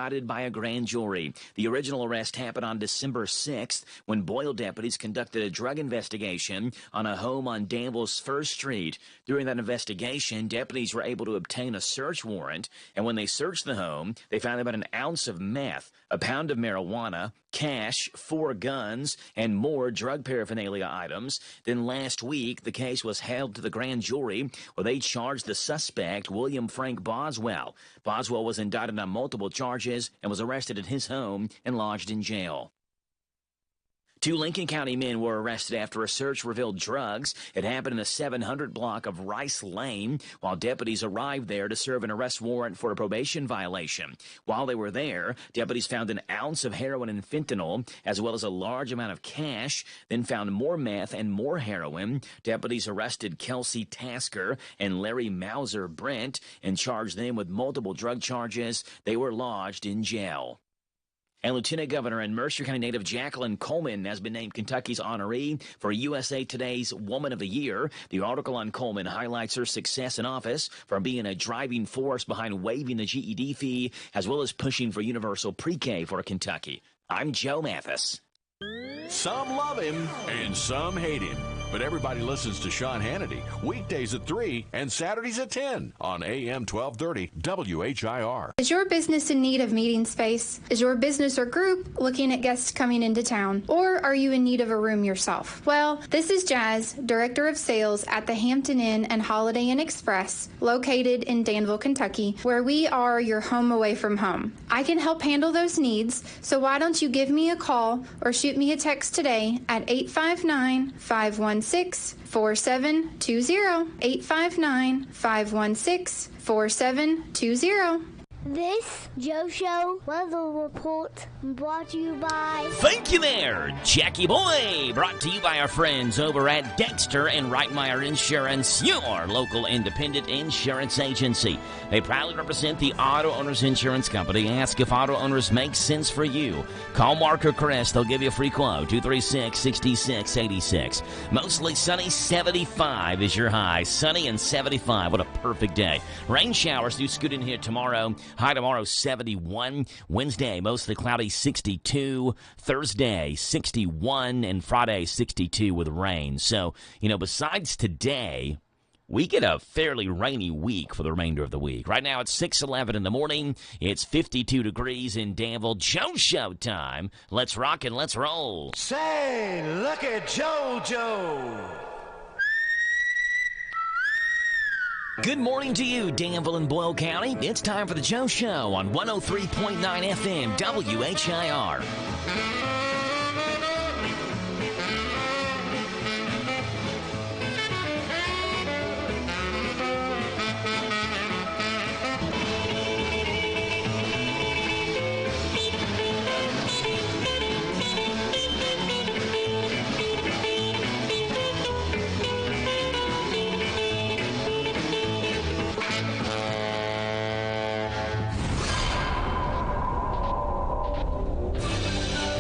indicted by a grand jury. The original arrest happened on December 6th when Boyle deputies conducted a drug investigation on a home on Danville's First Street. During that investigation, deputies were able to obtain a search warrant, and when they searched the home, they found about an ounce of meth, a pound of marijuana, cash, 4 guns, and more drug paraphernalia items. Then last week, the case was held to the grand jury where they charged the suspect, William Frank Boswell. Boswell was indicted on multiple charges and was arrested at his home and lodged in jail. 2 Lincoln County men were arrested after a search revealed drugs. It happened in the 700 block of Rice Lane while deputies arrived there to serve an arrest warrant for a probation violation. While they were there, deputies found an ounce of heroin and fentanyl, as well as a large amount of cash, then found more meth and more heroin. Deputies arrested Kelsey Tasker and Larry Mauser Brent and charged them with multiple drug charges. They were lodged in jail. And Lieutenant Governor and Mercer County native Jacqueline Coleman has been named Kentucky's honoree for USA Today's Woman of the Year. The article on Coleman highlights her success in office from being a driving force behind waiving the GED fee, as well as pushing for universal pre-K for Kentucky. I'm Joe Mathis. Some love him and some hate him. But everybody listens to Sean Hannity weekdays at 3 and Saturdays at 10 on AM 1230 WHIR. Is your business in need of meeting space? Is your business or group looking at guests coming into town? Or are you in need of a room yourself? Well, this is Jazz, Director of Sales at the Hampton Inn and Holiday Inn Express, located in Danville, Kentucky, where we are your home away from home. I can help handle those needs, so why don't you give me a call or shoot me a text today at 859-516-4720, 859-516-4720. This Joe Show weather report brought to you by... Thank you there, Jackie Boy. Brought to you by our friends over at Dexter and Reitmeyer Insurance, your local independent insurance agency. They proudly represent the Auto Owners Insurance Company. Ask if auto owners make sense for you. Call Mark or Chris. They'll give you a free quote, 236-6686. Mostly sunny, 75 is your high. Sunny and 75. What a perfect day. Rain showers do scoot in here tomorrow. High tomorrow, 71. Wednesday, mostly cloudy, 62. Thursday, 61. And Friday, 62 with rain. So, besides today, we get a fairly rainy week for the remainder of the week. Right now, it's 6:11 in the morning. It's 52 degrees in Danville. Joe Show time. Let's rock and let's roll. Say, look at JoJo. Good morning to you, Danville and Boyle County. It's time for the Joe Show on 103.9 FM WHIR.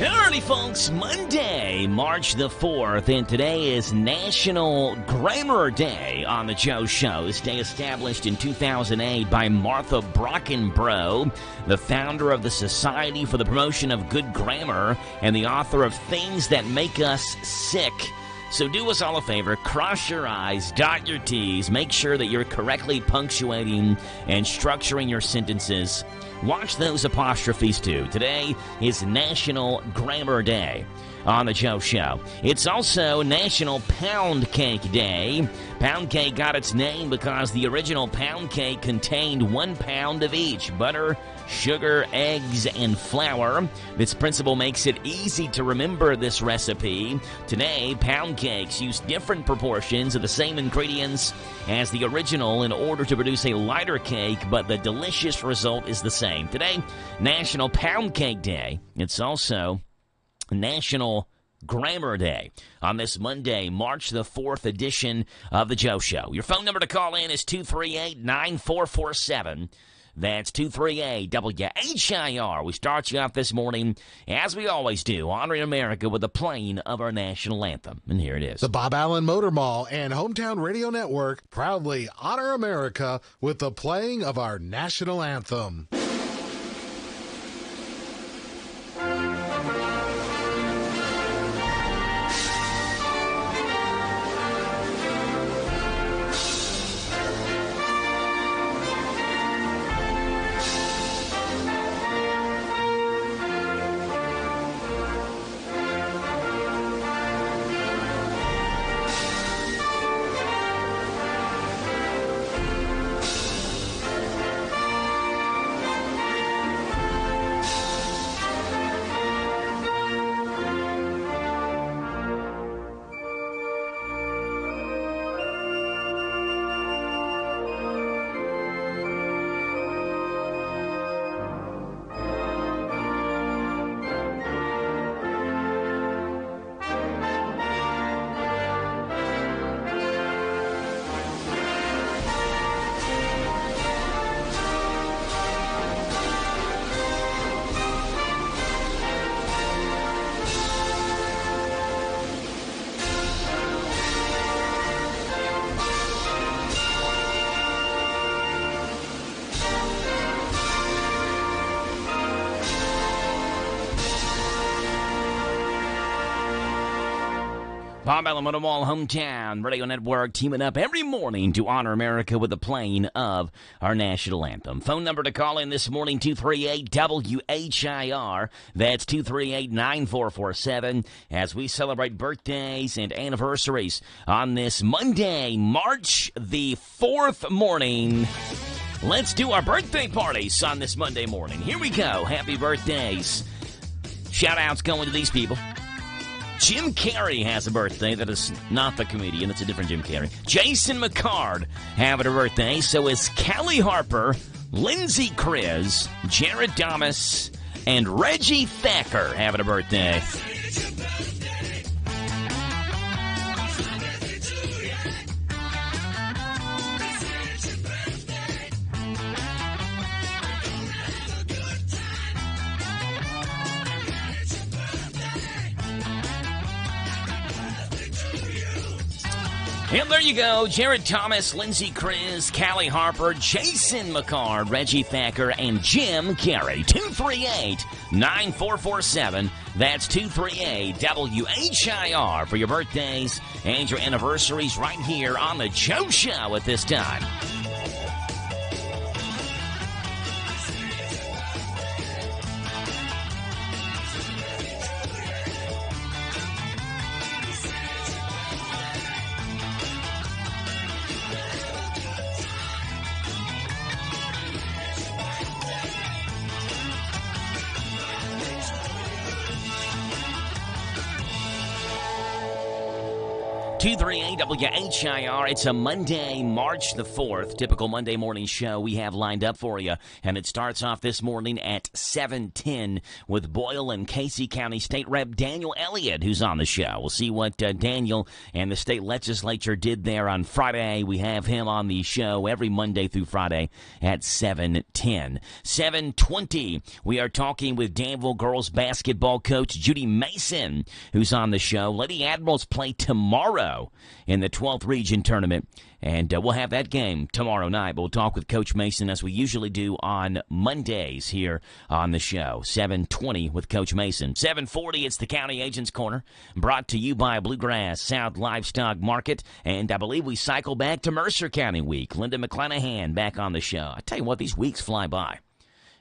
Alrighty, folks, Monday, March the 4th, and today is National Grammar Day on the Joe Show. This day established in 2008 by Martha Brockenbrough, the founder of the Society for the Promotion of Good Grammar and the author of Things That Make Us Sick. So do us all a favor, cross your I's, dot your T's, make sure that you're correctly punctuating and structuring your sentences. Watch those apostrophes, too. Today is National Grammar Day on the Joe Show. It's also National Pound Cake Day. Pound cake got its name because the original pound cake contained 1 pound of each: butter, sugar, eggs, and flour. This principle makes it easy to remember this recipe. Today, pound cakes use different proportions of the same ingredients as the original in order to produce a lighter cake, but the delicious result is the same. Today, National Pound Cake Day. It's also National Grammar Day on this Monday, March the 4th edition of the Joe Show. Your phone number to call in is 238-9447. That's 238-WHIR. We start you off this morning, as we always do, honoring America with the playing of our national anthem. And here it is. The Bob Allen Motor Mall and Hometown Radio Network proudly honor America with the playing of our national anthem. Bob Allen Mall Hometown Radio Network teaming up every morning to honor America with the playing of our national anthem. Phone number to call in this morning, 238-WHIR. That's 238-9447 as we celebrate birthdays and anniversaries on this Monday, March the 4th morning. Let's do our birthday parties on this Monday morning. Here we go. Happy birthdays. Shout-outs going to these people. Jim Carrey has a birthday. That is not the comedian. It's a different Jim Carrey. Jason McCard having a birthday. So is Callie Harper, Lindsay Criz, Jared Thomas, and Reggie Thacker having a birthday. Yep, there you go. Jared Thomas, Lindsay Criz, Callie Harper, Jason McCard, Reggie Thacker, and Jim Carrey. 238-9447. That's 238-WHIR for your birthdays and your anniversaries right here on The Joe Show at this time. WHIR. It's a Monday, March the 4th. Typical Monday morning show we have lined up for you. And it starts off this morning at 7:10 with Boyle and Casey County State Rep Daniel Elliott, who's on the show. We'll see what Daniel and the state legislature did there on Friday. We have him on the show every Monday through Friday at 7:10. 7:20, we are talking with Danville girls basketball coach Judy Mason, who's on the show. Lady Admirals play tomorrow in the 12th Region Tournament, and we'll have that game tomorrow night. But we'll talk with Coach Mason as we usually do on Mondays here on the show. 7:20 with Coach Mason. 7:40, it's the County Agents Corner, brought to you by Bluegrass South Livestock Market, and I believe we cycle back to Mercer County Week. Linda McClanahan back on the show. I tell you what, these weeks fly by.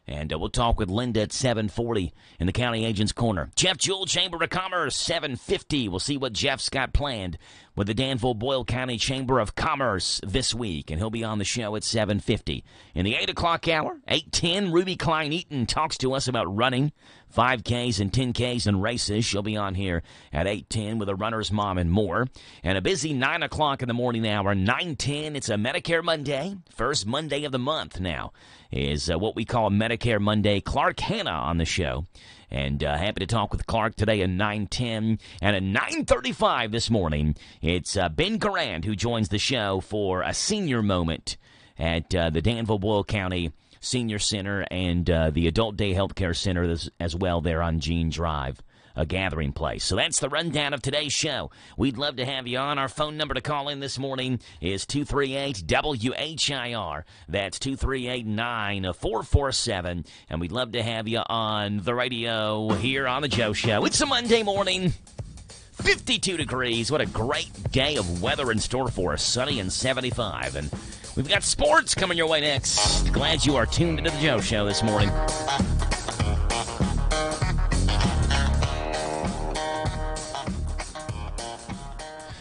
And we'll talk with Linda at 7:40 in the County Agents Corner. Jeff Jewell, Chamber of Commerce, 7:50. We'll see what Jeff's got planned with the Danville-Boyle County Chamber of Commerce this week, and he'll be on the show at 7:50. In the 8 o'clock hour, 8:10, Ruby Klein-Eaton talks to us about running, 5Ks and 10Ks and races. She'll be on here at 8:10 with a runner's mom and more. And a busy 9 o'clock in the morning hour, 9:10. It's a Medicare Monday, first Monday of the month now, is what we call Medicare Monday. Clark Hanna on the show. And happy to talk with Clark today at 9:10. And at 9:35 this morning, it's Ben Garand who joins the show for a senior moment at the Danville-Boyle County Senior Center and the Adult Day Healthcare Center as well there on Jean Drive, a gathering place. So that's the rundown of today's show. We'd love to have you on. Our phone number to call in this morning is 238-WHIR. That's 238-9447. And we'd love to have you on the radio here on The Joe Show. It's a Monday morning. 52 degrees. What a great day of weather in store for us. Sunny and 75. And we've got sports coming your way next. Glad you are tuned into The Joe Show this morning.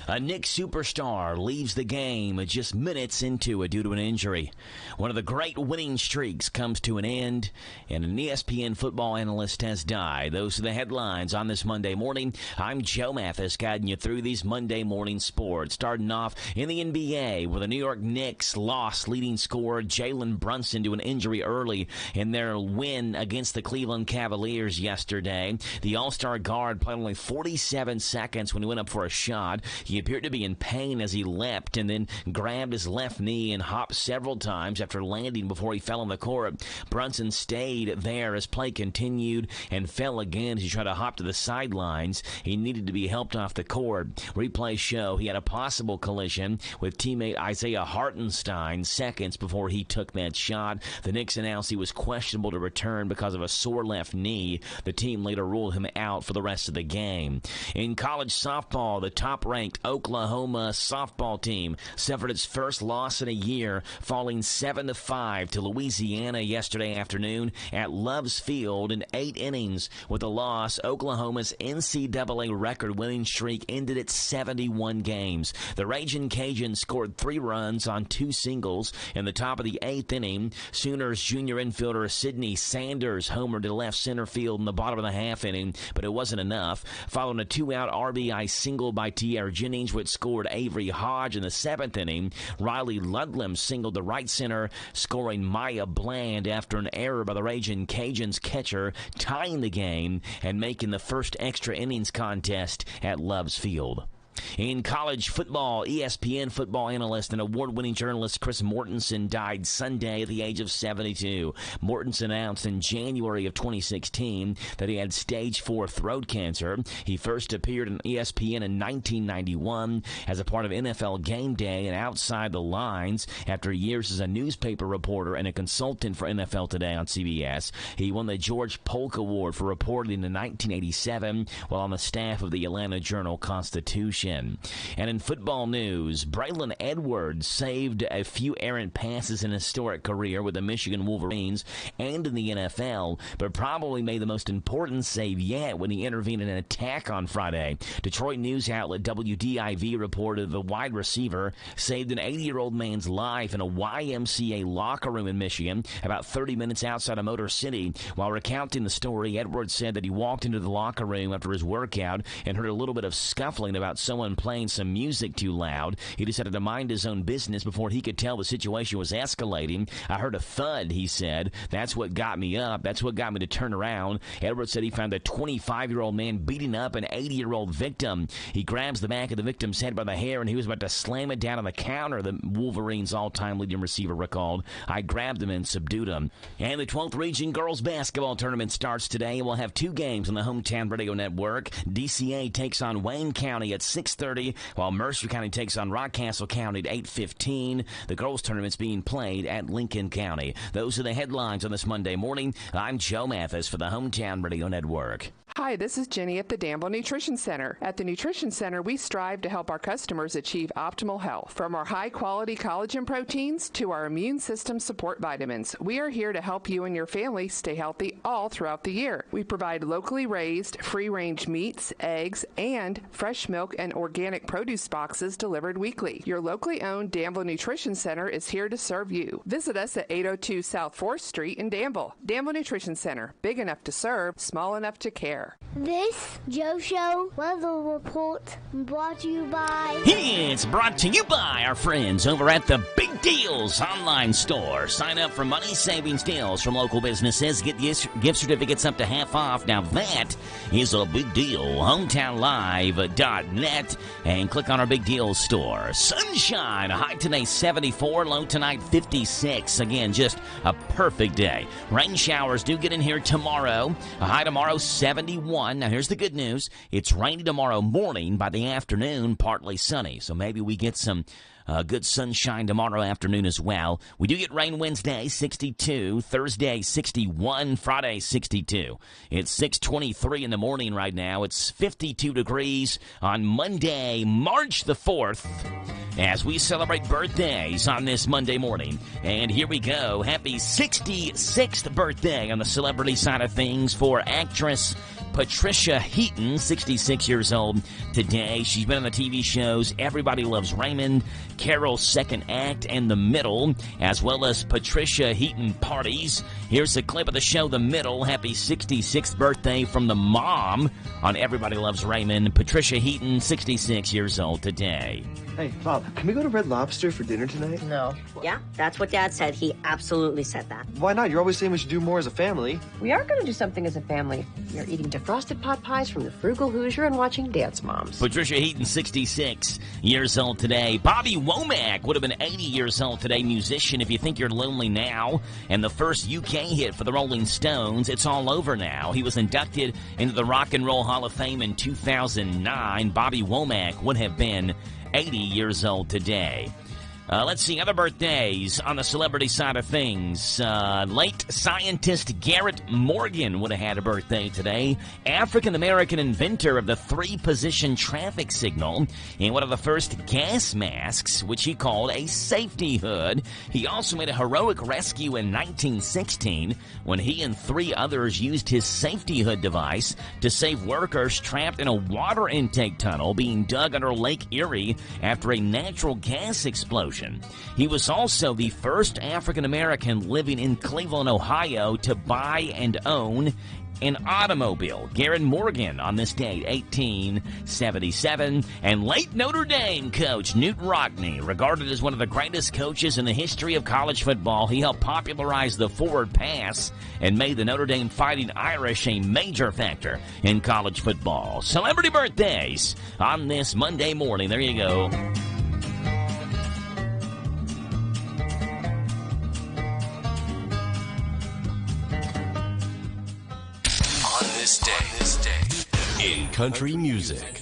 A Knicks superstar leaves the game just minutes into it due to an injury. One of the great winning streaks comes to an end, and an ESPN football analyst has died. Those are the headlines on this Monday morning. I'm Joe Mathis, guiding you through these Monday morning sports. Starting off in the NBA, where the New York Knicks lost leading scorer Jalen Brunson to an injury early in their win against the Cleveland Cavaliers yesterday. The All-Star guard played only 47 seconds when he went up for a shot. He appeared to be in pain as he leapt and then grabbed his left knee and hopped several times after landing before he fell on the court. Brunson stayed there as play continued and fell again as he tried to hop to the sidelines. He needed to be helped off the court. Replays show he had a possible collision with teammate Isaiah Hartenstein seconds before he took that shot. The Knicks announced he was questionable to return because of a sore left knee. The team later ruled him out for the rest of the game. In college softball, the top-ranked Oklahoma softball team suffered its first loss in a year, falling 7-5 to Louisiana yesterday afternoon at Love's Field in 8 innings. With the loss, Oklahoma's NCAA record winning streak ended at 71 games. The Ragin' Cajuns scored 3 runs on 2 singles in the top of the 8th inning. Sooners junior infielder Sidney Sanders homered to left center field in the bottom of the half inning, but it wasn't enough. Following a 2-out RBI single by T.R. Jennings, which scored Avery Hodge in the 7th inning, Riley Ludlam singled to right center, scoring Maya Bland after an error by the Ragin' Cajuns catcher, tying the game and making the first extra innings contest at Love's Field. In college football, ESPN football analyst and award-winning journalist Chris Mortensen died Sunday at the age of 72. Mortensen announced in January of 2016 that he had stage 4 throat cancer. He first appeared on ESPN in 1991 as a part of NFL Game Day and Outside the Lines. After years as a newspaper reporter and a consultant for NFL Today on CBS, he won the George Polk Award for reporting in 1987 while on the staff of the Atlanta Journal-Constitution. And in football news, Braylon Edwards saved a few errant passes in his historic career with the Michigan Wolverines and in the NFL, but probably made the most important save yet when he intervened in an attack on Friday. Detroit news outlet WDIV reported the wide receiver saved an 80-year-old man's life in a YMCA locker room in Michigan about 30 minutes outside of Motor City. While recounting the story, Edwards said that he walked into the locker room after his workout and heard a little bit of scuffling about someone playing some music too loud. He decided to mind his own business before he could tell the situation was escalating. I heard a thud, he said. That's what got me up. That's what got me to turn around. Edwards said he found a 25-year-old man beating up an 80-year-old victim. He grabs the back of the victim's head by the hair, and he was about to slam it down on the counter, the Wolverines' all-time leading receiver recalled. I grabbed him and subdued him. And the 12th Region Girls Basketball Tournament starts today. We'll have 2 games on the Hometown Radio Network. DCA takes on Wayne County at 6:30, while Mercer County takes on Rockcastle County at 8:15. The girls' tournament's being played at Lincoln County. Those are the headlines on this Monday morning. I'm Joe Mathis for the Hometown Radio Network. Hi, this is Jenny at the Danville Nutrition Center. At the Nutrition Center, we strive to help our customers achieve optimal health. From our high-quality collagen proteins to our immune system support vitamins, we are here to help you and your family stay healthy all throughout the year. We provide locally raised, free-range meats, eggs, and fresh milk and organic produce boxes delivered weekly. Your locally owned Danville Nutrition Center is here to serve you. Visit us at 802 South 4th Street in Danville. Danville Nutrition Center, big enough to serve, small enough to care. This Joe Show weather report brought to you by... It's brought to you by our friends over at the Big Deals online store. Sign up for money savings deals from local businesses. Get gift certificates up to half off. Now that is a big deal. HometownLive.net and click on our Big Deals store. Sunshine, a high today 74, low tonight 56. Again, just a perfect day. Rain showers do get in here tomorrow. A high tomorrow 71. Now, here's the good news. It's rainy tomorrow morning. By the afternoon, partly sunny. So maybe we get some good sunshine tomorrow afternoon as well. We do get rain Wednesday, 62. Thursday, 61. Friday, 62. It's 6:23 in the morning right now. It's 52 degrees on Monday, March the 4th, as we celebrate birthdays on this Monday morning. And here we go. Happy 66th birthday on the celebrity side of things for actress Patricia Heaton, 66 years old today. She's been on the TV shows Everybody Loves Raymond, Carol's Second Act and The Middle, as well as Patricia Heaton Parties. Here's a clip of the show The Middle. Happy 66th birthday from the mom on Everybody Loves Raymond. Patricia Heaton, 66 years old today. Hey, Bob, can we go to Red Lobster for dinner tonight? No. Yeah, that's what Dad said. He absolutely said that. Why not? You're always saying we should do more as a family. We are going to do something as a family. We're eating defrosted pot pies from the Frugal Hoosier and watching Dance Moms. Patricia Heaton, 66 years old today. Bobby Womack would have been 80 years old today, musician. If you think you're lonely now, and the first UK hit for the Rolling Stones, It's All Over Now. He was inducted into the Rock and Roll Hall of Fame in 2009. Bobby Womack would have been 80 years old today. Let's see, other birthdays on the celebrity side of things. Late scientist Garrett Morgan would have had a birthday today. African-American inventor of the 3-position traffic signal and one of the first gas masks, which he called a safety hood. He also made a heroic rescue in 1916 when he and 3 others used his safety hood device to save workers trapped in a water intake tunnel being dug under Lake Erie after a natural gas explosion. He was also the first African-American living in Cleveland, Ohio, to buy and own an automobile. Garrett Morgan on this date, 1877. And late Notre Dame coach Newt Rockne, regarded as one of the greatest coaches in the history of college football. He helped popularize the forward pass and made the Notre Dame Fighting Irish a major factor in college football. Celebrity birthdays on this Monday morning. There you go. This day in country music.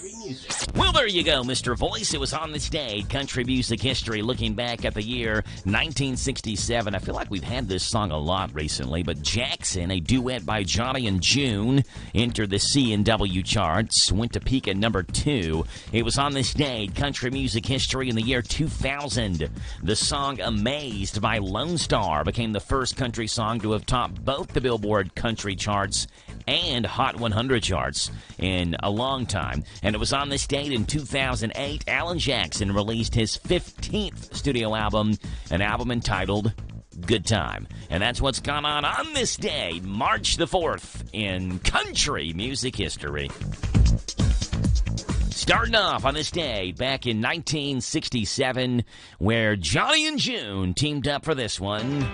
Well, there you go, Mr. Voice. It was on this day, country music history, looking back at the year 1967. I feel like we've had this song a lot recently, but Jackson, a duet by Johnny and June, entered the C&W charts, went to peak at number 2. It was on this day, country music history in the year 2000. The song Amazed by Lone Star became the first country song to have topped both the Billboard country charts and Hot 100 charts in a long time. And it was on this date in 2008, Alan Jackson released his 15th studio album, an album entitled Good Time. And that's what's gone on this day, March the 4th, in country music history. Starting off on this day, back in 1967, where Johnny and June teamed up for this one.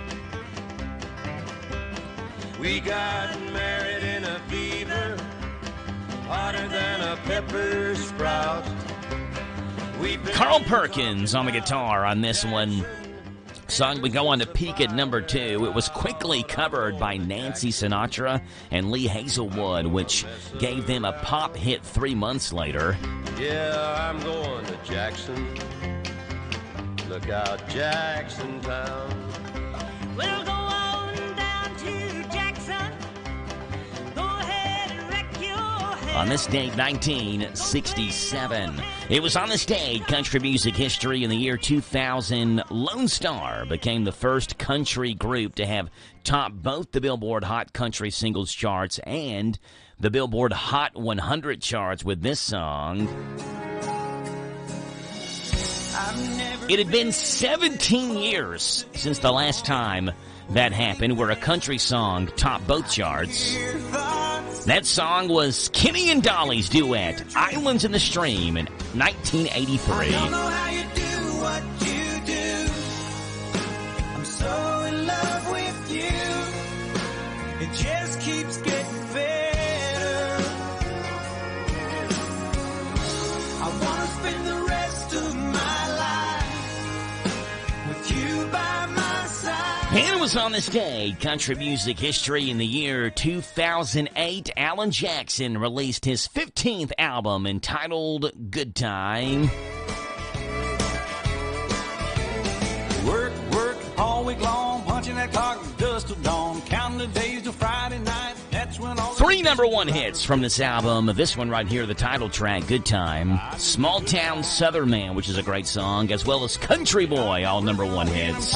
We got married in a fever, hotter than a pepper sprout. Carl Perkins on the guitar on this one. Song would go on to peak at number 2. It was quickly covered by Nancy Sinatra and Lee Hazelwood, which gave them a pop hit 3 months later. Yeah, I'm going to Jackson. Look out, Jackson Town. We'll go on down to Jackson. Go ahead and wreck your head. On this date, 1967. It was on this day, country music history in the year 2000, Lone Star became the first country group to have topped both the Billboard Hot Country Singles charts and the Billboard Hot 100 charts with this song. It had been 17 years since the last time that happened, where a country song topped both charts. That song was Kenny and Dolly's duet, Islands in the Stream, in 1983. I don't know how you do what you do. I'm so in love with you. It just keeps getting better. I want to spend the rest of my life with you by my side. And it was on this day, country music history in the year 2008, Alan Jackson released his 15th album entitled Good Time. Work all week long, punching that clock, dust till dawn, counting the days till Friday night. That's when all 3 3 number 1 hits from this album. This one right here, the title track, Good Time. Small Town Southern Man, which is a great song, as well as Country Boy, all number 1 hits.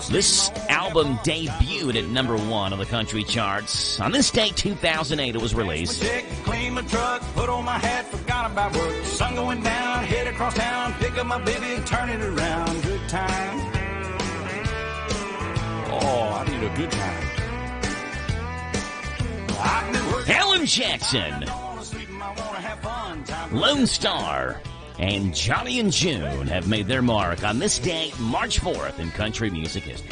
This album debuted at number 1 on the country charts. On this date, 2008, it was released. Clean my truck, put on my hat, forgot about work. Sun going down, head across town, pick up my baby, turn it around. Good time. Oh, I need a good time. Alan Jackson, Lone Star, and Johnny and June have made their mark on this date, March 4th, in country music history.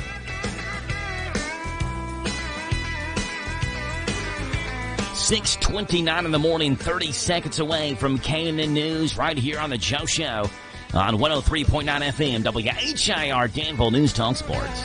6:29 in the morning, 30 seconds away from K&N News, right here on the Joe Show on 103.9 FM, WHIR Danville News Talk Sports.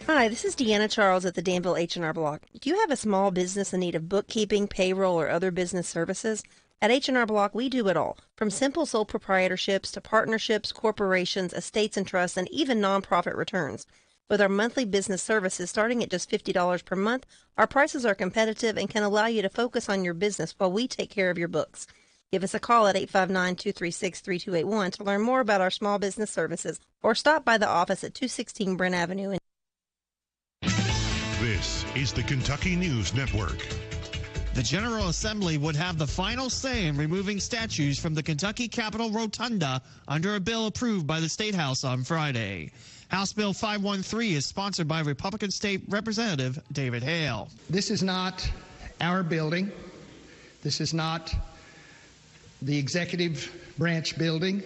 Hi, this is Deanna Charles at the Danville H&R Block. Do you have a small business in need of bookkeeping, payroll, or other business services? At H&R Block, we do it all, from simple sole proprietorships to partnerships, corporations, estates and trusts, and even nonprofit returns. With our monthly business services starting at just $50 per month, our prices are competitive and can allow you to focus on your business while we take care of your books. Give us a call at 859-236-3281 to learn more about our small business services, or stop by the office at 216 Brent Avenue. This is the Kentucky News Network. The General Assembly would have the final say in removing statues from the Kentucky Capitol Rotunda under a bill approved by the State House on Friday. House Bill 513 is sponsored by Republican State Representative David Hale. This is not our building. This is not the executive branch building.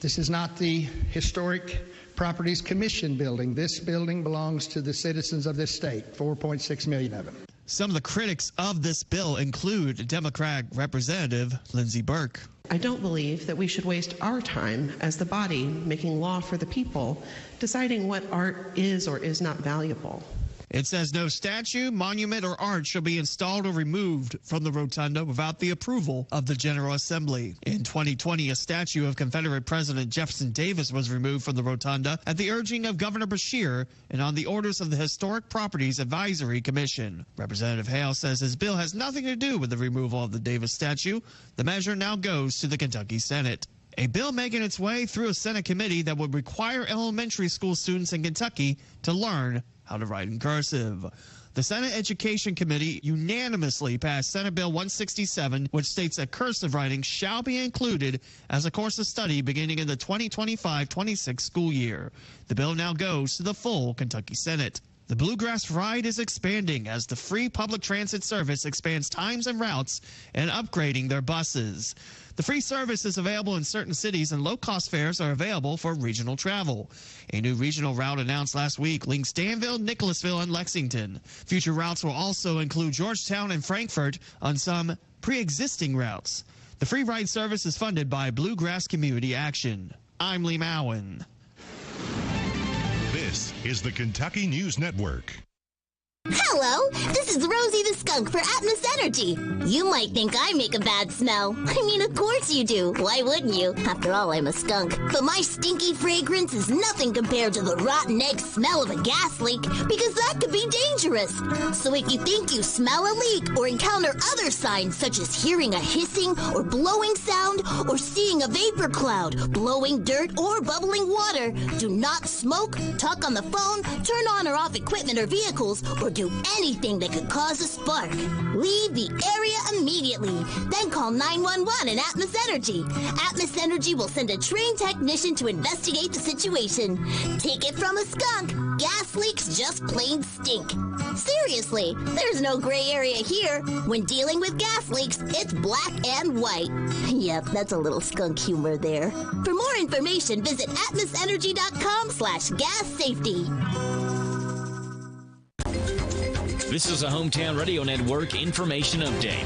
This is not the Historic Properties Commission building. This building belongs to the citizens of this state, 4.6 million of them. Some of the critics of this bill include Democrat Representative Lindsey Burke. I don't believe that we should waste our time as the body making law for the people, deciding what art is or is not valuable. It says no statue, monument, or art shall be installed or removed from the rotunda without the approval of the General Assembly. In 2020, a statue of Confederate President Jefferson Davis was removed from the rotunda at the urging of Governor Beshear and on the orders of the Historic Properties Advisory Commission. Representative Hale says his bill has nothing to do with the removal of the Davis statue. The measure now goes to the Kentucky Senate. A bill making its way through a Senate committee that would require elementary school students in Kentucky to learn how to write in cursive. The Senate Education Committee unanimously passed Senate Bill 167, which states that cursive writing shall be included as a course of study beginning in the 2025-26 school year. The bill now goes to the full Kentucky Senate. The Bluegrass Ride is expanding as the free public transit service expands times and routes and upgrading their buses. The free service is available in certain cities, and low-cost fares are available for regional travel. A new regional route announced last week links Danville, Nicholasville, and Lexington. Future routes will also include Georgetown and Frankfort on some pre-existing routes. The free ride service is funded by Bluegrass Community Action. I'm Lee Mowen. This is the Kentucky News Network. Hello, this is Rosie the Skunk for Atmos Energy. You might think I make a bad smell. I mean, of course you do. Why wouldn't you? After all, I'm a skunk. But my stinky fragrance is nothing compared to the rotten egg smell of a gas leak, because that could be dangerous. So if you think you smell a leak or encounter other signs such as hearing a hissing or blowing sound or seeing a vapor cloud, blowing dirt or bubbling water, do not smoke, talk on the phone, turn on or off equipment or vehicles, or do anything that could cause a spark. Leave the area immediately. Then call 911 and Atmos Energy. Atmos Energy will send a trained technician to investigate the situation. Take it from a skunk. Gas leaks just plain stink. Seriously, there's no gray area here. When dealing with gas leaks, it's black and white. Yep, that's a little skunk humor there. For more information, visit atmosenergy.com/gas safety. This is a Hometown Radio Network information update.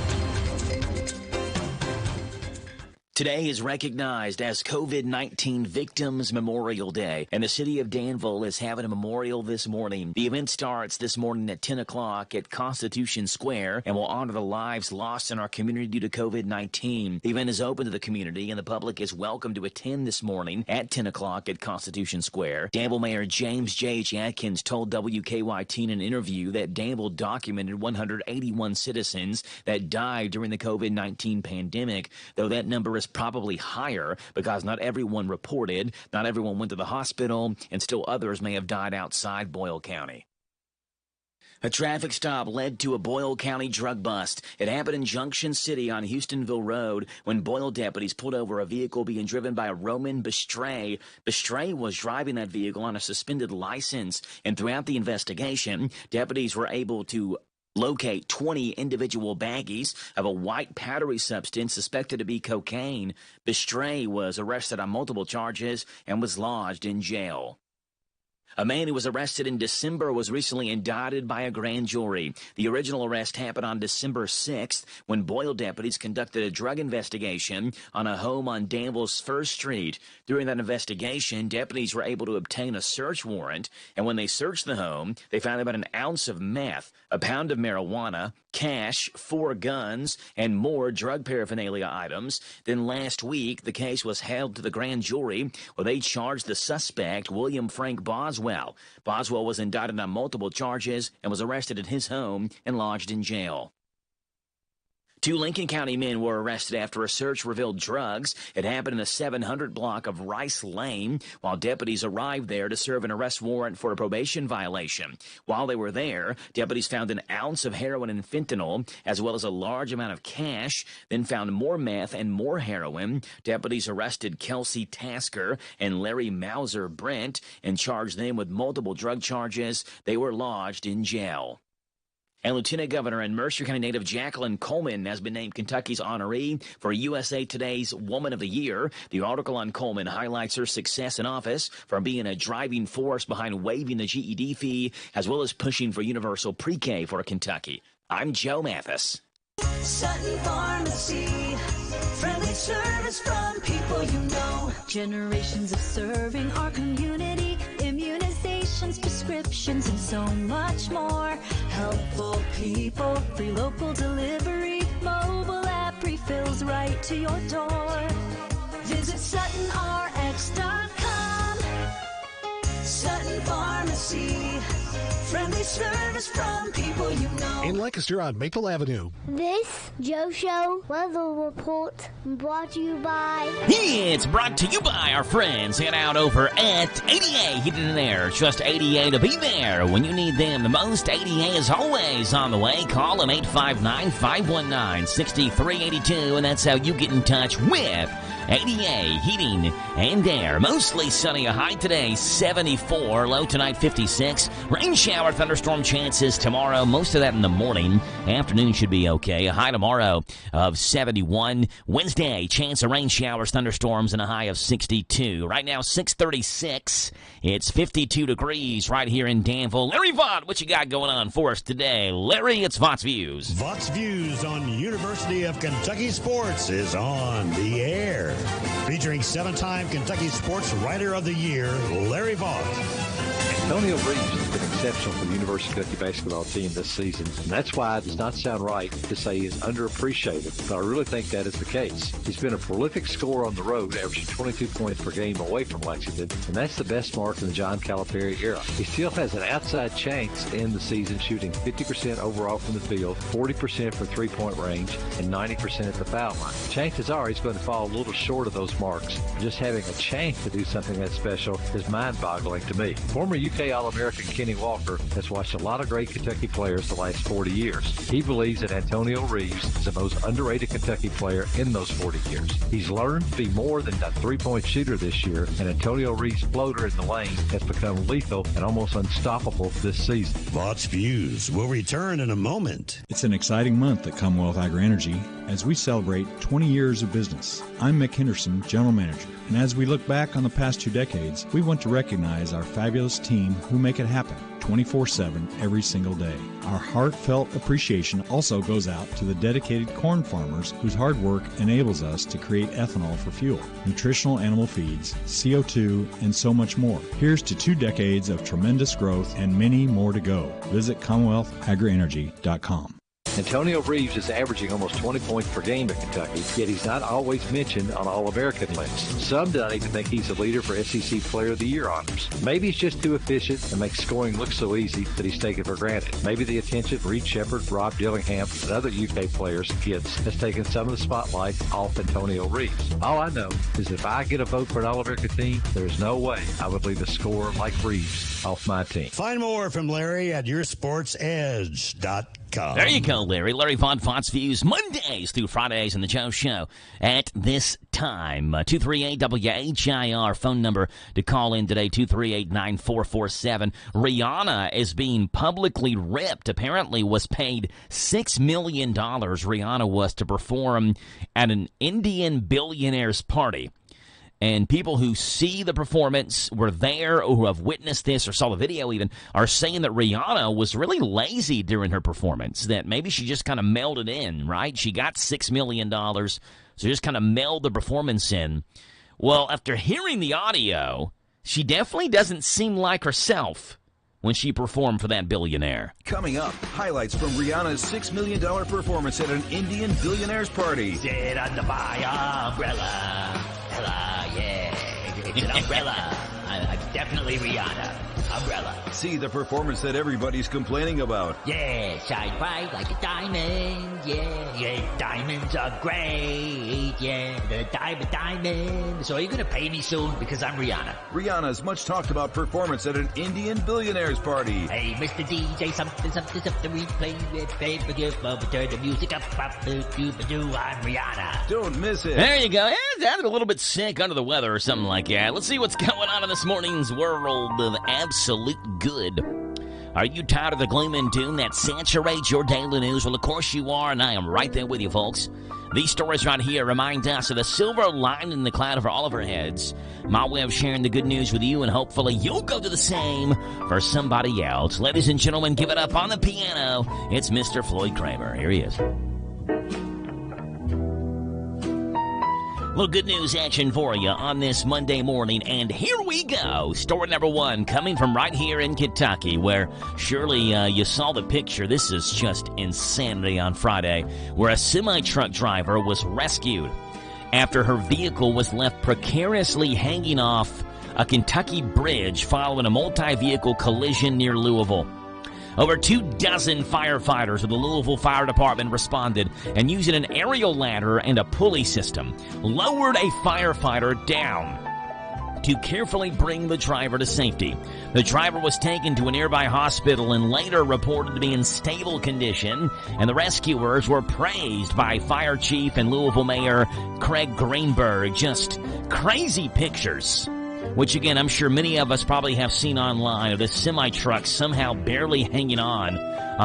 Today is recognized as COVID-19 Victims Memorial Day, and the city of Danville is having a memorial this morning. The event starts this morning at 10 o'clock at Constitution Square and will honor the lives lost in our community due to COVID-19. The event is open to the community, and the public is welcome to attend this morning at 10 o'clock at Constitution Square. Danville Mayor James J.H. Atkins told WKYT in an interview that Danville documented 181 citizens that died during the COVID-19 pandemic, though that number is probably higher because not everyone reported, not everyone went to the hospital, and still others may have died outside Boyle County. A traffic stop led to a Boyle County drug bust. It happened in Junction City on Houstonville Road when Boyle deputies pulled over a vehicle being driven by Roman Bestray. Bestray was driving that vehicle on a suspended license, and throughout the investigation, deputies were able to locate 20 individual baggies of a white powdery substance suspected to be cocaine. Bestray was arrested on multiple charges and was lodged in jail. A man who was arrested in December was recently indicted by a grand jury. The original arrest happened on December 6th when Boyle deputies conducted a drug investigation on a home on Danville's First Street. During that investigation, deputies were able to obtain a search warrant, and when they searched the home, they found about an ounce of meth, a pound of marijuana, cash, 4 guns, and more drug paraphernalia items. Then last week, the case was held to the grand jury where they charged the suspect, William Frank Boswell. Boswell was indicted on multiple charges and was arrested at his home and lodged in jail. 2 Lincoln County men were arrested after a search revealed drugs. It happened in the 700 block of Rice Lane while deputies arrived there to serve an arrest warrant for a probation violation. While they were there, deputies found an ounce of heroin and fentanyl, as well as a large amount of cash, then found more meth and more heroin. Deputies arrested Kelsey Tasker and Larry Mauser Brent and charged them with multiple drug charges. They were lodged in jail. And Lieutenant Governor and Mercer County native Jacqueline Coleman has been named Kentucky's honoree for USA Today's Woman of the Year. The article on Coleman highlights her success in office from being a driving force behind waiving the GED fee, as well as pushing for universal pre-K for Kentucky. I'm Joe Mathis. Sutton Pharmacy, friendly service from people you know. Generations of serving our community, immunizations, prescriptions, and so much more. Helpful people, free local delivery, mobile app refills right to your door. Visit SuttonRx.com. Sutton Pharmacy, friendly service from people you know. In Lancaster on Maple Avenue. This Joe Show weather report brought to you by... It's brought to you by our friends hanging out over at ADA Heating and Air. Trust ADA to be there when you need them the most. ADA is always on the way. Call them 859-519-6382, and that's how you get in touch with ADA Heating and Air. Mostly sunny, a high today 74, low tonight 56. Rain shower, thunderstorm chances tomorrow. Most of that in the morning. Afternoon should be okay. A high tomorrow of 71. Wednesday, chance of rain showers, thunderstorms, and a high of 62. Right now 6:36. It's 52 degrees right here in Danville. Larry Vaught, what you got going on for us today? Larry, it's Vaught's Views. Vaught's Views on University of Kentucky Sports is on the air. Featuring 7-time Kentucky Sports Writer of the Year, Larry Vaught. Antonio Reeves has been exceptional for the University of Kentucky basketball team this season, and that's why it does not sound right to say he is underappreciated, but I really think that is the case. He's been a prolific scorer on the road, averaging 22 points per game away from Lexington, and that's the best mark in the John Calipari era. He still has an outside chance to end the season shooting 50% overall from the field, 40% from three-point range, and 90% at the foul line. Chances are he's going to fall a little short of those marks. Just having a chance to do something that special is mind-boggling to me. Former UK All-American Kenny Walker has watched a lot of great Kentucky players the last 40 years. He believes that Antonio Reeves is the most underrated Kentucky player in those 40 years. He's learned to be more than a three-point shooter this year, and Antonio Reeves' floater in the lane has become lethal and almost unstoppable this season. Vaught's Views will return in a moment. It's an exciting month at Commonwealth Agri-Energy as we celebrate 20 years of business. I'm Mick Henderson, General Manager, and as we look back on the past 2 decades, we want to recognize our fabulous team who make it happen 24/7 every single day. Our heartfelt appreciation also goes out to the dedicated corn farmers whose hard work enables us to create ethanol for fuel, nutritional animal feeds, CO2, and so much more. Here's to 2 decades of tremendous growth and many more to go. Visit CommonwealthAgriEnergy.com. Antonio Reeves is averaging almost 20 points per game at Kentucky, yet he's not always mentioned on All-American lists. Some don't even think he's a leader for SEC Player of the Year honors. Maybe he's just too efficient and makes scoring look so easy that he's taken for granted. Maybe the attention Reed Shepherd, Rob Dillingham, and other UK players gets has taken some of the spotlight off Antonio Reeves. All I know is if I get a vote for an All-American team, there's no way I would leave a scorer like Reeves off my team. Find more from Larry at YourSportsEdge.com. There you go, Larry. Larry Von Font's Views, Mondays through Fridays in the Joe Show at this time. 238-WHIR phone number to call in today, 238-9447. Rihanna is being publicly ripped. Apparently was paid $6 million. Rihanna was to perform at an Indian billionaire's party. And people who see the performance, were there, or who have witnessed this or saw the video even, are saying that Rihanna was really lazy during her performance, that maybe she just kind of melded in, right? She got $6 million, so just kind of meld the performance in. Well, after hearing the audio, she definitely doesn't seem like herself when she performed for that billionaire. Coming up, highlights from Rihanna's $6 million performance at an Indian billionaire's party. Sit under my umbrella. Yeah, it's an umbrella. I'm definitely Rihanna. Umbrella. See the performance that everybody's complaining about. Yeah, shine bright like a diamond. Yeah, diamonds are great. Yeah, the diamond. So are you going to pay me soon? Because I'm Rihanna. Rihanna's much talked about performance at an Indian billionaire's party. Hey, Mr. DJ, something, we play it, baby, give over, turn the music up, I'm Rihanna. Don't miss it. There you go. Yeah, sounded a little bit sick, under the weather or something like that. Let's see what's going on in this morning's world of absolute good. Are you tired of the gloom and doom that saturates your daily news? Well, of course you are, and I am right there with you, folks. These stories right here remind us of the silver lining in the cloud over all of our heads. My way of sharing the good news with you, and hopefully you'll go do the same for somebody else. Ladies and gentlemen, give it up on the piano. It's Mr. Floyd Kramer. Here he is. Little good news action for you on this Monday morning, and here we go. Story number 1 coming from right here in Kentucky, where surely you saw the picture. This is just insanity on Friday, where a semi-truck driver was rescued after her vehicle was left precariously hanging off a Kentucky bridge following a multi-vehicle collision near Louisville. Over 24 firefighters of the Louisville Fire Department responded and using an aerial ladder and a pulley system, lowered a firefighter down to carefully bring the driver to safety. The driver was taken to a nearby hospital and later reported to be in stable condition, and the rescuers were praised by Fire Chief and Louisville Mayor Craig Greenberg. Just crazy pictures, which again, I'm sure many of us probably have seen online, of this semi-truck somehow barely hanging on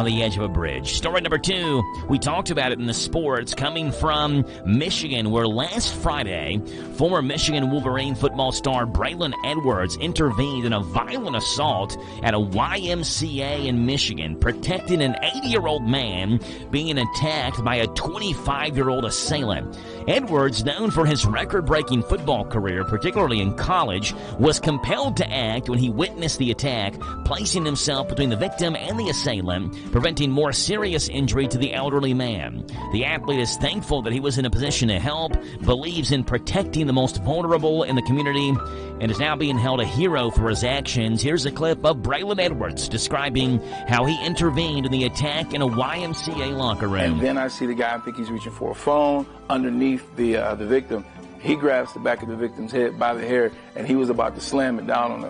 the edge of a bridge. Story number 2, we talked about it in the sports, coming from Michigan, where last Friday, former Michigan Wolverine football star Braylon Edwards intervened in a violent assault at a YMCA in Michigan, protecting an 80-year-old man being attacked by a 25-year-old assailant. Edwards, known for his record-breaking football career, particularly in college, was compelled to act when he witnessed the attack, placing himself between the victim and the assailant, preventing more serious injury to the elderly man. The athlete is thankful that he was in a position to help, believes in protecting the most vulnerable in the community, and is now being held a hero for his actions. Here's a clip of Braylon Edwards describing how he intervened in the attack in a YMCA locker room. And then I see the guy, I think he's reaching for a phone underneath the victim. He grabs the back of the victim's head by the hair, and he was about to slam it down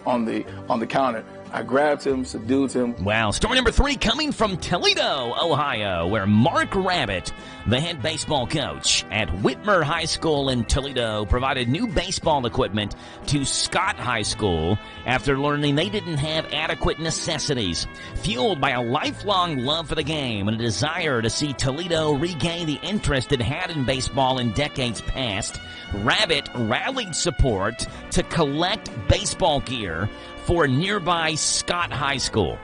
on the counter. I grabbed him, subdued him. Wow. Story number 3 coming from Toledo, Ohio, where Mark Rabbit, the head baseball coach at WHIR High School in Toledo, provided new baseball equipment to Scott High School after learning they didn't have adequate necessities. Fueled by a lifelong love for the game and a desire to see Toledo regain the interest it had in baseball in decades past, Rabbit rallied support to collect baseball gear for nearby Scott High School.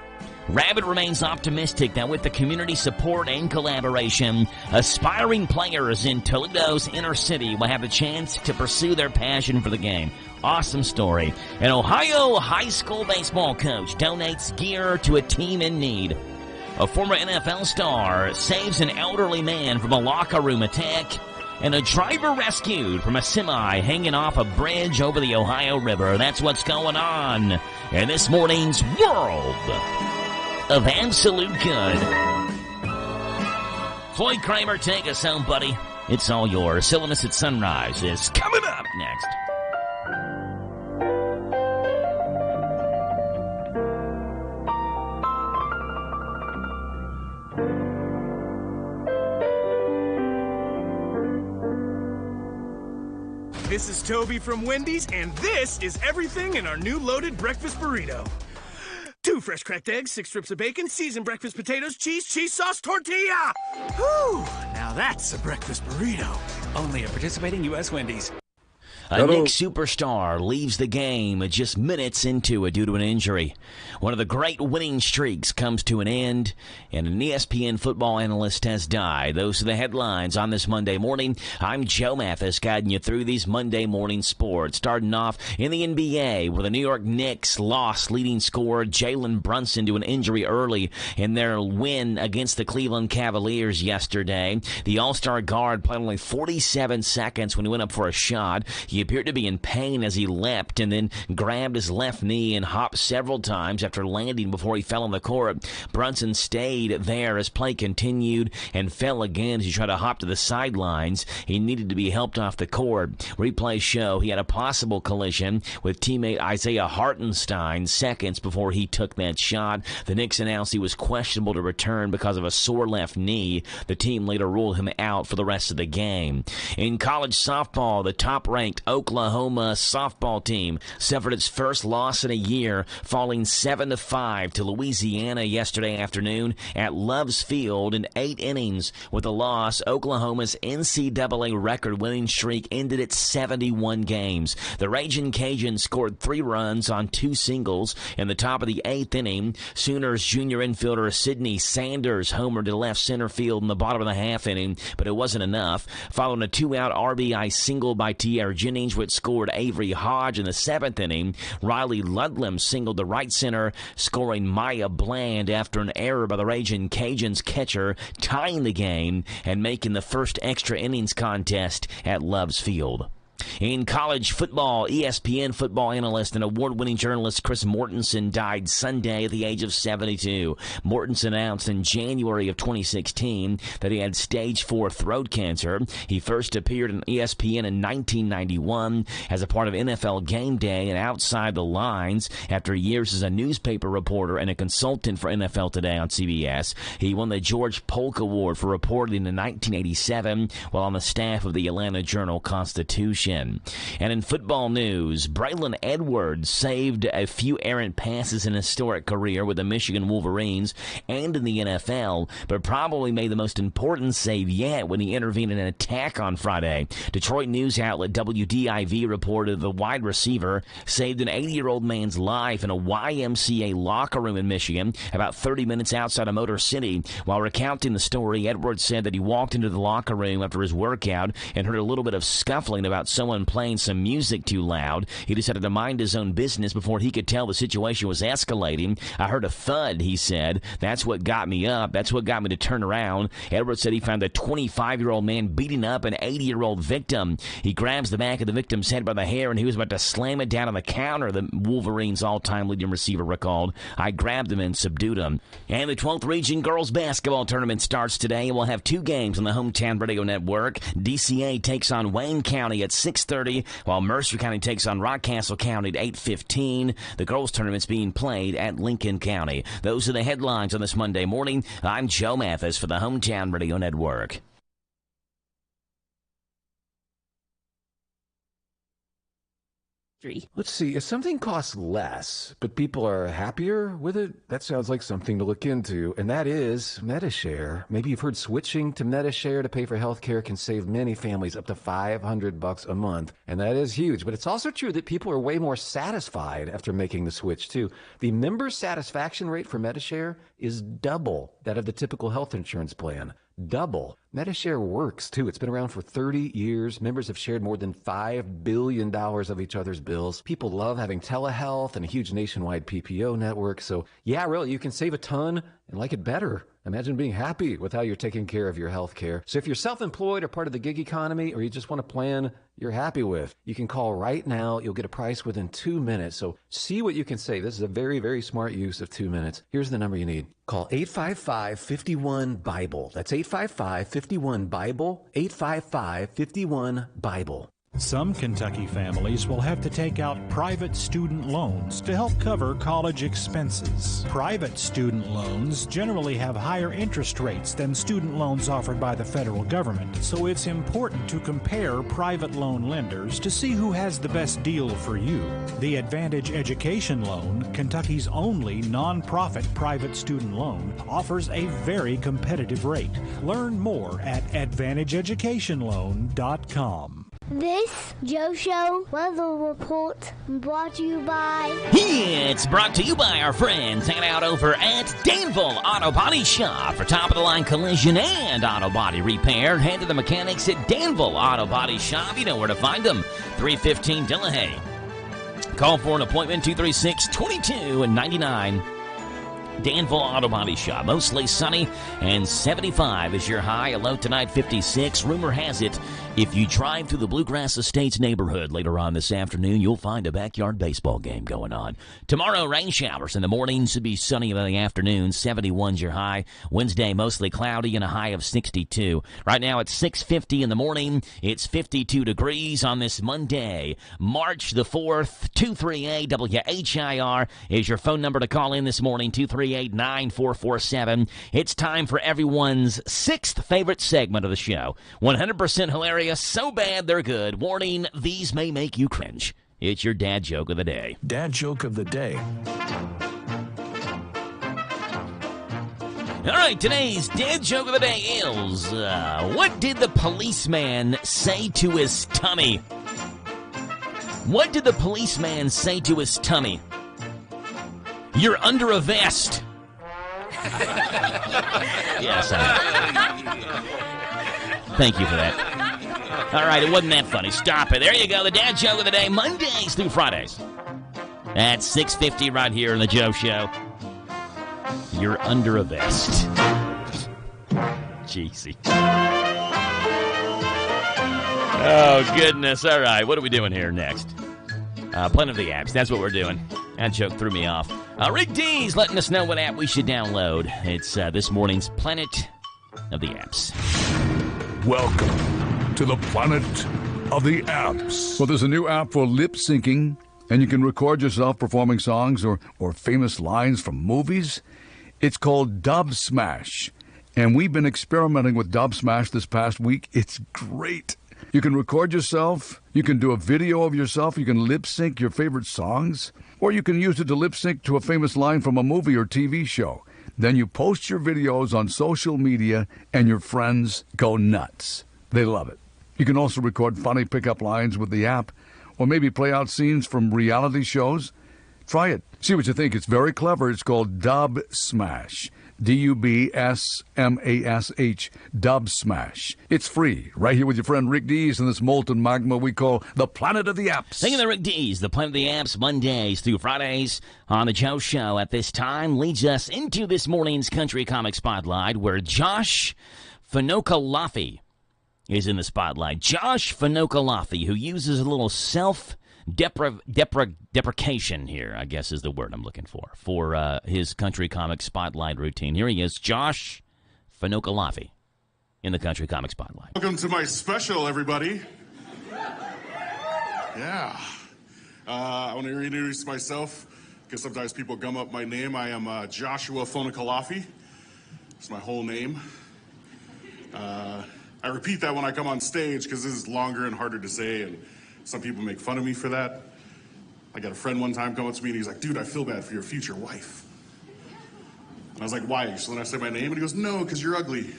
Rabbit remains optimistic that with the community support and collaboration, aspiring players in Toledo's inner city will have a chance to pursue their passion for the game. Awesome story. An Ohio high school baseball coach donates gear to a team in need. A former NFL star saves an elderly man from a locker room attack. And a driver rescued from a semi hanging off a bridge over the Ohio River. That's what's going on in this morning's World of Absolute Good. Floyd Kramer, take us home, buddy. It's all yours. Silliness at Sunrise is coming up next. This is Toby from Wendy's, and this is everything in our new loaded breakfast burrito. 2 fresh cracked eggs, 6 strips of bacon, seasoned breakfast potatoes, cheese sauce, tortilla. Whew, now that's a breakfast burrito. Only at participating U.S. Wendy's. A Knicks superstar leaves the game just minutes into it due to an injury. One of the great winning streaks comes to an end, and an ESPN football analyst has died. Those are the headlines on this Monday morning. I'm Joe Mathis, guiding you through these Monday morning sports. Starting off in the NBA, where the New York Knicks lost leading scorer Jalen Brunson to an injury early in their win against the Cleveland Cavaliers yesterday. The All-Star guard played only 47 seconds when he went up for a shot. He appeared to be in pain as he leapt and then grabbed his left knee and hopped several times after landing before he fell on the court. Brunson stayed there as play continued and fell again as he tried to hop to the sidelines. He needed to be helped off the court. Replays show he had a possible collision with teammate Isaiah Hartenstein seconds before he took that shot. The Knicks announced he was questionable to return because of a sore left knee. The team later ruled him out for the rest of the game. In college softball, the top-ranked Oklahoma softball team suffered its first loss in a year, falling 7-5 to Louisiana yesterday afternoon at Love's Field in 8 innings. With a loss, Oklahoma's NCAA record-winning streak ended at 71 games. The Ragin' Cajuns scored 3 runs on 2 singles in the top of the 8th inning. Sooners junior infielder Sidney Sanders homered to left center field in the bottom of the half inning, but it wasn't enough. Following a 2-out RBI single by T.R. Jennings, which scored Avery Hodge in the 7th inning, Riley Ludlam singled the right center, scoring Maya Bland after an error by the Ragin' Cajuns catcher, tying the game and making the first extra innings contest at Love's Field. In college football, ESPN football analyst and award-winning journalist Chris Mortensen died Sunday at the age of 72. Mortensen announced in January of 2016 that he had stage 4 throat cancer. He first appeared on ESPN in 1991 as a part of NFL Game Day and Outside the Lines. After years as a newspaper reporter and a consultant for NFL Today on CBS, he won the George Polk Award for reporting in 1987 while on the staff of the Atlanta Journal-Constitution. And in football news, Braylon Edwards saved a few errant passes in his historic career with the Michigan Wolverines and in the NFL, but probably made the most important save yet when he intervened in an attack on Friday. Detroit news outlet WDIV reported the wide receiver saved an 80-year-old man's life in a YMCA locker room in Michigan about 30 minutes outside of Motor City. While recounting the story, Edwards said that he walked into the locker room after his workout and heard a little bit of scuffling about someone playing some music too loud. He decided to mind his own business before he could tell the situation was escalating. I heard a thud, he said. That's what got me up. That's what got me to turn around. Edwards said he found a 25-year-old man beating up an 80-year-old victim. He grabs the back of the victim's head by the hair, and he was about to slam it down on the counter, the Wolverines' all-time leading receiver recalled. I grabbed him and subdued him. And the 12th Region Girls Basketball Tournament starts today. We'll have 2 games on the Hometown Radio Network. DCA takes on Wayne County at 6:30, while Mercer County takes on Rockcastle County at 8:15. The girls' tournament's being played at Lincoln County. Those are the headlines on this Monday morning. I'm Joe Mathis for the Hometown Radio Network. Let's see, if something costs less, but people are happier with it, that sounds like something to look into, and that is MediShare. Maybe you've heard switching to MediShare to pay for health care can save many families up to $500 a month, and that is huge. But it's also true that people are way more satisfied after making the switch, too. The member satisfaction rate for MediShare is double that of the typical health insurance plan. Double. MediShare works, too. It's been around for 30 years. Members have shared more than $5 billion of each other's bills. People love having telehealth and a huge nationwide PPO network. So, yeah, really, you can save a ton and like it better. Imagine being happy with how you're taking care of your health care. So if you're self-employed or part of the gig economy, or you just want a plan you're happy with, you can call right now. You'll get a price within 2 minutes. So see what you can save. This is a very, very smart use of 2 minutes. Here's the number you need. Call 855-51-BIBLE. That's 855-51-BIBLE, 855-51-BIBLE. Some Kentucky families will have to take out private student loans to help cover college expenses. Private student loans generally have higher interest rates than student loans offered by the federal government, so it's important to compare private loan lenders to see who has the best deal for you. The Advantage Education Loan, Kentucky's only nonprofit private student loan, offers a very competitive rate. Learn more at AdvantageEducationLoan.com. This Joe Show weather report brought to you by... It's brought to you by our friends hanging out over at Danville Auto Body Shop. For top-of-the-line collision and auto body repair, head to the mechanics at Danville Auto Body Shop. You know where to find them. 315 Delahaye. Call for an appointment, 236-2299. Danville Auto Body Shop. Mostly sunny, and 75 is your high. A low tonight, 56. Rumor has it, if you drive through the Bluegrass Estates neighborhood later on this afternoon, you'll find a backyard baseball game going on. Tomorrow, rain showers in the morning. Should be sunny in the afternoon. 71's your high. Wednesday, mostly cloudy and a high of 62. Right now, it's 6:50 in the morning. It's 52 degrees on this Monday, March the 4th. 238-WHIR is your phone number to call in this morning. 238-9447. It's time for everyone's sixth favorite segment of the show. 100% hilarious, so bad they're good. Warning, these may make you cringe. It's your dad joke of the day. Dad joke of the day. All right, today's dad joke of the day is, what did the policeman say to his tummy? What did the policeman say to his tummy? You're under a vest. Yes, thank you for that. All right, it wasn't that funny. Stop it. There you go. The dad joke of the day, Mondays through Fridays. At 6:50 right here on the Joe Show. You're under a vest. Jeezy. Oh, goodness. All right, what are we doing here next? Planet of the Apps. That's what we're doing. That joke threw me off. Rick D's letting us know what app we should download. It's this morning's Planet of the Apps. Welcome to the Planet of the Apps. Well, there's a new app for lip syncing, and you can record yourself performing songs or famous lines from movies. It's called Dub Smash, and we've been experimenting with Dub Smash this past week. It's great. You can record yourself, you can do a video of yourself, you can lip sync your favorite songs, or you can use it to lip sync to a famous line from a movie or TV show. Then you post your videos on social media, and your friends go nuts. They love it. You can also record funny pickup lines with the app, or maybe play out scenes from reality shows. Try it. See what you think. It's very clever. It's called Dub Smash. DUBSMASH. Dub Smash. It's free. Right here with your friend Rick Dees in this molten magma we call the Planet of the Apps. Thank you to Rick Dees. The Planet of the Apps, Mondays through Fridays on the Joe Show at this time, leads us into this morning's Country Comic Spotlight, where Josh Fanokalafi is in the spotlight. Josh Fanokalafi, who uses a little deprecation here, I guess is the word I'm looking for his Country Comic Spotlight routine. Here he is, Josh Fanokalafi in the Country Comic Spotlight. Welcome to my special, everybody. Yeah. I want to introduce myself because sometimes people gum up my name. I am Joshua Fonicalafi. It's my whole name. I repeat that when I come on stage because this is longer and harder to say, and some people make fun of me for that. I got a friend one time come up to me and he's like, dude, I feel bad for your future wife. And I was like, why? So then I say my name and he goes, no, because you're ugly.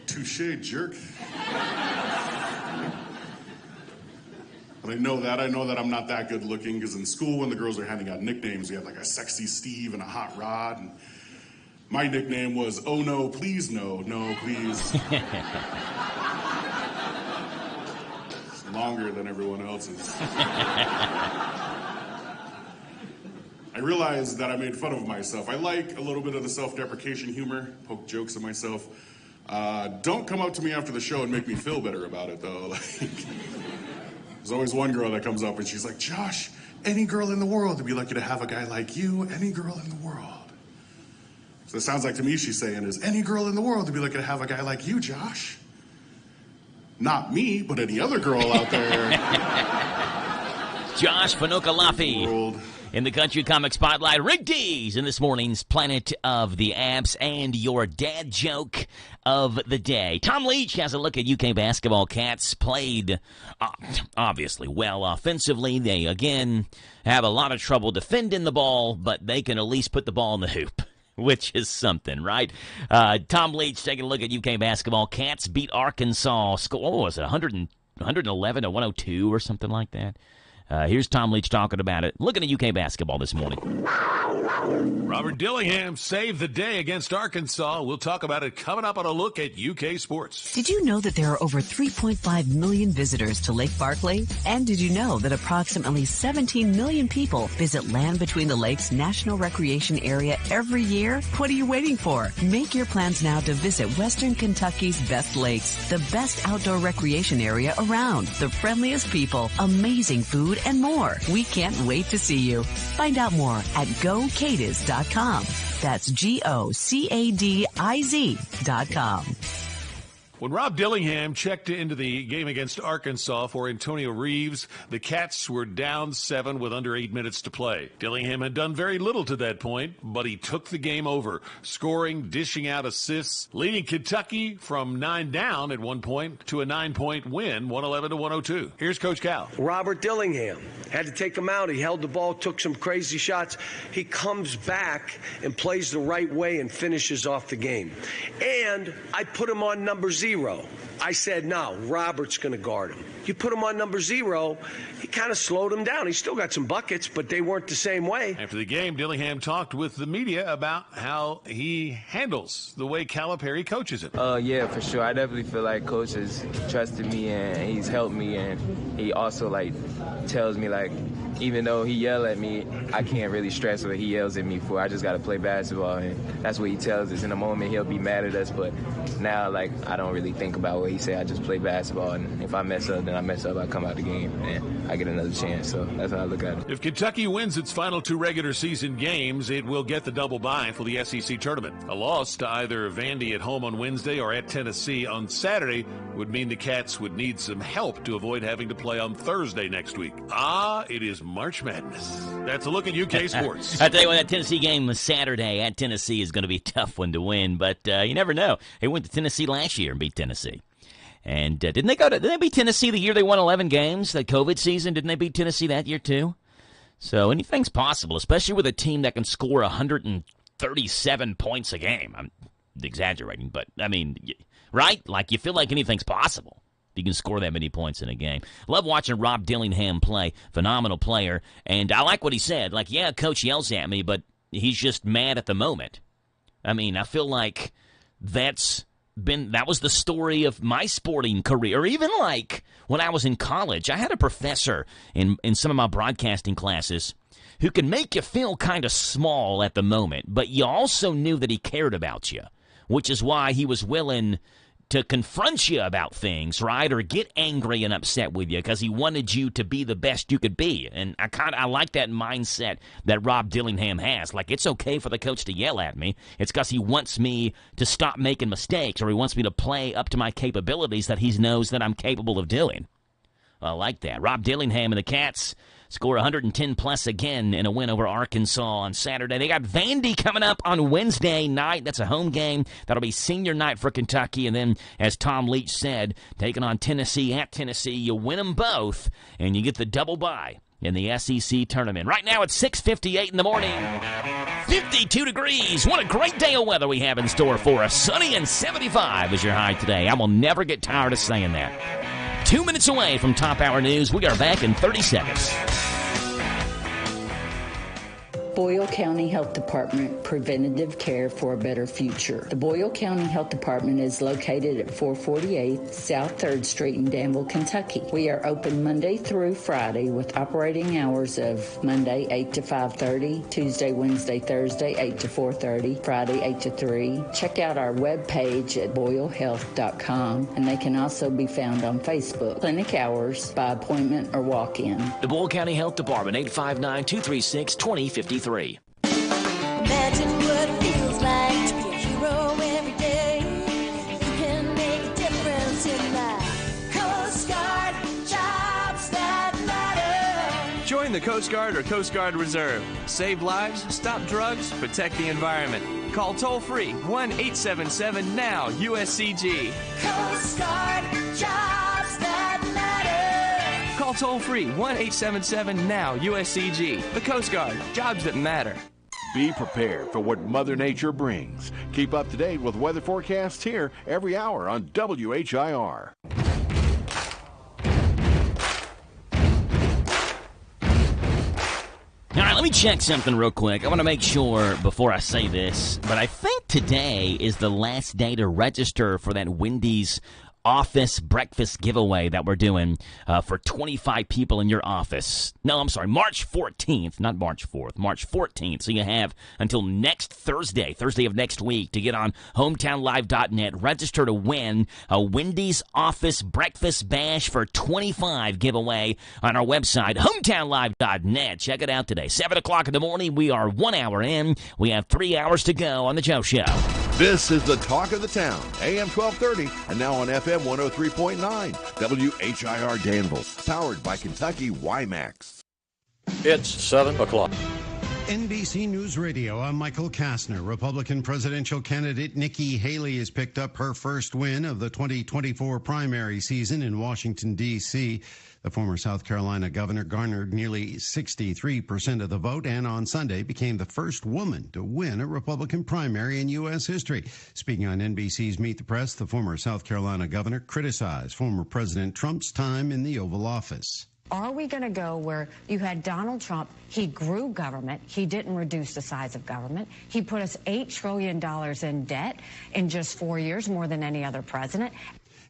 Touché, jerk. But I know that I'm not that good looking because in school when the girls are handing out nicknames, we have like a sexy Steve and a hot Rod. And my nickname was, oh no, please no, no, please. It's longer than everyone else's. I realized that I made fun of myself. I like a little bit of the self-deprecation humor, poke jokes at myself. Don't come up to me after the show and make me feel better about it, though. There's always one girl that comes up and she's like, Josh, any girl in the world would be lucky to have a guy like you, any girl in the world. So it sounds like to me she's saying is, any girl in the world would be lucky to have a guy like you, Josh. Not me, but any other girl out there. Josh Fonicalafi in the Country Comic Spotlight. Rick D's in this morning's Planet of the Apps and your dad joke of the day. Tom Leach has a look at UK basketball. Cats played obviously well offensively. They, again, have a lot of trouble defending the ball, but they can at least put the ball in the hoop, which is something, right? Tom Leach taking a look at UK basketball. Cats beat Arkansas. What was it, 111 to 102 or something like that? Here's Tom Leach talking about it, looking at UK basketball this morning. Robert Dillingham saved the day against Arkansas. We'll talk about it coming up on a look at UK sports. Did you know that there are over 3.5 million visitors to Lake Barkley? And did you know that approximately 17 million people visit Land Between the Lakes National Recreation Area every year? What are you waiting for? Make your plans now to visit Western Kentucky's best lakes, the best outdoor recreation area around, the friendliest people, amazing food, and more. We can't wait to see you. Find out more at GoCadiz.com. That's GoCadiz.com. When Rob Dillingham checked into the game against Arkansas for Antonio Reeves, the Cats were down 7 with under 8 minutes to play. Dillingham had done very little to that point, but he took the game over, scoring, dishing out assists, leading Kentucky from 9 down at one point to a 9-point win, 111 to 102. Here's Coach Cal. Robert Dillingham had to take him out. He held the ball, took some crazy shots. He comes back and plays the right way and finishes off the game. And I put him on number 0. I said, no, Robert's going to guard him. You put him on number 0, he kind of slowed him down. He still got some buckets, but they weren't the same way. After the game, Dillingham talked with the media about how he handles the way Calipari coaches it. Yeah, for sure. I definitely feel like Coach has trusted me and he's helped me, and he also tells me even though he yell at me, I can't really stress what he yells at me for. I just got to play basketball, and that's what he tells us. In a moment, he'll be mad at us, but now, I don't really think about what he say. I just play basketball, and if I mess up, then I mess up. I come out the game, and I get another chance. So that's how I look at it. If Kentucky wins its final 2 regular season games, it will get the double bye for the SEC tournament. A loss to either Vandy at home on Wednesday or at Tennessee on Saturday would mean the Cats would need some help to avoid having to play on Thursday next week. It is March Madness. That's a look at UK sports. I tell you what, that Tennessee game was Saturday at Tennessee is going to be a tough one to win, but you never know. They went to Tennessee last year and beat Tennessee. And didn't they beat Tennessee the year they won 11 games, the COVID season? Didn't they beat Tennessee that year too? So anything's possible, especially with a team that can score 137 points a game. I'm exaggerating, but I mean, right? You feel like anything's possible. You can score that many points in a game. Love watching Rob Dillingham play. Phenomenal player. And I like what he said. Yeah, Coach yells at me, but he's just mad at the moment. I mean, I feel like that was the story of my sporting career. Or even when I was in college, I had a professor in some of my broadcasting classes who can make you feel kind of small at the moment, but you also knew that he cared about you, which is why he was willing to confront you about things, right, or get angry and upset with you because he wanted you to be the best you could be. And I like that mindset that Rob Dillingham has. Like, it's okay for the coach to yell at me. It's because he wants me to stop making mistakes, or he wants me to play up to my capabilities that he knows that I'm capable of doing. I like that. Rob Dillingham and the Cats score 110-plus again in a win over Arkansas on Saturday. They got Vandy coming up on Wednesday night. That's a home game. That'll be senior night for Kentucky. And then, as Tom Leach said, taking on Tennessee at Tennessee, you win them both, and you get the double bye in the SEC tournament. Right now, it's 6:58 in the morning. 52 degrees. What a great day of weather we have in store for us. Sunny and 75 is your high today. I will never get tired of saying that. 2 minutes away from Top Hour News. We are back in 30 seconds. Boyle County Health Department, preventative care for a better future. The Boyle County Health Department is located at 448 South 3rd Street in Danville, Kentucky. We are open Monday through Friday with operating hours of Monday 8 to 5:30, Tuesday, Wednesday, Thursday 8 to 4:30, Friday 8 to 3. Check out our webpage at boylehealth.com, and they can also be found on Facebook. Clinic hours by appointment or walk-in. The Boyle County Health Department, 859-236-2053. Imagine what it feels like to be a hero every day. You can make a difference in life. Coast Guard, jobs that matter. Join the Coast Guard or Coast Guard Reserve. Save lives, stop drugs, protect the environment. Call toll-free 1-877-NOW-USCG. Coast Guard, jobs that matter. Call toll-free 1-877-NOW-USCG. The Coast Guard, jobs that matter. Be prepared for what Mother Nature brings. Keep up to date with weather forecasts here every hour on WHIR. All right, let me check something real quick. I want to make sure before I say this, but I think today is the last day to register for that Wendy's office breakfast giveaway that we're doing for 25 people in your office. No, I'm sorry, March 14th, not March 4th, March 14th. So you have until next Thursday of next week to get on hometownlive.net, register to win a Wendy's office breakfast bash for 25 giveaway on our website, hometownlive.net. Check it out today. 7 o'clock in the morning, we are 1 hour in. We have 3 hours to go on the Joe Show. This is the talk of the town, AM 1230, and now on FM 103.9, WHIR Danville, powered by Kentucky WiMAX. It's 7 o'clock. NBC News Radio, I'm Michael Kastner. Republican presidential candidate Nikki Haley has picked up her first win of the 2024 primary season in Washington, D.C. The former South Carolina governor garnered nearly 63% of the vote and on Sunday became the first woman to win a Republican primary in U.S. history. Speaking on NBC's Meet the Press, the former South Carolina governor criticized former President Trump's time in the Oval Office. Are we going to go where you had Donald Trump, he grew government, he didn't reduce the size of government, he put us $8 trillion in debt in just 4 years, more than any other president.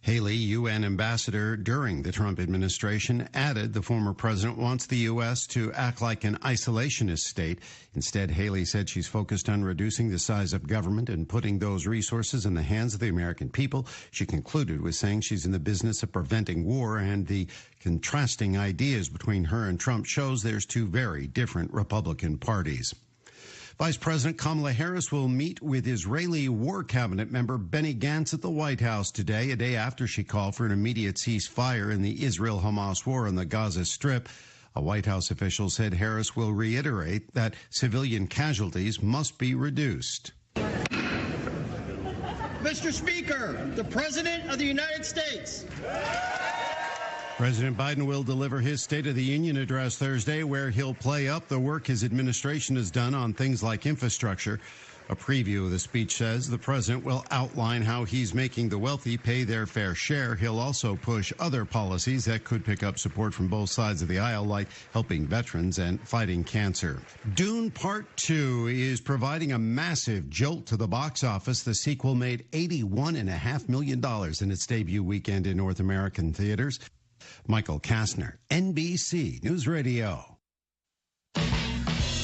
Haley, UN ambassador during the Trump administration, added the former president wants the U.S. to act like an isolationist state. Instead, Haley said she's focused on reducing the size of government and putting those resources in the hands of the American people. She concluded with saying she's in the business of preventing war, and the contrasting ideas between her and Trump shows there's two very different Republican parties. Vice President Kamala Harris will meet with Israeli War Cabinet member Benny Gantz at the White House today, a day after she called for an immediate ceasefire in the Israel-Hamas war on the Gaza Strip. A White House official said Harris will reiterate that civilian casualties must be reduced. Mr. Speaker, the President of the United States. President Biden will deliver his State of the Union address Thursday, where he'll play up the work his administration has done on things like infrastructure. A preview of the speech says the president will outline how he's making the wealthy pay their fair share. He'll also push other policies that could pick up support from both sides of the aisle, like helping veterans and fighting cancer. Dune Part 2 is providing a massive jolt to the box office. The sequel made $81.5 million in its debut weekend in North American theaters. Michael Kastner, NBC News Radio.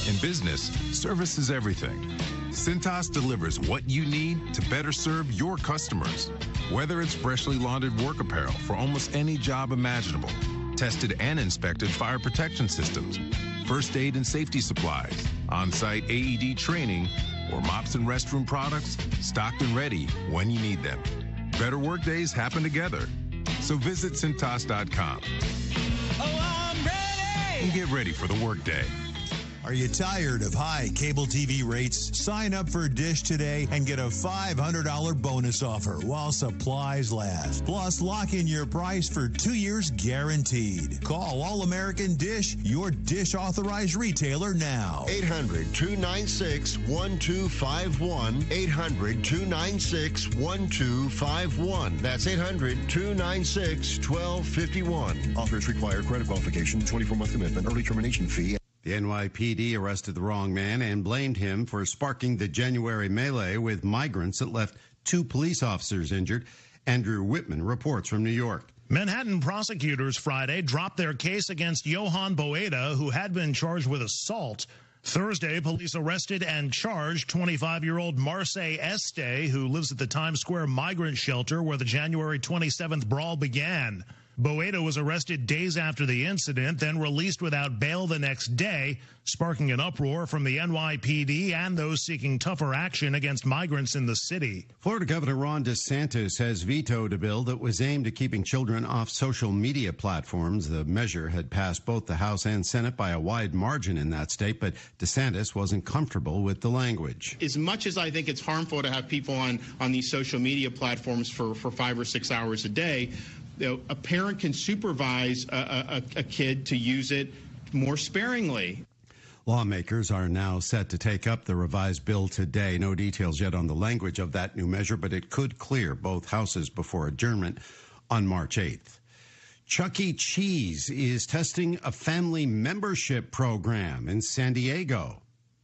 In business, service is everything. Cintas delivers what you need to better serve your customers. Whether it's freshly laundered work apparel for almost any job imaginable, tested and inspected fire protection systems, first aid and safety supplies, on-site AED training, or mops and restroom products, stocked and ready when you need them. Better work days happen together. So visit Cintas.com. Oh, I'm ready! And get ready for the workday. Are you tired of high cable TV rates? Sign up for Dish today and get a $500 bonus offer while supplies last. Plus, lock in your price for 2 years guaranteed. Call All American Dish, your Dish authorized retailer now. 800-296-1251. 800-296-1251. That's 800-296-1251. Offers require credit qualification, 24-month commitment, early termination fee. The NYPD arrested the wrong man and blamed him for sparking the January melee with migrants that left 2 police officers injured. Andrew Whitman reports from New York. Manhattan prosecutors Friday dropped their case against Johan Boeda, who had been charged with assault. Thursday, police arrested and charged 25-year-old Marseille Este, who lives at the Times Square migrant shelter where the January 27th brawl began. Boeda was arrested days after the incident, then released without bail the next day, sparking an uproar from the NYPD and those seeking tougher action against migrants in the city. Florida Governor Ron DeSantis has vetoed a bill that was aimed at keeping children off social media platforms. The measure had passed both the House and Senate by a wide margin in that state, but DeSantis wasn't comfortable with the language. As much as I think it's harmful to have people on these social media platforms for 5 or 6 hours a day, a parent can supervise a kid to use it more sparingly. Lawmakers are now set to take up the revised bill today. No details yet on the language of that new measure, but it could clear both houses before adjournment on March 8th. Chuck E. Cheese is testing a family membership program in San Diego.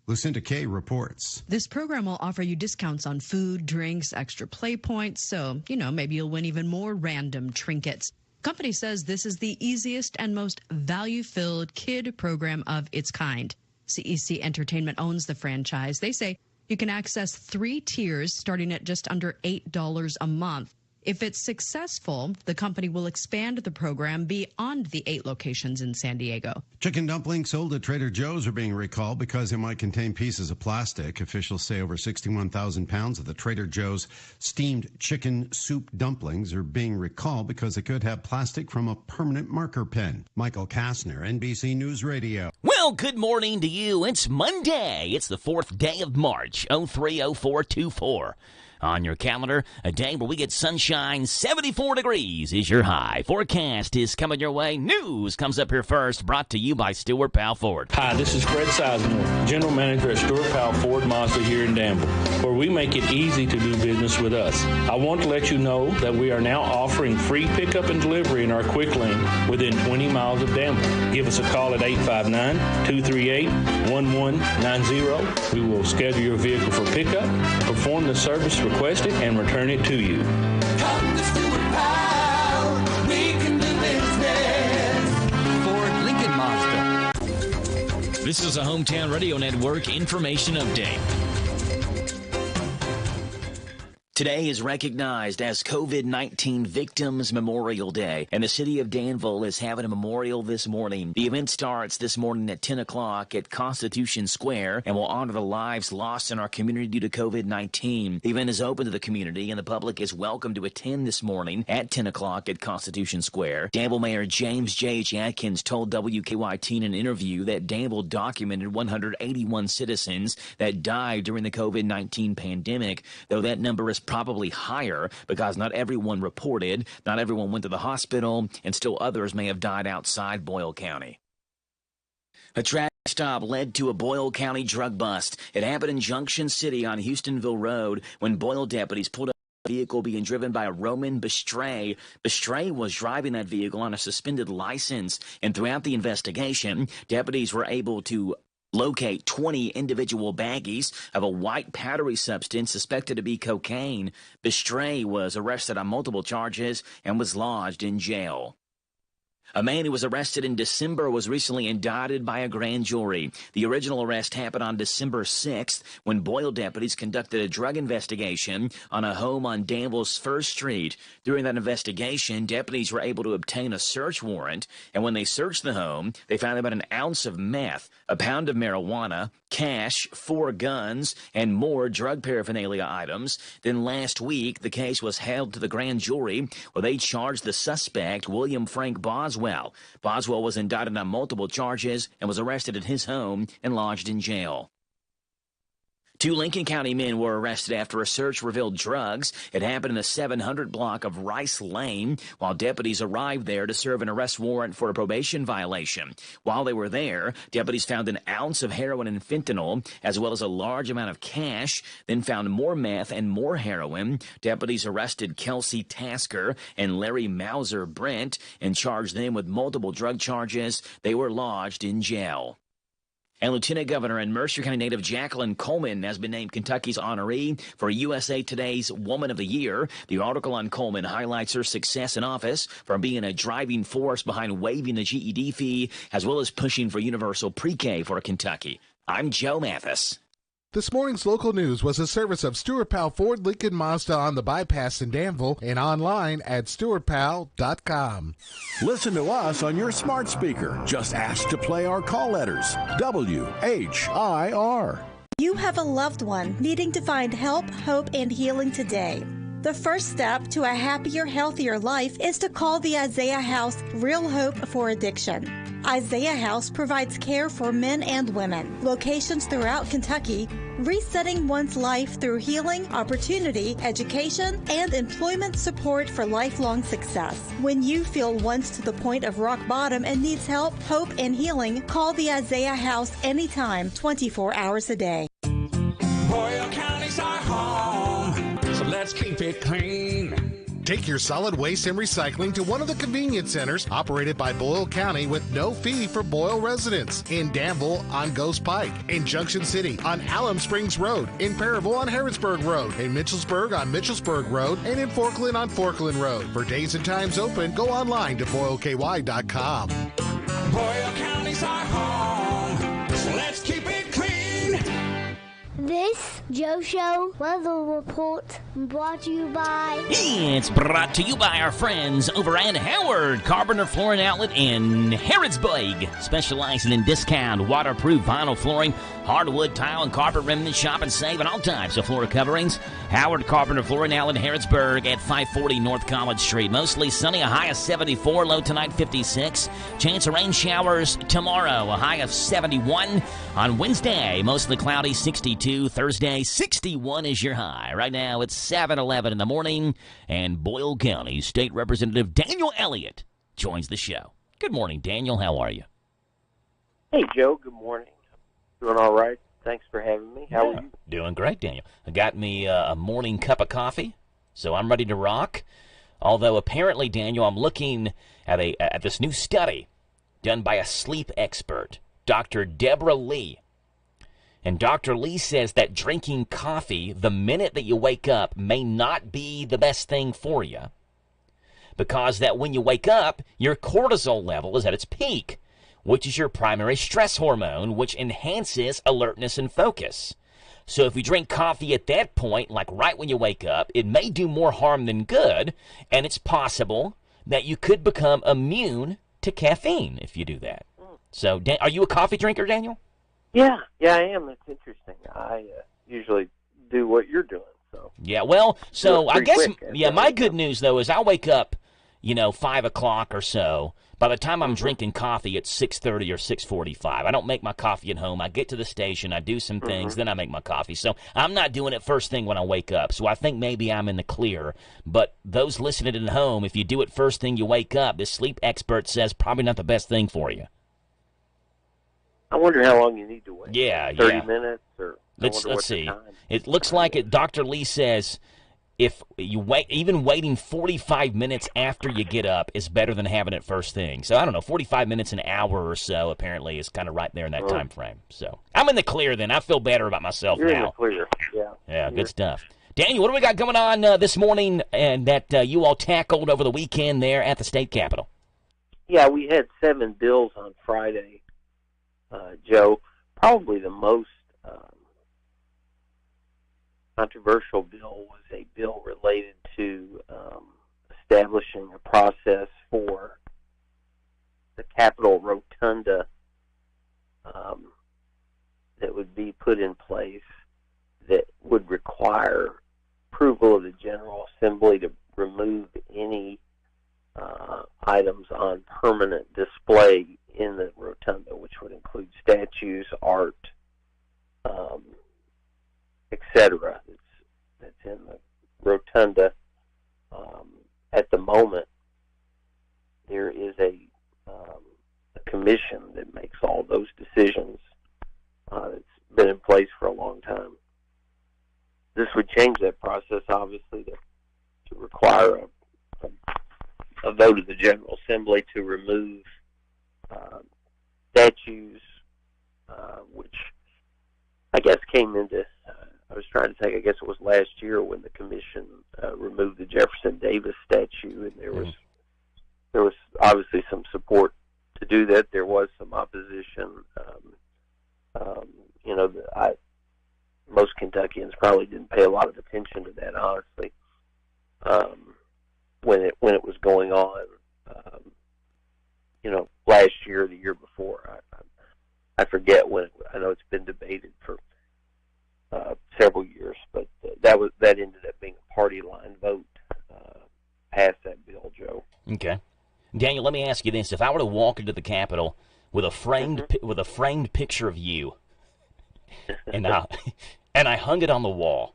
Lucinda Kay reports. This program will offer you discounts on food, drinks, extra play points, so, maybe you'll win even more random trinkets. Company says this is the easiest and most value-filled kid program of its kind. CEC Entertainment owns the franchise. They say you can access 3 tiers starting at just under $8 a month. If it's successful, the company will expand the program beyond the 8 locations in San Diego. Chicken dumplings sold at Trader Joe's are being recalled because they might contain pieces of plastic. Officials say over 61,000 pounds of the Trader Joe's steamed chicken soup dumplings are being recalled because they could have plastic from a permanent marker pen. Michael Kastner, NBC News Radio. Well, good morning to you. It's Monday. It's the 4th day of March, 030424. On your calendar, a day where we get sunshine, 74 degrees is your high. Forecast is coming your way. News comes up here first, brought to you by Stewart Powell Ford. Hi, this is Fred Sizemore, General Manager at Stewart Powell Ford Mazda here in Danville, where we make it easy to do business with us. I want to let you know that we are now offering free pickup and delivery in our quick lane within 20 miles of Danville. Give us a call at 859-238-1190. We will schedule your vehicle for pickup, perform the service requested, and return it to you. Come to Stewart Powell, we can do business. Ford Lincoln Mazda. This is a Hometown Radio Network information update. Today is recognized as COVID-19 Victims Memorial Day, and the city of Danville is having a memorial this morning. The event starts this morning at 10 o'clock at Constitution Square and will honor the lives lost in our community due to COVID-19. The event is open to the community, and the public is welcome to attend this morning at 10 o'clock at Constitution Square. Danville Mayor James J.H. Atkins told WKYT in an interview that Danville documented 181 citizens that died during the COVID-19 pandemic, though that number is probably higher because not everyone reported, not everyone went to the hospital, and still others may have died outside Boyle County. A tragic stop led to a Boyle County drug bust. It happened in Junction City on Houstonville Road when Boyle deputies pulled up a vehicle being driven by a Roman Bestray. Bestray was driving that vehicle on a suspended license, and throughout the investigation, deputies were able to locate 20 individual baggies of a white powdery substance suspected to be cocaine. Bestray was arrested on multiple charges and was lodged in jail. A man who was arrested in December was recently indicted by a grand jury. The original arrest happened on December 6th when Boyle deputies conducted a drug investigation on a home on Danville's First Street. During that investigation, deputies were able to obtain a search warrant, and when they searched the home, they found about an ounce of meth, a pound of marijuana, cash, 4 guns, and more drug paraphernalia items. Then last week, the case was held to the grand jury where they charged the suspect, William Frank Boswell. Boswell was indicted on multiple charges and was arrested at his home and lodged in jail. 2 Lincoln County men were arrested after a search revealed drugs. It happened in the 700 block of Rice Lane while deputies arrived there to serve an arrest warrant for a probation violation. While they were there, deputies found an ounce of heroin and fentanyl, as well as a large amount of cash, then found more meth and more heroin. Deputies arrested Kelsey Tasker and Larry Mauser Brent and charged them with multiple drug charges. They were lodged in jail. And Lieutenant Governor and Mercer County native Jacqueline Coleman has been named Kentucky's honoree for USA Today's Woman of the Year. The article on Coleman highlights her success in office, from being a driving force behind waiving the GED fee, as well as pushing for universal pre-K for Kentucky. I'm Joe Mathis. This morning's local news was a service of Stuart Powell Ford Lincoln Mazda on the bypass in Danville and online at stuartpowell.com. Listen to us on your smart speaker. Just ask to play our call letters. WHIR. You have a loved one needing to find help, hope, and healing today. The first step to a happier, healthier life is to call the Isaiah House Real Hope for Addiction. Isaiah House provides care for men and women. Locations throughout Kentucky, resetting one's life through healing, opportunity, education, and employment support for lifelong success. When you feel once to the point of rock bottom and needs help, hope, and healing, call the Isaiah House anytime, 24 hours a day. Boyle County's our home, so let's keep it clean. Take your solid waste and recycling to one of the convenience centers operated by Boyle County with no fee for Boyle residents. In Danville on Ghost Pike, in Junction City on Alum Springs Road, in Perryville on Harrodsburg Road, in Mitchellsburg on Mitchellsburg Road, and in Forkland on Forkland Road. For days and times open, go online to BoyleKY.com. Boyle County's our home, so let's keep it clean. This Joe Show weather report brought to you by... It's brought to you by our friends over at Howard Carpenter Flooring Outlet in Harrodsburg, specializing in discount waterproof vinyl flooring, hardwood, tile, and carpet remnant. Shop and save on all types of floor coverings. Howard Carpenter Flooring Outlet in Harrodsburg at 540 North College Street. Mostly sunny, a high of 74, low tonight 56. Chance of rain showers tomorrow, a high of 71. On Wednesday, mostly cloudy, 62. Thursday, 61 is your high. Right now, it's 7:11 in the morning, and Boyle County State Representative Daniel Elliott joins the show. Good morning, Daniel. How are you? Hey, Joe. Good morning. Doing all right. Thanks for having me. How are you? Doing great, Daniel. I got me a morning cup of coffee, so I'm ready to rock. Although, apparently, Daniel, I'm looking at this new study done by a sleep expert, Dr. Deborah Lee. And Dr. Lee says that drinking coffee the minute that you wake up may not be the best thing for you, because that when you wake up, your cortisol level is at its peak, which is your primary stress hormone, which enhances alertness and focus. So if you drink coffee at that point, like right when you wake up, it may do more harm than good, and it's possible that you could become immune to caffeine if you do that. So, are you a coffee drinker, Daniel? Yeah, I am. It's interesting. I usually do what you're doing. So yeah, well, so I guess quick, my good news though is I wake up, 5 o'clock or so. By the time I'm drinking coffee, it's 6:30 or 6:45. I don't make my coffee at home. I get to the station, I do some things, then I make my coffee. So I'm not doing it first thing when I wake up. So I think maybe I'm in the clear. But those listening at home, if you do it first thing you wake up, this sleep expert says probably not the best thing for you. I wonder how long you need to wait. Yeah, 30 minutes or let's see. It looks like Dr. Lee says if you wait, even waiting 45 minutes after you get up is better than having it first thing. So I don't know, 45 minutes, an hour or so apparently is kind of right there in that time frame. So I'm in the clear then. I feel better about myself You're now. in the clear. Yeah. Yeah, good stuff. Daniel, what do we got going on this morning and that you all tackled over the weekend there at the state capitol? Yeah, we had 7 bills on Friday, Joe. Probably the most controversial bill was a bill related to establishing a process for the Capitol Rotunda that would be put in place that would require approval of the General Assembly to remove any items on permanent display in the rotunda, which would include statues, art, etc. That's in the rotunda. At the moment, there is a commission that makes all those decisions. It's been in place for a long time. This would change that process, obviously, to require a vote of the General Assembly to remove statues, which I guess came into, I was trying to think, I guess it was last year when the commission removed the Jefferson Davis statue, and there was obviously some support to do that. There was some opposition. Most Kentuckians probably didn't pay a lot of attention to that, honestly, when it was going on. Last year or the year before, I forget when. I know it's been debated for several years, but that ended up being a party line vote passed that bill, Joe. Okay, Daniel, let me ask you this: if I were to walk into the Capitol with a framed picture of you, and I hung it on the wall,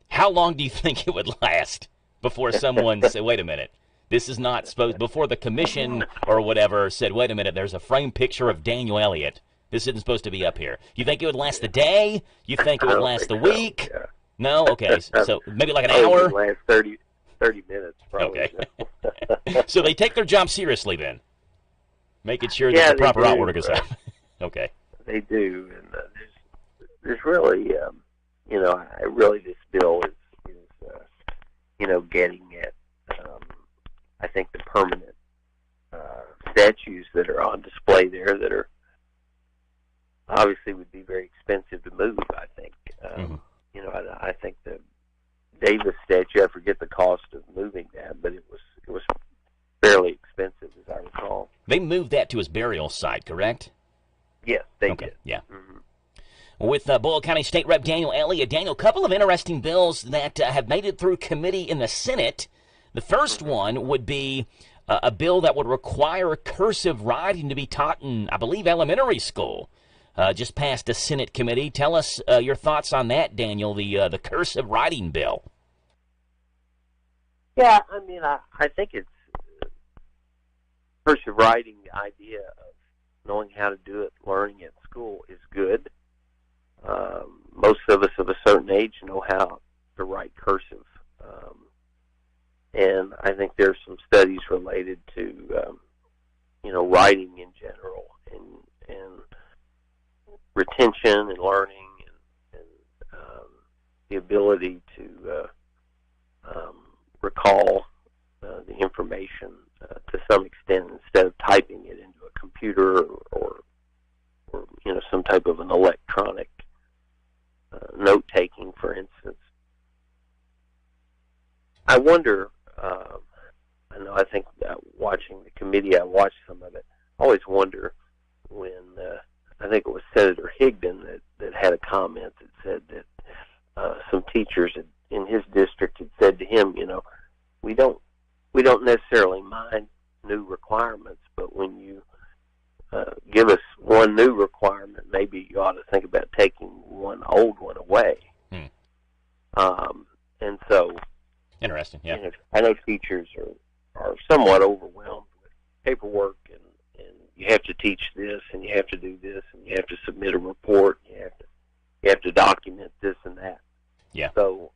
how long do you think it would last before someone said, "Wait a minute, this is not supposed"? Before the commission or whatever said, "Wait a minute, there's a framed picture of Daniel Elliott. This isn't supposed to be up here." You think it would last the day? You think it would last the week? So, yeah. No? Okay, so maybe like an hour? It would last 30 minutes, probably. Okay. So they take their job seriously then, making sure that the proper artwork is up. Okay. They do, and there's really, this bill is getting at, I think, the permanent statues that are on display there that are obviously would be very expensive to move, I think. I think the Davis statue, I forget the cost of moving that, but it was fairly expensive, as I recall. They moved that to his burial site, correct? Yes, they did. Yeah. Mm-hmm. With Boyle County State Rep Daniel Elliott. Daniel, a couple of interesting bills that have made it through committee in the Senate. The first one would be a bill that would require cursive writing to be taught in, I believe, elementary school. Just passed a Senate committee. Tell us your thoughts on that, Daniel, the cursive writing bill. Yeah, I think it's cursive writing, the idea of knowing how to do it, learning at school is good. Most of us of a certain age know how to write cursive. And I think there's some studies related to, writing in general and retention and learning and the ability to recall the information to some extent instead of typing it into a computer or some type of an electronic note-taking, for instance. I wonder, I think watching the committee, I watched some of it, I always wonder when, I think it was Senator Higdon that had a comment that said that some teachers in his district had said to him, we don't necessarily mind new requirements, but when you give us one new requirement, maybe you ought to think about taking one old one away. And so, interesting. Yeah, I know teachers are somewhat overwhelmed with paperwork, and you have to teach this, and you have to do this, and you have to submit a report, and you have to document this and that. Yeah. So,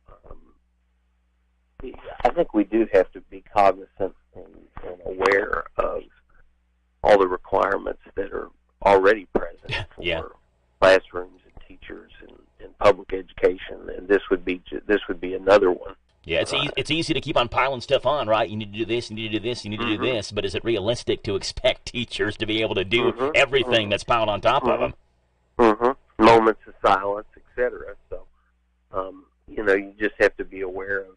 I think we do have to be cognizant and aware of all the requirements that are already present for classrooms and teachers and public education, and this would be another one. Yeah, it's easy to keep on piling stuff on, right? You need to do this, you need to do this, you need to do this, but is it realistic to expect teachers to be able to do everything that's piled on top of them? Moments of silence, etc. So, you just have to be aware of,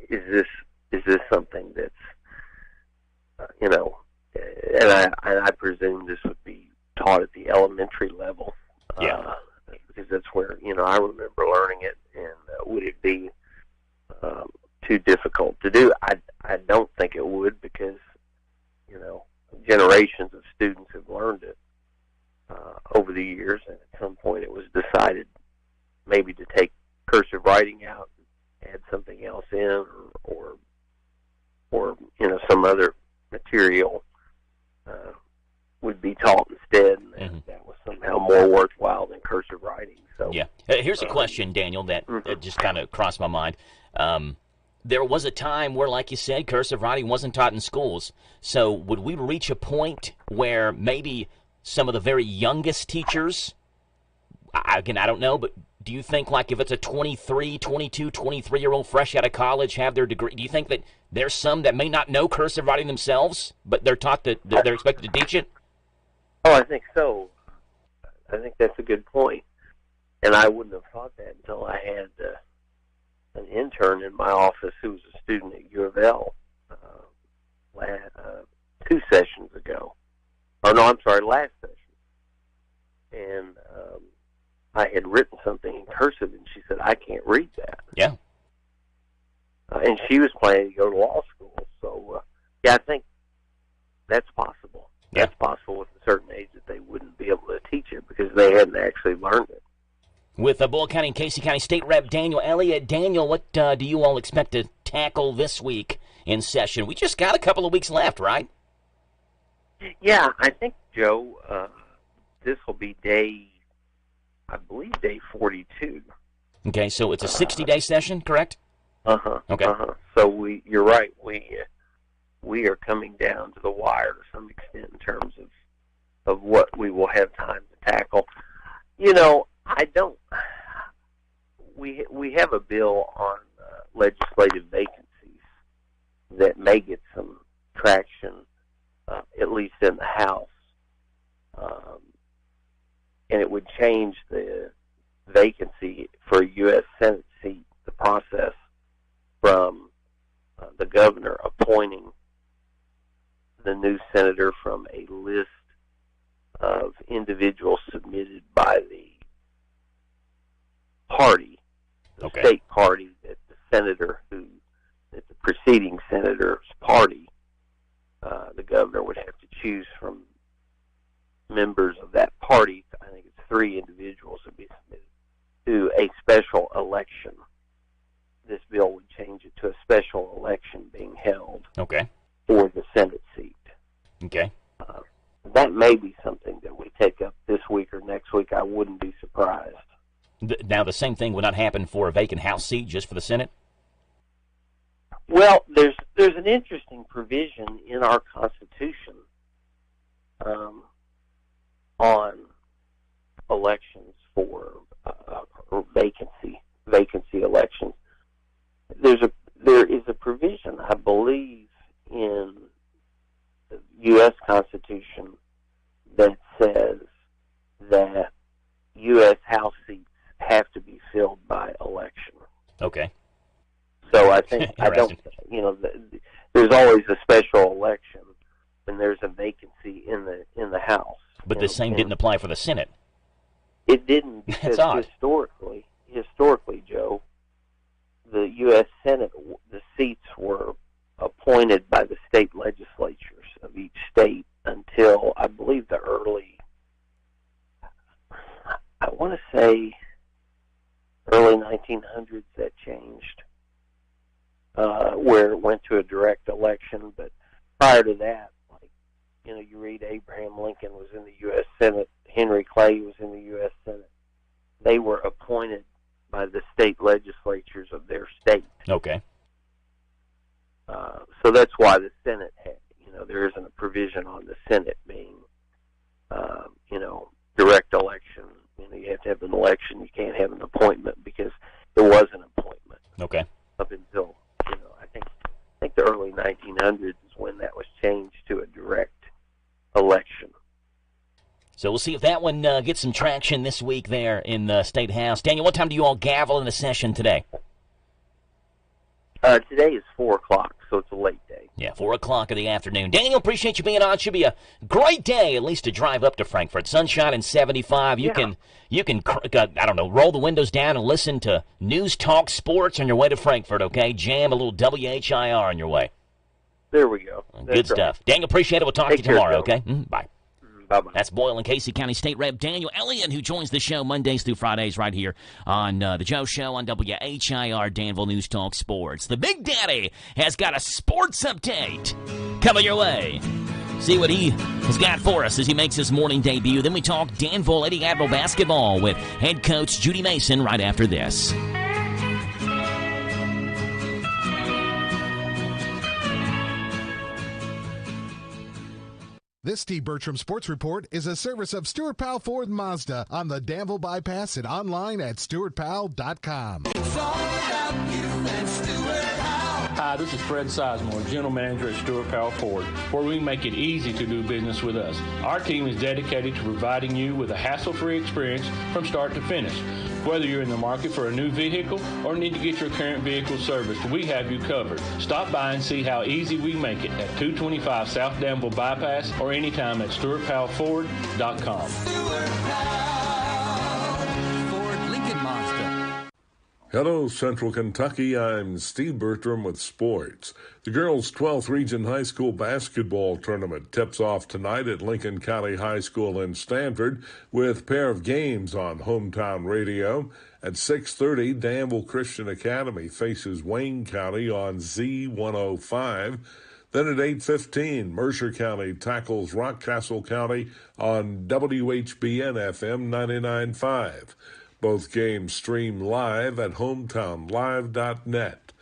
is this something that's, and I presume this would be taught at the elementary level. Because that's where, I remember learning it, and would it be too difficult to do? I don't think it would, because, generations of students have learned it over the years, and at some point it was decided maybe to take cursive writing out and add something else in, or some other material would be taught instead, and that was somehow more worthwhile than cursive writing. So here's a question, Daniel, that just kind of crossed my mind. There was a time where, like you said, cursive writing wasn't taught in schools. So would we reach a point where maybe some of the very youngest teachers, again, I don't know, but do you think, like, if it's a 23, 22, 23-year-old fresh out of college, have their degree, do you think that there's some that may not know cursive writing themselves, but they're taught that they're expected to teach it? Oh, I think so. I think that's a good point. And I wouldn't have thought that until I had an intern in my office who was a student at U of L 2 sessions ago. Oh, no, I'm sorry, last session. And I had written something in cursive, and she said, I can't read that. Yeah. And she was planning to go to law school. So, I think that's possible. Yeah. That's possible with a certain age that they wouldn't be able to teach it because they hadn't actually learned it. With Boyle County and Casey County State Rep Daniel Elliott. Daniel, what do you all expect to tackle this week in session? We just got a couple of weeks left, right? Yeah, I think, Joe, this will be day 42. Okay, so it's a 60-day session, correct? Okay. So you're right. We are coming down to the wire to some extent in terms of what we will have time to tackle. We have a bill on legislative vacancies that may get some traction, at least in the House, and it would change the vacancy for a U.S. Senate seat, the process from the governor appointing the new senator from a list of individuals submitted by the party, the state party, that the preceding senator's party, the governor would have to choose from members of that party. I think it's 3 individuals would be submitted to a special election. This bill would change it to a special election being held for the Senate seat. Okay. That may be something that we take up this week or next week. I wouldn't be surprised. Now, the same thing would not happen for a vacant House seat, just for the Senate? Well, there's an interesting provision in our Constitution on elections for vacancy elections. There is a provision, I believe, in the U.S. Constitution that says that U.S. House seats have to be filled by election. Okay. So I think there's always a special election when there's a vacancy in the House. But the same didn't apply for the Senate. It didn't, because historically, Joe, the U.S. Senate, the seats were appointed by the state legislatures of each state until, I believe, the early 1900s that changed, where it went to a direct election. But prior to that, you read Abraham Lincoln was in the U.S. Senate, Henry Clay was in the U.S. Senate. They were appointed by the state legislatures of their state. Okay. So that's why the Senate had, there isn't a provision on the Senate being, direct election. You have to have an election. You can't have an appointment because it was an appointment. Okay. Up until, I think the early 1900s is when that was changed to a direct election. So we'll see if that one gets some traction this week there in the State House. Daniel, what time do you all gavel in the session today? Today is 4 o'clock, so it's a late day. Yeah, 4 o'clock in the afternoon. Daniel, appreciate you being on. Should be a great day, at least to drive up to Frankfort. Sunshine and 75. You can roll the windows down and listen to News Talk Sports on your way to Frankfort, okay? Jam a little WHIR on your way. There we go. Good stuff. Daniel, appreciate it. We'll talk to you tomorrow, okay? Bye. Bye-bye. That's Boyle and Casey County State Rep Daniel Elliott, who joins the show Mondays through Fridays right here on The Joe Show on WHIR Danville News Talk Sports. The Big Daddy has got a sports update coming your way. See what he has got for us as he makes his morning debut. Then we talk Danville Lady Admiral basketball with head coach Judy Mason right after this. This Steve Bertram Sports Report is a service of Stuart Powell Ford Mazda on the Danville Bypass and online at stuartpowell.com. It's all about you and Stuart Powell. Hi, this is Fred Sizemore, General Manager at Stuart Powell Ford, where we make it easy to do business with us. Our team is dedicated to providing you with a hassle-free experience from start to finish. Whether you're in the market for a new vehicle or need to get your current vehicle serviced, we have you covered. Stop by and see how easy we make it at 225 South Danville Bypass or anytime at stuartpowellford.com. Stuart Powell, Ford Lincoln Mazda. Hello, Central Kentucky. I'm Steve Bertram with sports. The girls' 12th Region High School basketball tournament tips off tonight at Lincoln County High School in Stanford with a pair of games on Hometown Radio. At 6:30, Danville Christian Academy faces Wayne County on Z105. Then at 8:15, Mercer County tackles Rockcastle County on WHBN FM 99.5. Both games stream live at hometownlive.net.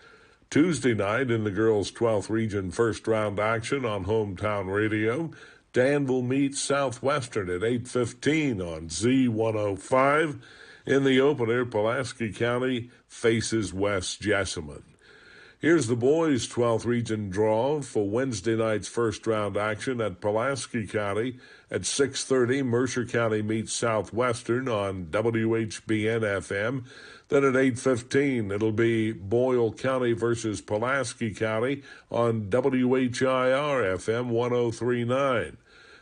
Tuesday night in the girls' 12th Region first round action on Hometown Radio, Danville meets Southwestern at 8:15 on Z105. In the opener, Pulaski County faces West Jessamine. Here's the boys' 12th Region draw for Wednesday night's first round action at Pulaski County. At 6:30, Mercer County meets Southwestern on WHBN FM. Then at 8:15, it'll be Boyle County versus Pulaski County on WHIR FM 103.9.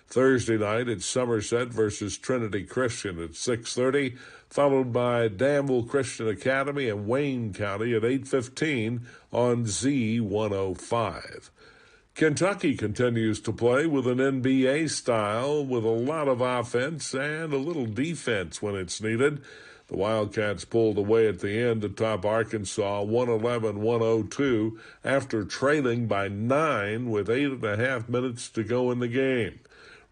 Thursday night, it's Somerset versus Trinity Christian at 6:30, followed by Danville Christian Academy and Wayne County at 8:15 on Z105. Kentucky continues to play with an NBA style with a lot of offense and a little defense when it's needed. The Wildcats pulled away at the end atop Arkansas 111-102 after trailing by 9 with 8.5 minutes to go in the game.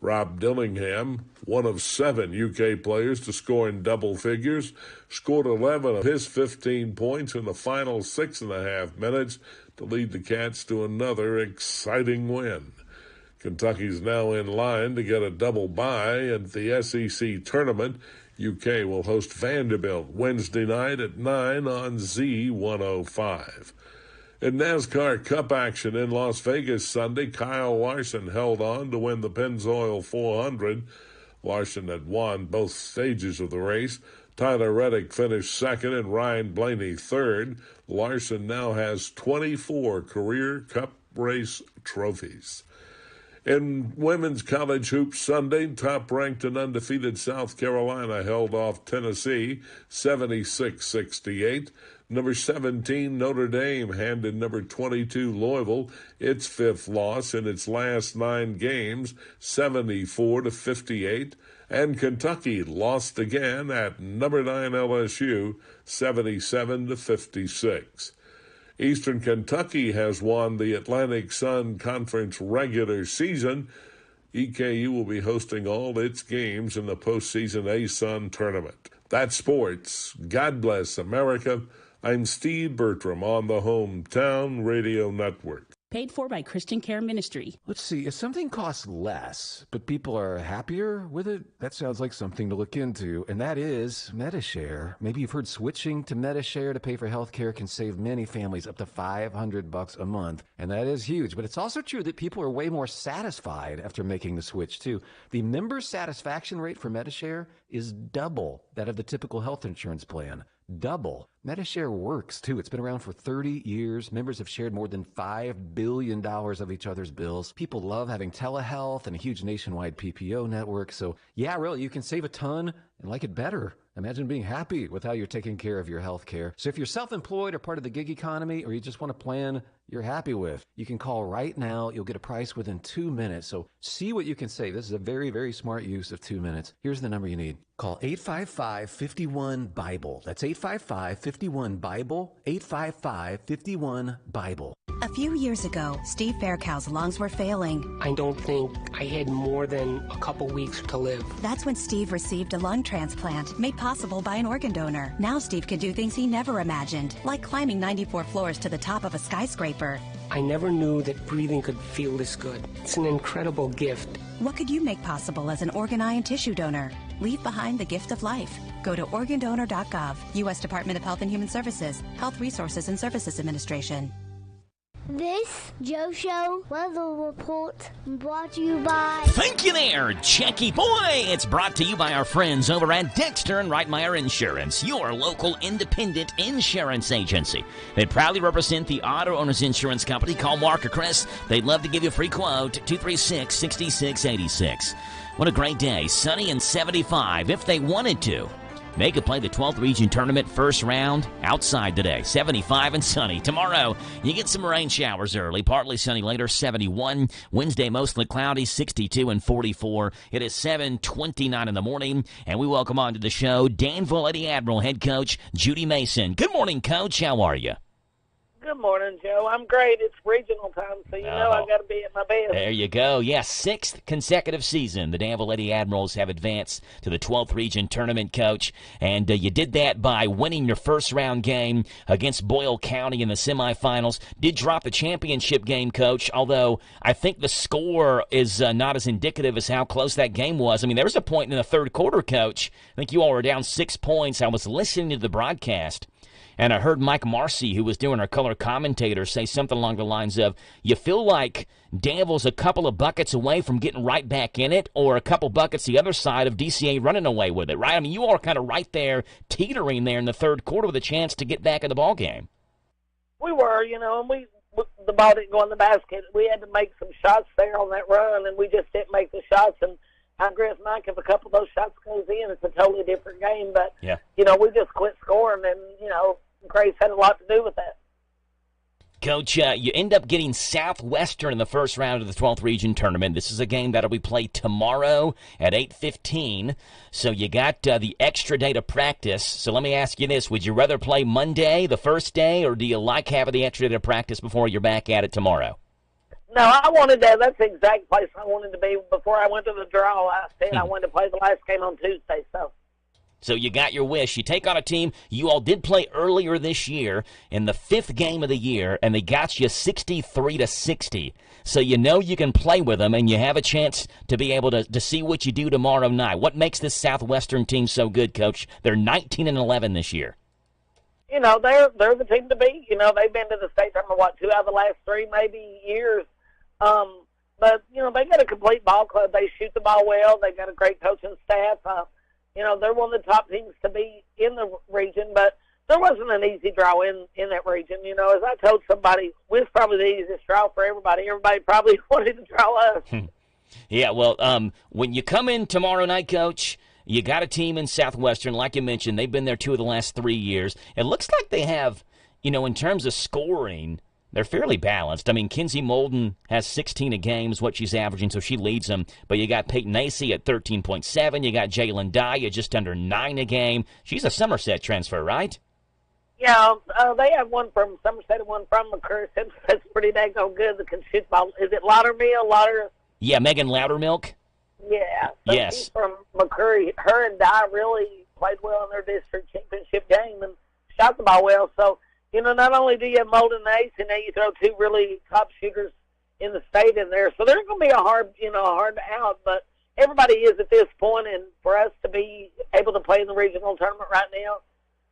Rob Dillingham, one of 7 UK players to score in double figures, scored 11 of his 15 points in the final 6.5 minutes to lead the Cats to another exciting win. Kentucky's now in line to get a double bye at the SEC tournament. UK will host Vanderbilt Wednesday night at 9 on Z105. In NASCAR Cup action in Las Vegas Sunday, Kyle Larson held on to win the Pennzoil 400. Larson had won both stages of the race. Tyler Reddick finished second and Ryan Blaney third. Larson now has 24 career Cup race trophies. In women's college hoops Sunday, top-ranked and undefeated South Carolina held off Tennessee 76-68. Number 17, Notre Dame, handed number 22, Louisville, its 5th loss in its last 9 games, 74-58. And Kentucky lost again at number 9, LSU, 77-56. Eastern Kentucky has won the Atlantic Sun Conference regular season. EKU will be hosting all its games in the postseason A-Sun tournament. That's sports. God bless America. I'm Steve Bertram on the Hometown Radio Network. Paid for by Christian Care Ministry. Let's see, if something costs less, but people are happier with it, that sounds like something to look into, and that is MediShare. Maybe you've heard switching to MediShare to pay for health care can save many families up to $500 a month, and that is huge. But it's also true that people are way more satisfied after making the switch, too. The member satisfaction rate for MediShare is double that of the typical health insurance plan. Double. MediShare works, too. It's been around for 30 years. Members have shared more than $5 billion of each other's bills. People love having telehealth and a huge nationwide PPO network. So, yeah, really, you can save a ton and like it better. Imagine being happy with how you're taking care of your health care. So if you're self-employed or part of the gig economy, or you just want a plan you're happy with, you can call right now. You'll get a price within 2 minutes. So see what you can save. This is a very, very smart use of 2 minutes. Here's the number you need. Call 855-51-BIBLE. That's 855-51-BIBLE, 855-51-BIBLE. A few years ago, Steve Faircow's lungs were failing. I don't think I had more than a couple weeks to live. That's when Steve received a lung transplant made possible by an organ donor. Now Steve can do things he never imagined, like climbing 94 floors to the top of a skyscraper. I never knew that breathing could feel this good. It's an incredible gift. What could you make possible as an organ, eye, and tissue donor? Leave behind the gift of life. Go to organdonor.gov, U.S. Department of Health and Human Services, Health Resources and Services Administration. This Joe Show weather report brought to you by... Thank you there, Jackie Boy. It's brought to you by our friends over at Dexter and Reitmeyer Insurance, your local independent insurance agency. They proudly represent the auto owners insurance company. Call Mark or Chris. They'd love to give you a free quote, 236-6686. What a great day. Sunny and 75 if they wanted to. They could play the 12th Region Tournament first round outside today, 75 and sunny. Tomorrow, you get some rain showers early, partly sunny later, 71. Wednesday, mostly cloudy, 62 and 44. It is 7:29 in the morning, and we welcome on to the show Danville Lady Admiral head coach Judy Mason. Good morning, Coach. How are you? Good morning, Joe. I'm great. It's regional time, so you know I got to be at my best. There you go. Yes, sixth consecutive season. The Danville Lady Admirals have advanced to the 12th Region Tournament, Coach, and you did that by winning your first-round game against Boyle County in the semifinals. Did drop the championship game, Coach, although I think the score is not as indicative as how close that game was. I mean, there was a point in the third quarter, Coach. I think you all were down 6 points. I was listening to the broadcast, and I heard Mike Marcy, who was doing our color commentator, say something along the lines of, you feel like Danville's a couple of buckets away from getting right back in it, or a couple buckets the other side of DCA running away with it, right? I mean, you all are kind of right there, teetering there in the third quarter with a chance to get back in the ball game. We were, and the ball didn't go in the basket. We had to make some shots there on that run, and we just didn't make the shots. And I agree with Mike, if a couple of those shots goes in, it's a totally different game. But, we just quit scoring, and, Grace had a lot to do with that. Coach, you end up getting Southwestern in the first round of the 12th Region Tournament. This is a game that will be played tomorrow at 8:15. So you got the extra day to practice. So let me ask you this. Would you rather play Monday, the first day, or do you like having the extra day to practice before you're back at it tomorrow? No, I wanted that. That's the exact place I wanted to be. Before I went to the draw, I said I wanted to play the last game on Tuesday, So you got your wish. You take on a team you all did play earlier this year in the 5th game of the year, and they got you 63-60. So you know you can play with them, and you have a chance to be able to see what you do tomorrow night. What makes this Southwestern team so good, Coach? They're 19-11 this year. They're the team to beat. They've been to the state tournament, 2 out of the last 3 maybe years. But, they got a complete ball club. They shoot the ball well. They've got a great coaching staff. They're one of the top teams to be in the region, but there wasn't an easy draw in that region. As I told somebody, we're probably the easiest draw for everybody. Everybody probably wanted to draw us. Yeah, well, when you come in tomorrow night, Coach, you got a team in Southwestern, like you mentioned. They've been there 2 of the last 3 years. It looks like they have, in terms of scoring, they're fairly balanced. I mean, Kinsey Molden has 16 a game is what she's averaging, so she leads them. But you got Peyton Acey at 13.7. You got Jalen Dye at just under 9 a game. She's a Somerset transfer, right? Yeah, they have one from Somerset and one from McCurry. That's pretty dang good. That can shoot ball. Is it Laudermill? Yeah, Megan Loudermilk. Yeah. So yes. She's from McCurry. Her and Dye really played well in their district championship game and shot the ball well. So, not only do you have Molden and Ace, and now you throw two really top shooters in the state in there. So they're going to be a hard out, but everybody is at this point, and for us to be able to play in the regional tournament right now,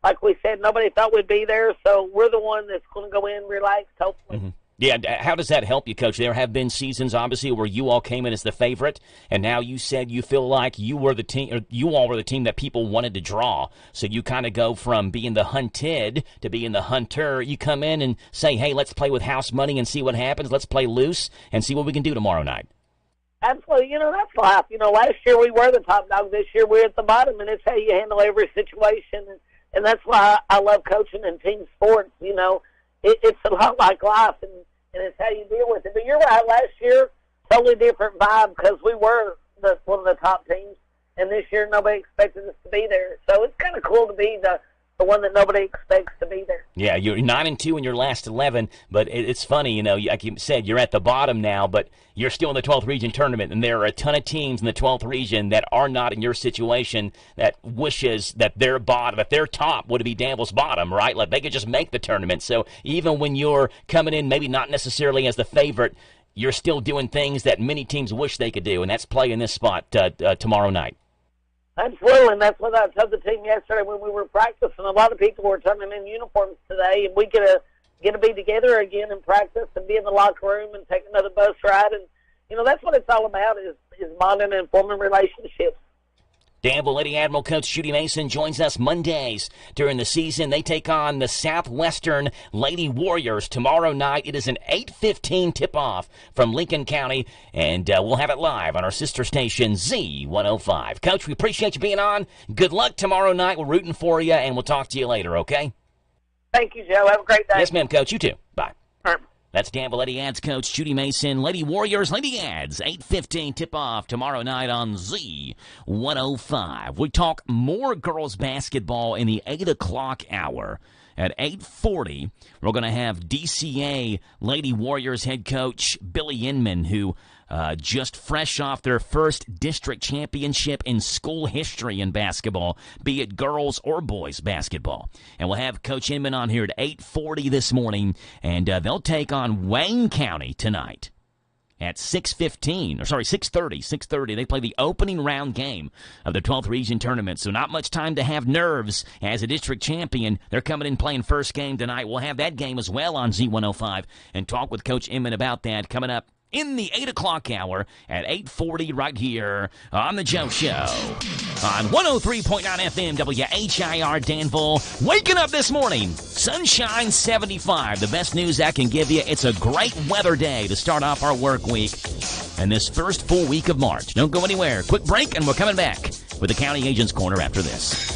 like we said, nobody thought we'd be there, so we're the one that's going to go in relaxed, hopefully. Mm-hmm. Yeah, how does that help you, Coach? There have been seasons, obviously, where you all came in as the favorite, and now you said you feel like you were the team, or you all were the team that people wanted to draw. So you kind of go from being the hunted to being the hunter. You come in and say, hey, let's play with house money and see what happens. Let's play loose and see what we can do tomorrow night. Absolutely. That's life. Last year we were the top dog. This year we're at the bottom, and it's how you handle every situation. And that's why I love coaching and team sports. It's a lot like life, and it's how you deal with it. But you're right, last year, totally different vibe because we were one of the top teams, and this year nobody expected us to be there. So it's kind of cool to be the one that nobody expects to be there. Yeah, you're 9-2 in your last 11, but it's funny, like you said, you're at the bottom now, but you're still in the 12th region tournament, and there are a ton of teams in the 12th region that are not in your situation that wishes that their bottom, that their top would be Danville's bottom, right? Like they could just make the tournament. So even when you're coming in, maybe not necessarily as the favorite, you're still doing things that many teams wish they could do, and that's play in this spot tomorrow night. Absolutely, and that's what I told the team yesterday when we were practicing. A lot of people were turning in uniforms today, and we get to be together again and practice and be in the locker room and take another bus ride. And, that's what it's all about is bonding and forming relationships. Danville Lady Admiral coach Judy Mason joins us Mondays during the season. They take on the Southwestern Lady Warriors tomorrow night. It is an 8:15 tip-off from Lincoln County, and we'll have it live on our sister station, Z105. Coach, we appreciate you being on. Good luck tomorrow night. We're rooting for you, and we'll talk to you later, okay? Thank you, Joe. Have a great day. Yes, ma'am, Coach. You too. Bye. All right. That's Danville Lady Ads coach Judy Mason. Lady Warriors, Lady Ads, 8:15 tip-off tomorrow night on Z105. We talk more girls basketball in the 8 o'clock hour. At 8:40, we're going to have DCA Lady Warriors head coach Billy Inman, who just fresh off their first district championship in school history in basketball, be it girls or boys basketball. And we'll have Coach Inman on here at 8:40 this morning, and they'll take on Wayne County tonight at 6:30. They play the opening round game of the 12th region tournament, so not much time to have nerves as a district champion. They're coming in playing first game tonight. We'll have that game as well on Z105 and talk with Coach Inman about that coming up in the 8 o'clock hour at 8:40 right here on The Joe Show on 103.9 FM WHIR Danville. Waking up this morning, sunshine 75. The best news I can give you, it's a great weather day to start off our work week and this first full week of March. Don't go anywhere. Quick break, and we're coming back with the County Agents Corner after this.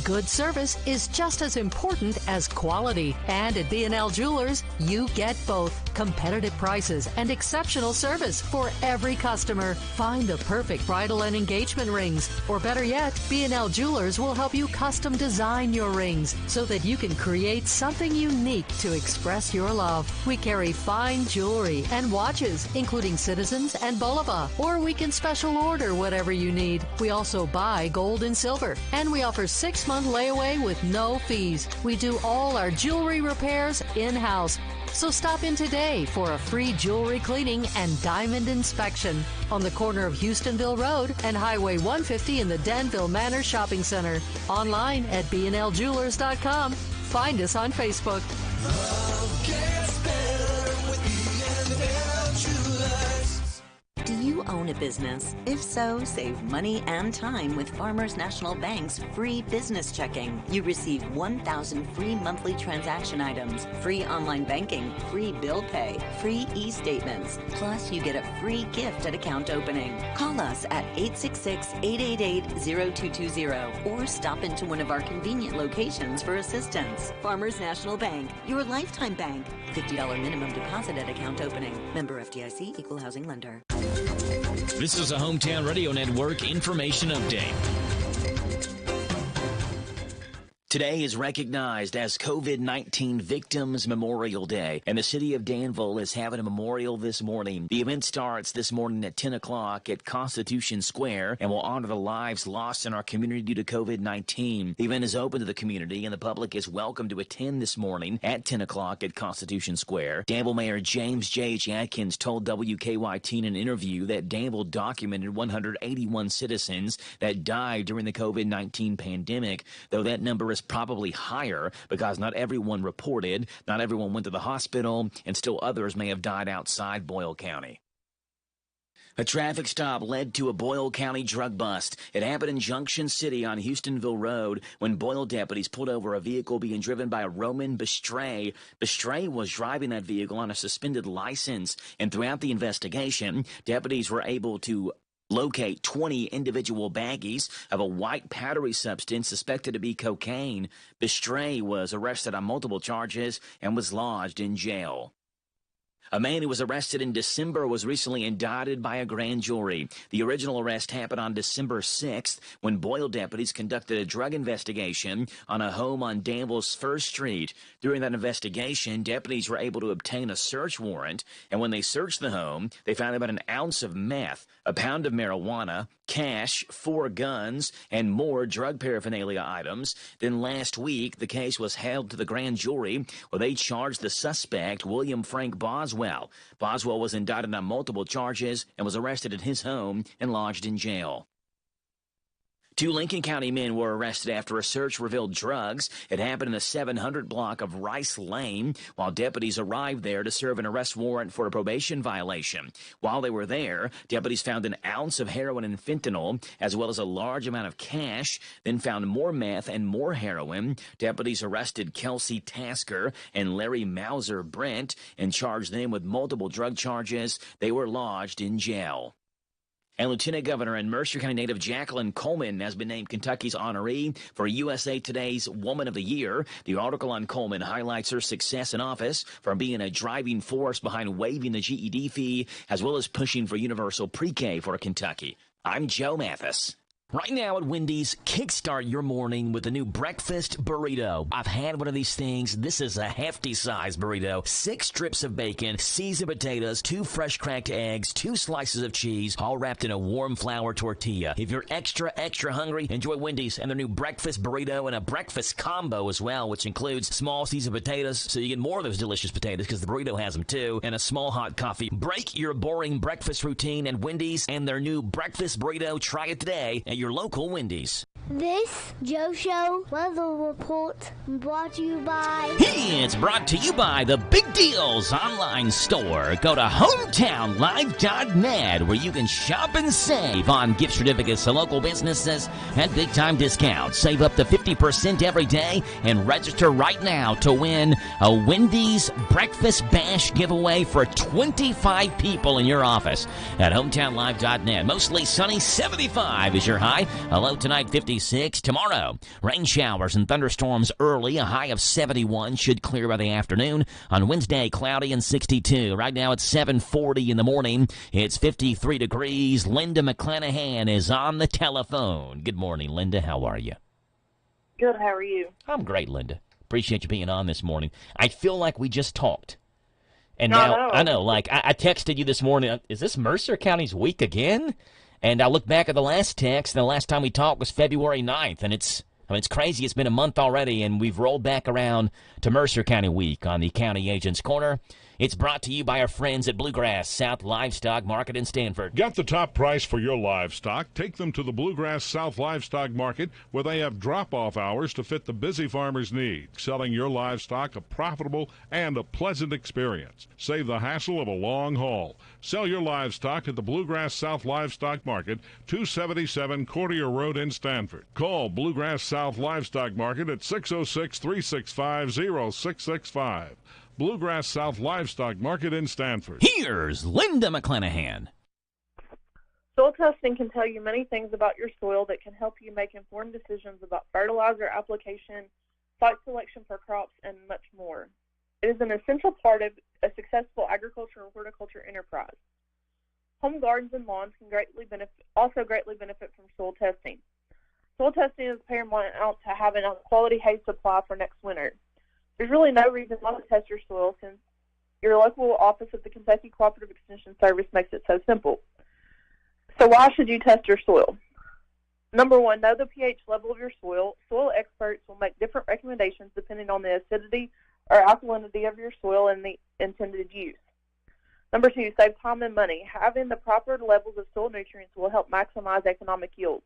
Good service is just as important as quality. And at B&L Jewelers, you get both. Competitive prices and exceptional service for every customer. Find the perfect bridal and engagement rings. Or better yet, B&L Jewelers will help you custom design your rings so that you can create something unique to express your love. We carry fine jewelry and watches, including Citizens and Bulova. Or we can special order whatever you need. We also buy gold and silver. And we offer 6-month layaway with no fees. We do all our jewelry repairs in-house. So stop in today for a free jewelry cleaning and diamond inspection on the corner of Houstonville Road and Highway 150 in the Danville Manor Shopping Center. Online at bnljewelers.com. Find us on Facebook. Love gets better with B&L Jewelers. Do you own a business? If so, save money and time with Farmers National Bank's free business checking. You receive 1,000 free monthly transaction items, free online banking, free bill pay, free e-statements. Plus, you get a free gift at account opening. Call us at 866-888-0220 or stop into one of our convenient locations for assistance. Farmers National Bank, your lifetime bank. $50 minimum deposit at account opening. Member FDIC, Equal Housing Lender. This is a Hometown Radio Network information update. Today is recognized as COVID-19 Victims Memorial Day, and the city of Danville is having a memorial this morning. The event starts this morning at 10 o'clock at Constitution Square and will honor the lives lost in our community due to COVID-19. The event is open to the community, and the public is welcome to attend this morning at 10 o'clock at Constitution Square. Danville Mayor James J.H. Atkins told WKYT in an interview that Danville documented 181 citizens that died during the COVID-19 pandemic, though that number is probably higher because not everyone reported, not everyone went to the hospital, and still others may have died outside Boyle County. A traffic stop led to a Boyle County drug bust. It happened in Junction City on Houstonville Road when Boyle deputies pulled over a vehicle being driven by Roman Bestray. Bestray was driving that vehicle on a suspended license, and throughout the investigation, deputies were able to locate 20 individual baggies of a white powdery substance suspected to be cocaine. Bestray was arrested on multiple charges and was lodged in jail. A man who was arrested in December was recently indicted by a grand jury. The original arrest happened on December 6th when Boyle deputies conducted a drug investigation on a home on Danville's First Street. During that investigation, deputies were able to obtain a search warrant, and when they searched the home, they found about an ounce of meth, a pound of marijuana, cash, 4 guns, and more drug paraphernalia items. Then last week, the case was held to the grand jury where they charged the suspect, William Frank Boswell. Boswell was indicted on multiple charges and was arrested at his home and lodged in jail. 2 Lincoln County men were arrested after a search revealed drugs. It happened in the 700 block of Rice Lane while deputies arrived there to serve an arrest warrant for a probation violation. While they were there, deputies found an ounce of heroin and fentanyl, as well as a large amount of cash, then found more meth and more heroin. Deputies arrested Kelsey Tasker and Larry Mauser Brent and charged them with multiple drug charges. They were lodged in jail. And Lieutenant Governor and Mercer County native Jacqueline Coleman has been named Kentucky's honoree for USA Today's Woman of the Year. The article on Coleman highlights her success in office from being a driving force behind waiving the GED fee, as well as pushing for universal pre-K for Kentucky. I'm Joe Mathis. Right now at Wendy's, kickstart your morning with a new breakfast burrito. I've had one of these things. This is a hefty size burrito. 6 strips of bacon, seasoned potatoes, 2 fresh cracked eggs, 2 slices of cheese, all wrapped in a warm flour tortilla. If you're extra hungry, enjoy Wendy's and their new breakfast burrito and a breakfast combo as well, which includes small seasoned potatoes, so you get more of those delicious potatoes because the burrito has them too, and a small hot coffee. Break your boring breakfast routine at Wendy's and their new breakfast burrito. Try it today at your local Wendy's. This Joe Show weather report brought to you by... It's brought to you by the Big Deals online store. Go to hometownlive.net where you can shop and save on gift certificates to local businesses at big-time discounts. Save up to 50% every day and register right now to win a Wendy's Breakfast Bash giveaway for 25 people in your office at hometownlive.net. Mostly sunny, 75 is your high. A low tonight, 56. Tomorrow, rain showers and thunderstorms early, a high of 71, should clear by the afternoon. On Wednesday, cloudy and 62. Right now it's 7:40 in the morning. It's 53 degrees. Linda McClanahan is on the telephone. Good morning, Linda. How are you? Good. How are you? I'm great, Linda. Appreciate you being on this morning. I feel like we just talked. And No, now, no. I know, like, I texted you this morning, is this Mercer County's week again? And I look back at the last text, and the last time we talked was February 9th, and it's crazy. It's been a month already, and we've rolled back around to Mercer County Week on the County Agent's Corner. It's brought to you by our friends at Bluegrass South Livestock Market in Stanford. Get the top price for your livestock. Take them to the Bluegrass South Livestock Market, where they have drop-off hours to fit the busy farmer's need. Selling your livestock a profitable and a pleasant experience. Save the hassle of a long haul. Sell your livestock at the Bluegrass South Livestock Market, 277 Courtier Road in Stanford. Call Bluegrass South Livestock Market at 606-365-0665. Bluegrass South Livestock Market in Stanford. Here's Linda McClanahan. Soil testing can tell you many things about your soil that can help you make informed decisions about fertilizer application, site selection for crops, and much more. It is an essential part of a successful agriculture or horticulture enterprise. Home gardens and lawns can greatly benefit from soil testing. Soil testing is paramount to having a quality hay supply for next winter. There's really no reason not to test your soil since your local office of the Kentucky Cooperative Extension Service makes it so simple. So why should you test your soil? Number one, know the pH level of your soil. Soil experts will make different recommendations depending on the acidity or alkalinity of your soil and the intended use. Number two, save time and money. Having the proper levels of soil nutrients will help maximize economic yields.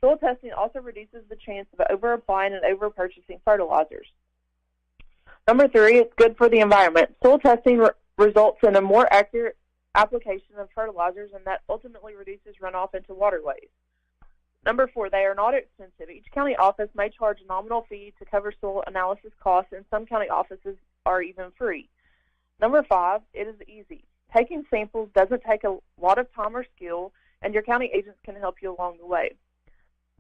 Soil testing also reduces the chance of over-applying and over-purchasing fertilizers. Number three, it's good for the environment. Soil testing results in a more accurate application of fertilizers, and that ultimately reduces runoff into waterways. Number four, they are not expensive. Each county office may charge a nominal fee to cover soil analysis costs, and some county offices are even free. Number five, it is easy. Taking samples doesn't take a lot of time or skill, and your county agents can help you along the way.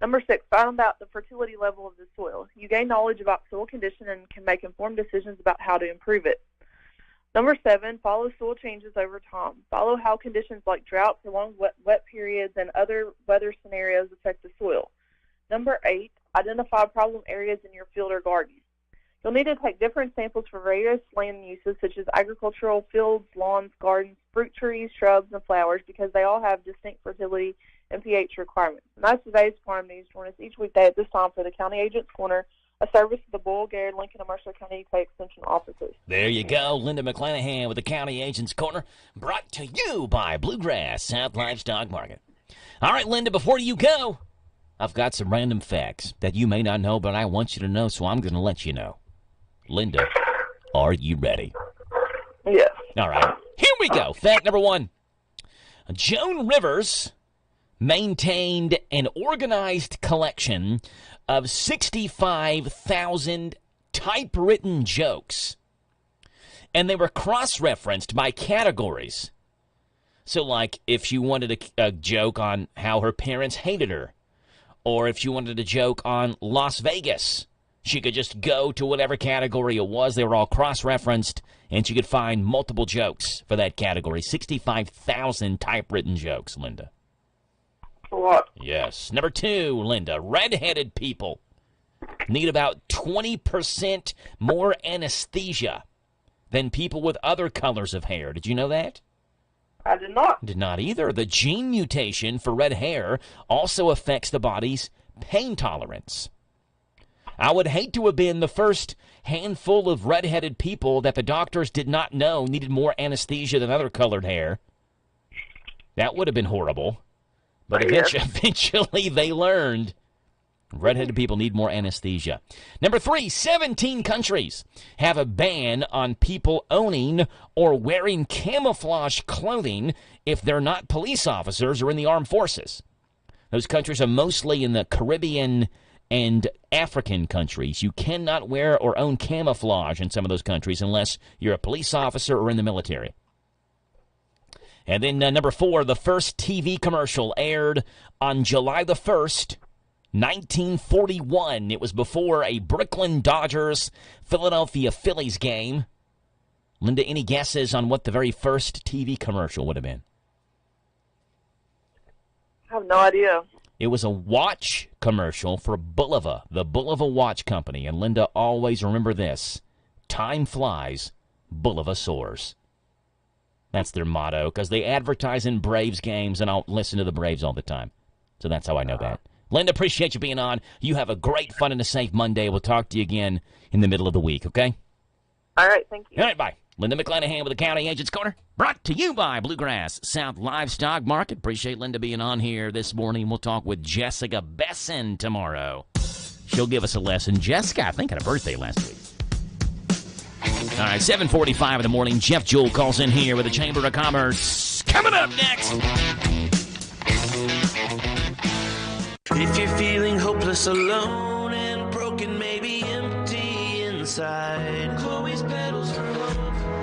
Number six, find out the fertility level of the soil. You gain knowledge about soil condition and can make informed decisions about how to improve it. Number seven, follow soil changes over time. Follow how conditions like drought, prolonged wet periods, and other weather scenarios affect the soil. Number eight, identify problem areas in your field or garden. You'll need to take different samples for various land uses such as agricultural fields, lawns, gardens, fruit trees, shrubs, and flowers because they all have distinct fertility and pH requirements. And that's today's Farm News. Join us each weekday at this time for the County Agent's Corner, a service of the Boyle, Garrett, Lincoln, and Mercer County Clay Extension offices. There you go. Linda McClanahan with the County Agent's Corner, brought to you by Bluegrass South Livestock Market. All right, Linda, before you go, I've got some random facts that you may not know, but I want you to know, so I'm going to let you know. Linda, are you ready? Yes. All right. Here we go. Fact number one. Joan Rivers maintained an organized collection of 65,000 typewritten jokes, and they were cross-referenced by categories. So, like, if you wanted a joke on how her parents hated her, or if you wanted a joke on Las Vegas, she could just go to whatever category it was. They were all cross-referenced, and she could find multiple jokes for that category. 65,000 typewritten jokes, Linda. A lot. Yes. Number two, Linda, redheaded people need about 20% more anesthesia than people with other colors of hair. Did you know that? I did not. Did not either. The gene mutation for red hair also affects the body's pain tolerance. I would hate to have been the first handful of redheaded people that the doctors did not know needed more anesthesia than other colored hair. That would have been horrible. But eventually they learned redheaded people need more anesthesia. Number three, 17 countries have a ban on people owning or wearing camouflage clothing if they're not police officers or in the armed forces. Those countries are mostly in the Caribbean and African countries. You cannot wear or own camouflage in some of those countries unless you're a police officer or in the military. And then number four, the first TV commercial aired on July the 1st, 1941. It was before a Brooklyn Dodgers-Philadelphia Phillies game. Linda, any guesses on what the very first TV commercial would have been? I have no idea. It was a watch commercial for Bulova, the Bulova Watch Company. And Linda, always remember this: time flies, Bulova soars. That's their motto, because they advertise in Braves games, and I'll listen to the Braves all the time. So that's how I know that. Linda, appreciate you being on. You have a great, fun, and a safe Monday. We'll talk to you again in the middle of the week, okay? All right, thank you. All right, bye. Linda McClanahan with the County Agent's Corner, brought to you by Bluegrass South Livestock Market. Appreciate Linda being on here this morning. We'll talk with Jessica Besson tomorrow. She'll give us a lesson. Jessica, I think, had a birthday last week. All right, 7:45 in the morning. Jeff Jewell calls in here with the Chamber of Commerce. Coming up next. If you're feeling hopeless, alone, and broken, maybe empty inside, Chloe's Petals for Hope.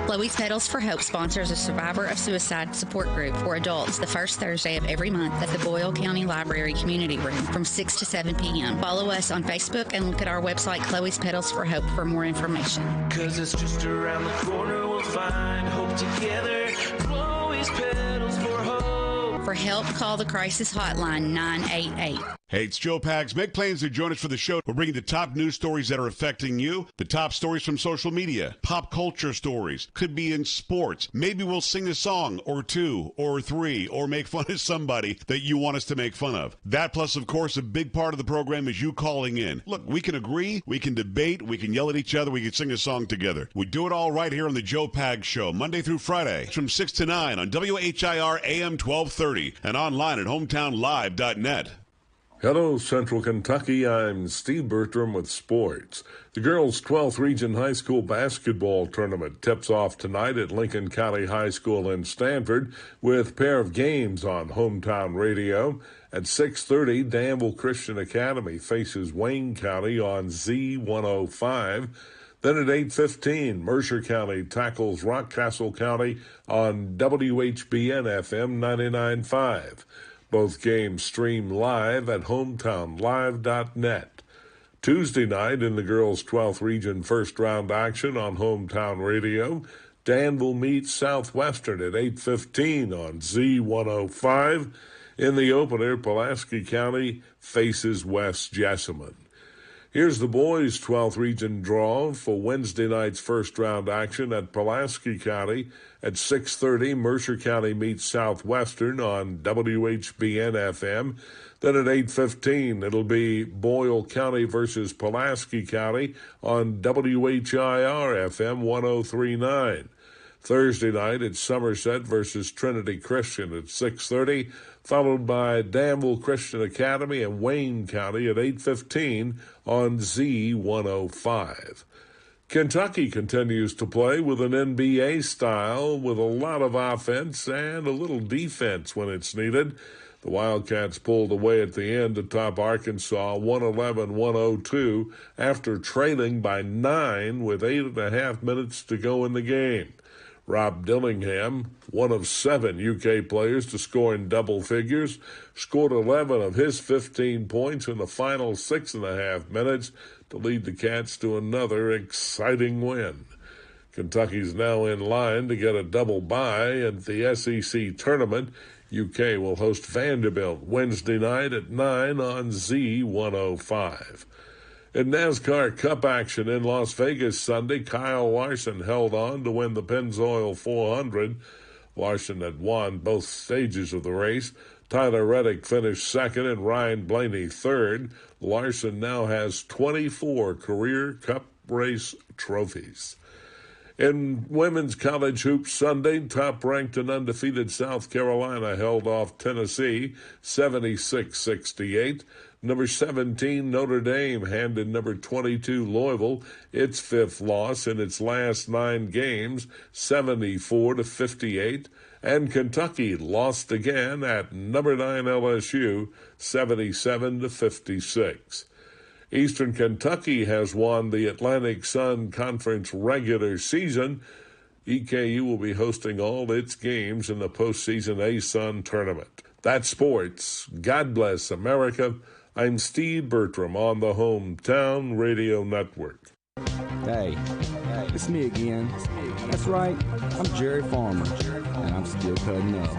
Chloe's Petals for Hope sponsors a survivor of suicide support group for adults the first Thursday of every month at the Boyle County Library Community Room from 6 to 7 p.m. Follow us on Facebook and look at our website, Chloe's Petals for Hope, for more information. 'Cause it's just around the corner, we'll find hope together. Chloe's Petals for Hope. For help, call the crisis hotline 988. Hey, it's Joe Pags. Make plans to join us for the show. We're bringing the top news stories that are affecting you, the top stories from social media, pop culture stories, could be in sports. Maybe we'll sing a song or two or three or make fun of somebody that you want us to make fun of. That plus, of course, a big part of the program is you calling in. Look, we can agree, we can debate, we can yell at each other, we can sing a song together. We do it all right here on the Joe Pags Show, Monday through Friday from 6 to 9 on WHIR AM 1230 and online at hometownlive.net. Hello, Central Kentucky. I'm Steve Bertram with sports. The girls' 12th Region High School basketball tournament tips off tonight at Lincoln County High School in Stanford with a pair of games on hometown radio. At 6:30, Danville Christian Academy faces Wayne County on Z105. Then at 8:15, Mercer County tackles Rockcastle County on WHBN FM 99.5. Both games stream live at hometownlive.net. Tuesday night in the girls' 12th Region first-round action on hometown radio, Danville meets Southwestern at 8:15 on Z105. In the opener, Pulaski County faces West Jessamine. Here's the boys' 12th Region draw for Wednesday night's first-round action at Pulaski County. At 6:30, Mercer County meets Southwestern on WHBN FM. Then at 8:15, it'll be Boyle County versus Pulaski County on WHIR FM 103.9. Thursday night, it's Somerset versus Trinity Christian at 6:30, followed by Danville Christian Academy and Wayne County at 8:15 on Z105. Kentucky continues to play with an NBA style with a lot of offense and a little defense when it's needed. The Wildcats pulled away at the end atop Arkansas 111-102 after trailing by 9 with 8.5 minutes to go in the game. Rob Dillingham, one of 7 UK players to score in double figures, scored 11 of his 15 points in the final 6.5 minutes to lead the Cats to another exciting win. Kentucky's now in line to get a double bye at the SEC tournament. UK will host Vanderbilt Wednesday night at 9 on Z105. In NASCAR Cup action in Las Vegas Sunday, Kyle Larson held on to win the Pennzoil 400. Larson had won both stages of the race. Tyler Reddick finished second and Ryan Blaney third. Larson now has 24 career Cup race trophies. In women's college hoops Sunday, top-ranked and undefeated South Carolina held off Tennessee 76-68. Number 17, Notre Dame, handed number 22, Louisville, its 5th loss in its last 9 games, 74-58. And Kentucky lost again at number 9, LSU, 77-56. Eastern Kentucky has won the Atlantic Sun Conference regular season. EKU will be hosting all its games in the postseason ASUN tournament. That's sports. God bless America. I'm Steve Bertram on the Hometown Radio Network. Hey, it's me again. That's right, I'm Jerry Farmer, and I'm still cutting up.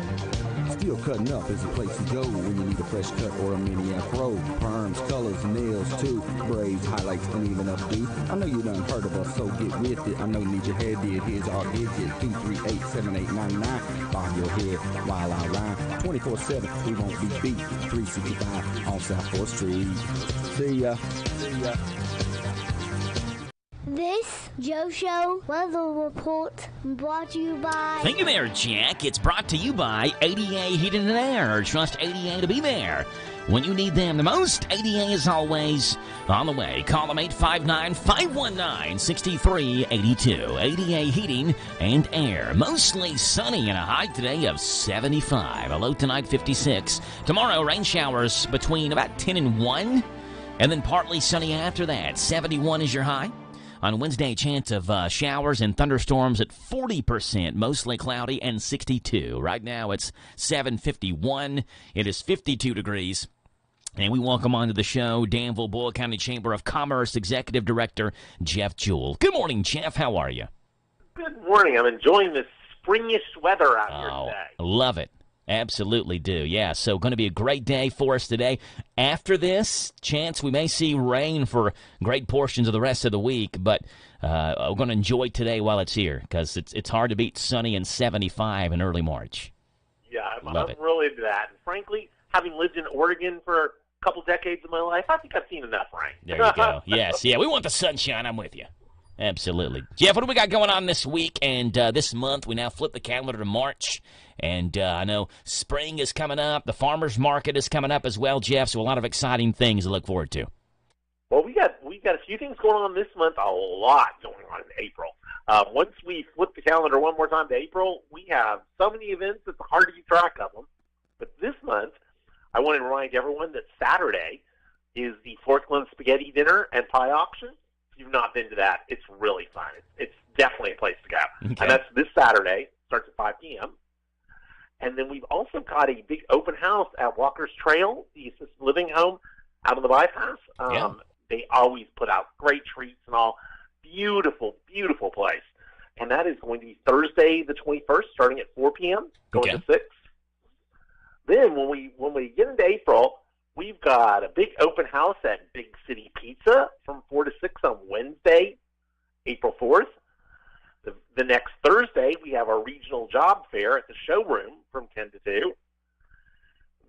Still Cutting Up is a place to go when you need a fresh cut or a mini afro. Perms, colors, nails too, braids, highlights, and even updo. I know you done heard of us, so get with it. I know you need your hair did. Here's our digit, 238-7899. Bob your head while I rhyme. 24/7, we won't be beat. 365 on South 4th Street. See ya. This Joe Show weather report brought to you by... Thank you there, Jack. It's brought to you by ADA Heating and Air. Trust ADA to be there when you need them the most. ADA is always on the way. Call them 859-519-6382. ADA Heating and Air. Mostly sunny and a high today of 75. A low tonight 56. Tomorrow, rain showers between about 10 and 1. And then partly sunny after that. 71 is your high. On Wednesday, chance of showers and thunderstorms at 40%, mostly cloudy, and 62. Right now, it's 7:51. It is 52 degrees. And we welcome onto the show Danville Boyle County Chamber of Commerce Executive Director Jeff Jewell. Good morning, Jeff. How are you? Good morning. I'm enjoying this springish weather out here today. Love it. Absolutely do, yeah. So going to be a great day for us today. After this, chance we may see rain for great portions of the rest of the week, but we're going to enjoy today while it's here because it's hard to beat sunny and 75 in early March. Yeah, I'm Love it. really into that. And frankly, having lived in Oregon for a couple decades of my life, I think I've seen enough rain. There you go. Yes, yeah, we want the sunshine. I'm with you. Absolutely. Jeff, what do we got going on this week and this month? We now flip the calendar to March, and I know spring is coming up. The farmers market is coming up as well, Jeff, so a lot of exciting things to look forward to. Well, we got a few things going on this month, a lot going on in April. Once we flip the calendar one more time to April, we have so many events it's hard to keep track of them. But this month, I want to remind everyone that Saturday is the Forkland Spaghetti Dinner and Pie Auction. If you've not been to that, it's really fun. It's definitely a place to go. Okay. And that's this Saturday. Starts at 5 p.m. And then we've also got a big open house at Walker's Trail, the assisted living home out on the bypass. They always put out great treats and all. Beautiful, beautiful place. And that is going to be Thursday the 21st, starting at 4 p.m., going to 6. Then when we get into April, we've got a big open house at Big City Pizza from 4 to 6 on Wednesday, April 4th. The next Thursday, we have our regional job fair at the showroom from 10 to 2.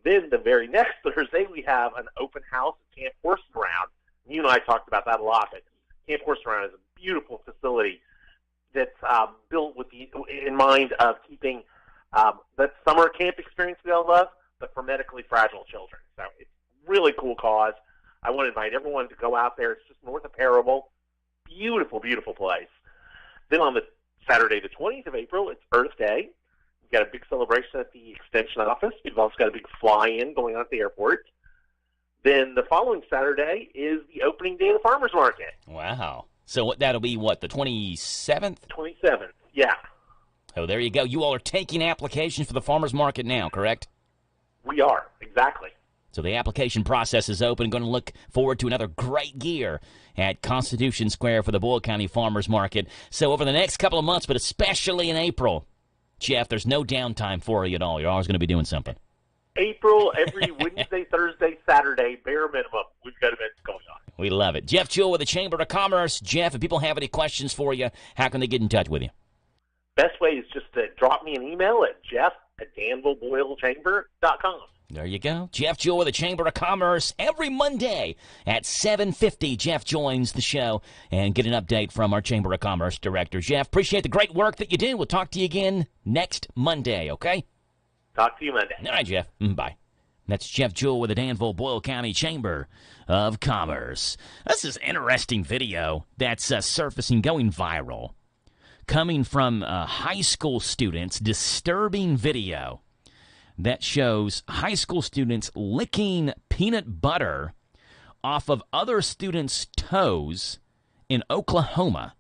Then the very next Thursday, we have an open house at Camp Horse Ground. You and I talked about that a lot, but Camp Horse Ground is a beautiful facility that's built in mind of keeping that summer camp experience we all love, but for medically fragile children. So it's a really cool cause. I want to invite everyone to go out there. It's just north of Parable. Beautiful, beautiful place. Then on the Saturday the 20th of April, it's Earth Day. We've got a big celebration at the Extension office. We've also got a big fly-in going on at the airport. Then the following Saturday is the opening day of the farmers market. Wow. So that'll be, what, the 27th? 27th, yeah. Oh, there you go. You all are taking applications for the farmers market now, correct? We are, exactly. So the application process is open. Going to look forward to another great year at Constitution Square for the Boyle County Farmers Market. So over the next couple of months, but especially in April, Jeff, there's no downtime for you at all. You're always going to be doing something. April, every Wednesday, Thursday, Saturday, bare minimum, we've got events going on. We love it. Jeff Jewell with the Chamber of Commerce. Jeff, if people have any questions for you, how can they get in touch with you? Best way is just to drop me an email at jeff@danvilleboylechamber.com. There you go. Jeff Jewell with the Chamber of Commerce. Every Monday at 7:50, Jeff joins the show and get an update from our Chamber of Commerce director. Jeff, appreciate the great work that you do. We'll talk to you again next Monday, okay? Talk to you Monday. All right, Jeff. Bye. That's Jeff Jewell with the Danville Boyle County Chamber of Commerce. This is an interesting video that's surfacing, going viral, coming from high school students. Disturbing video that shows high school students licking peanut butter off of other students' toes in Oklahoma.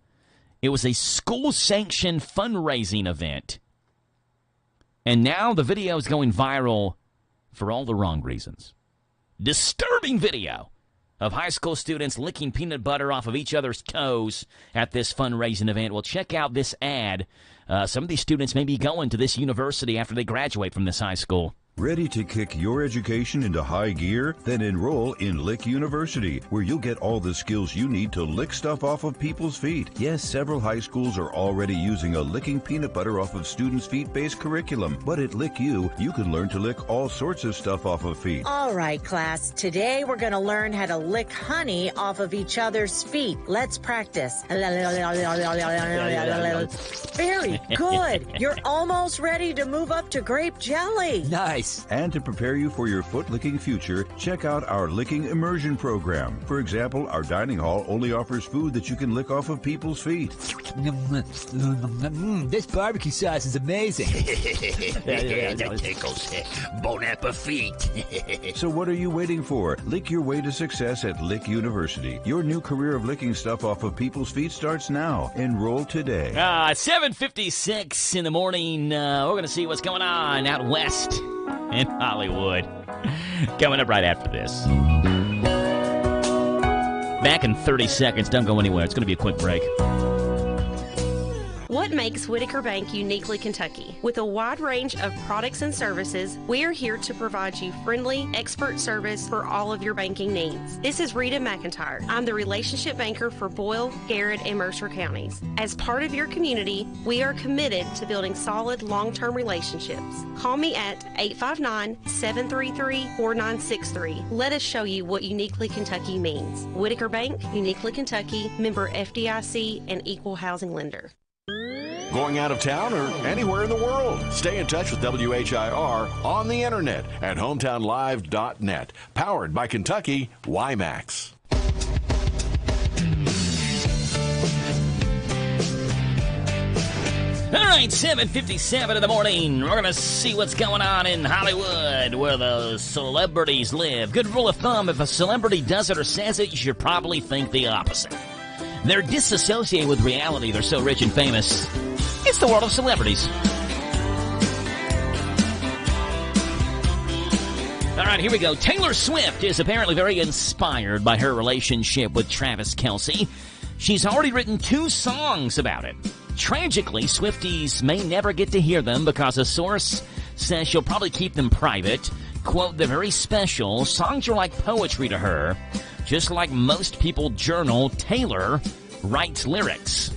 It was a school-sanctioned fundraising event. And now the video is going viral for all the wrong reasons. Disturbing video of high school students licking peanut butter off of each other's toes at this fundraising event. Well, check out this ad. Some of these students may be going to this university after they graduate from this high school. Ready to kick your education into high gear? Then enroll in Lick University, where you'll get all the skills you need to lick stuff off of people's feet. Yes, several high schools are already using a licking peanut butter off of students' feet-based curriculum. But at Lick U, you can learn to lick all sorts of stuff off of feet. All right, class. Today we're going to learn how to lick honey off of each other's feet. Let's practice. Very good. You're almost ready to move up to grape jelly. Nice. And to prepare you for your foot-licking future, check out our Licking Immersion program. For example, our dining hall only offers food that you can lick off of people's feet. This barbecue sauce is amazing. That tickles. Bon appetit. So what are you waiting for? Lick your way to success at Lick University. Your new career of licking stuff off of people's feet starts now. Enroll today. 7:56 in the morning. We're going to see what's going on out west in Hollywood. Coming up right after this. Back in 30 seconds. Don't go anywhere. It's going to be a quick break. What what makes Whitaker Bank uniquely Kentucky. With a wide range of products and services, we are here to provide you friendly, expert service for all of your banking needs. This is Rita McIntyre. I'm the relationship banker for Boyle, Garrett, and Mercer counties. As part of your community, we are committed to building solid, long-term relationships. Call me at 859-733-4963. Let us show you what uniquely Kentucky means. Whitaker Bank, uniquely Kentucky, member FDIC, and equal housing lender. Going out of town or anywhere in the world? Stay in touch with WHIR on the internet at hometownlive.net. Powered by Kentucky WiMAX. All right, 7:57 in the morning. We're going to see what's going on in Hollywood, where the celebrities live. Good rule of thumb, if a celebrity does it or says it, you should probably think the opposite. They're disassociated with reality. They're so rich and famous. It's the world of celebrities. All right, here we go. Taylor Swift is apparently very inspired by her relationship with Travis Kelce. She's already written 2 songs about it. Tragically, Swifties may never get to hear them because a source says she'll probably keep them private. Quote, they're very special. Songs are like poetry to her. Just like most people journal, Taylor writes lyrics.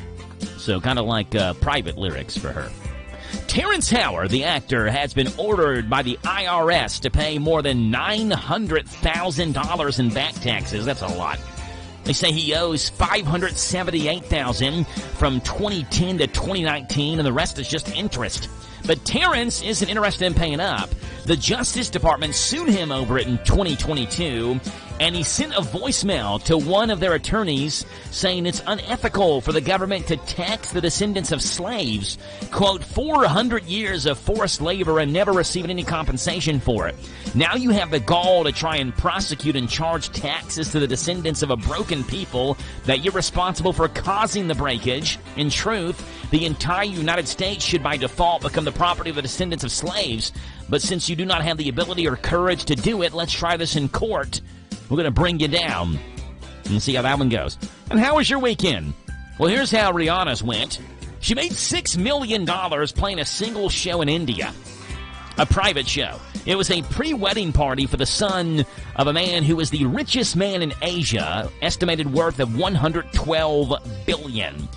So kind of like private lyrics for her. Terrence Howard, the actor, has been ordered by the IRS to pay more than $900,000 in back taxes. That's a lot. They say he owes $578,000 from 2010 to 2019, and the rest is just interest. But Terrence isn't interested in paying up. The Justice Department sued him over it in 2022, and he sent a voicemail to one of their attorneys saying it's unethical for the government to tax the descendants of slaves, quote, 400 years of forced labor and never receiving any compensation for it. Now you have the gall to try and prosecute and charge taxes to the descendants of a broken people that you're responsible for causing the breakage. In truth, the entire United States should by default become the property of the descendants of slaves. But since you do not have the ability or courage to do it, let's try this in court. We're going to bring you down and see how that one goes. And how was your weekend? Well, here's how Rihanna's went. She made $6 million playing a single show in India, a private show. It was a pre-wedding party for the son of a man who is the richest man in Asia, estimated worth of $112 billion.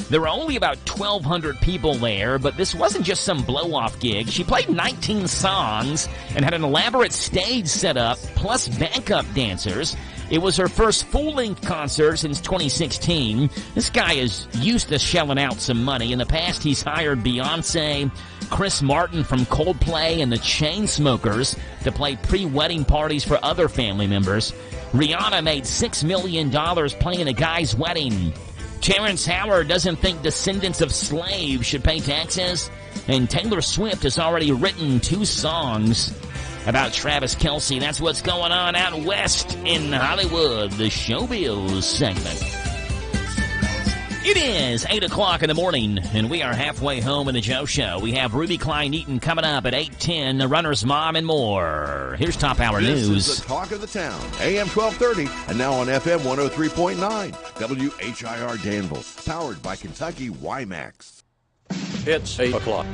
There were only about 1,200 people there, but this wasn't just some blow-off gig. She played 19 songs and had an elaborate stage set up, plus backup dancers. It was her first full-length concert since 2016. This guy is used to shelling out some money. In the past, he's hired Beyonce, Chris Martin from Coldplay, and the Chainsmokers to play pre-wedding parties for other family members. Rihanna made $6 million playing a guy's wedding. Terrence Howard doesn't think descendants of slaves should pay taxes, and Taylor Swift has already written 2 songs about Travis Kelce. That's what's going on out west in Hollywood, the Showbiz segment. It is 8 o'clock in the morning, and we are halfway home in the Joe Show. We have Ruby Klein-Eaton coming up at 8:10, the runner's mom, and more. Here's Top Hour News. This is the talk of the town, AM 1230, and now on FM 103.9, WHIR Danville, powered by Kentucky WiMAX. It's 8 o'clock.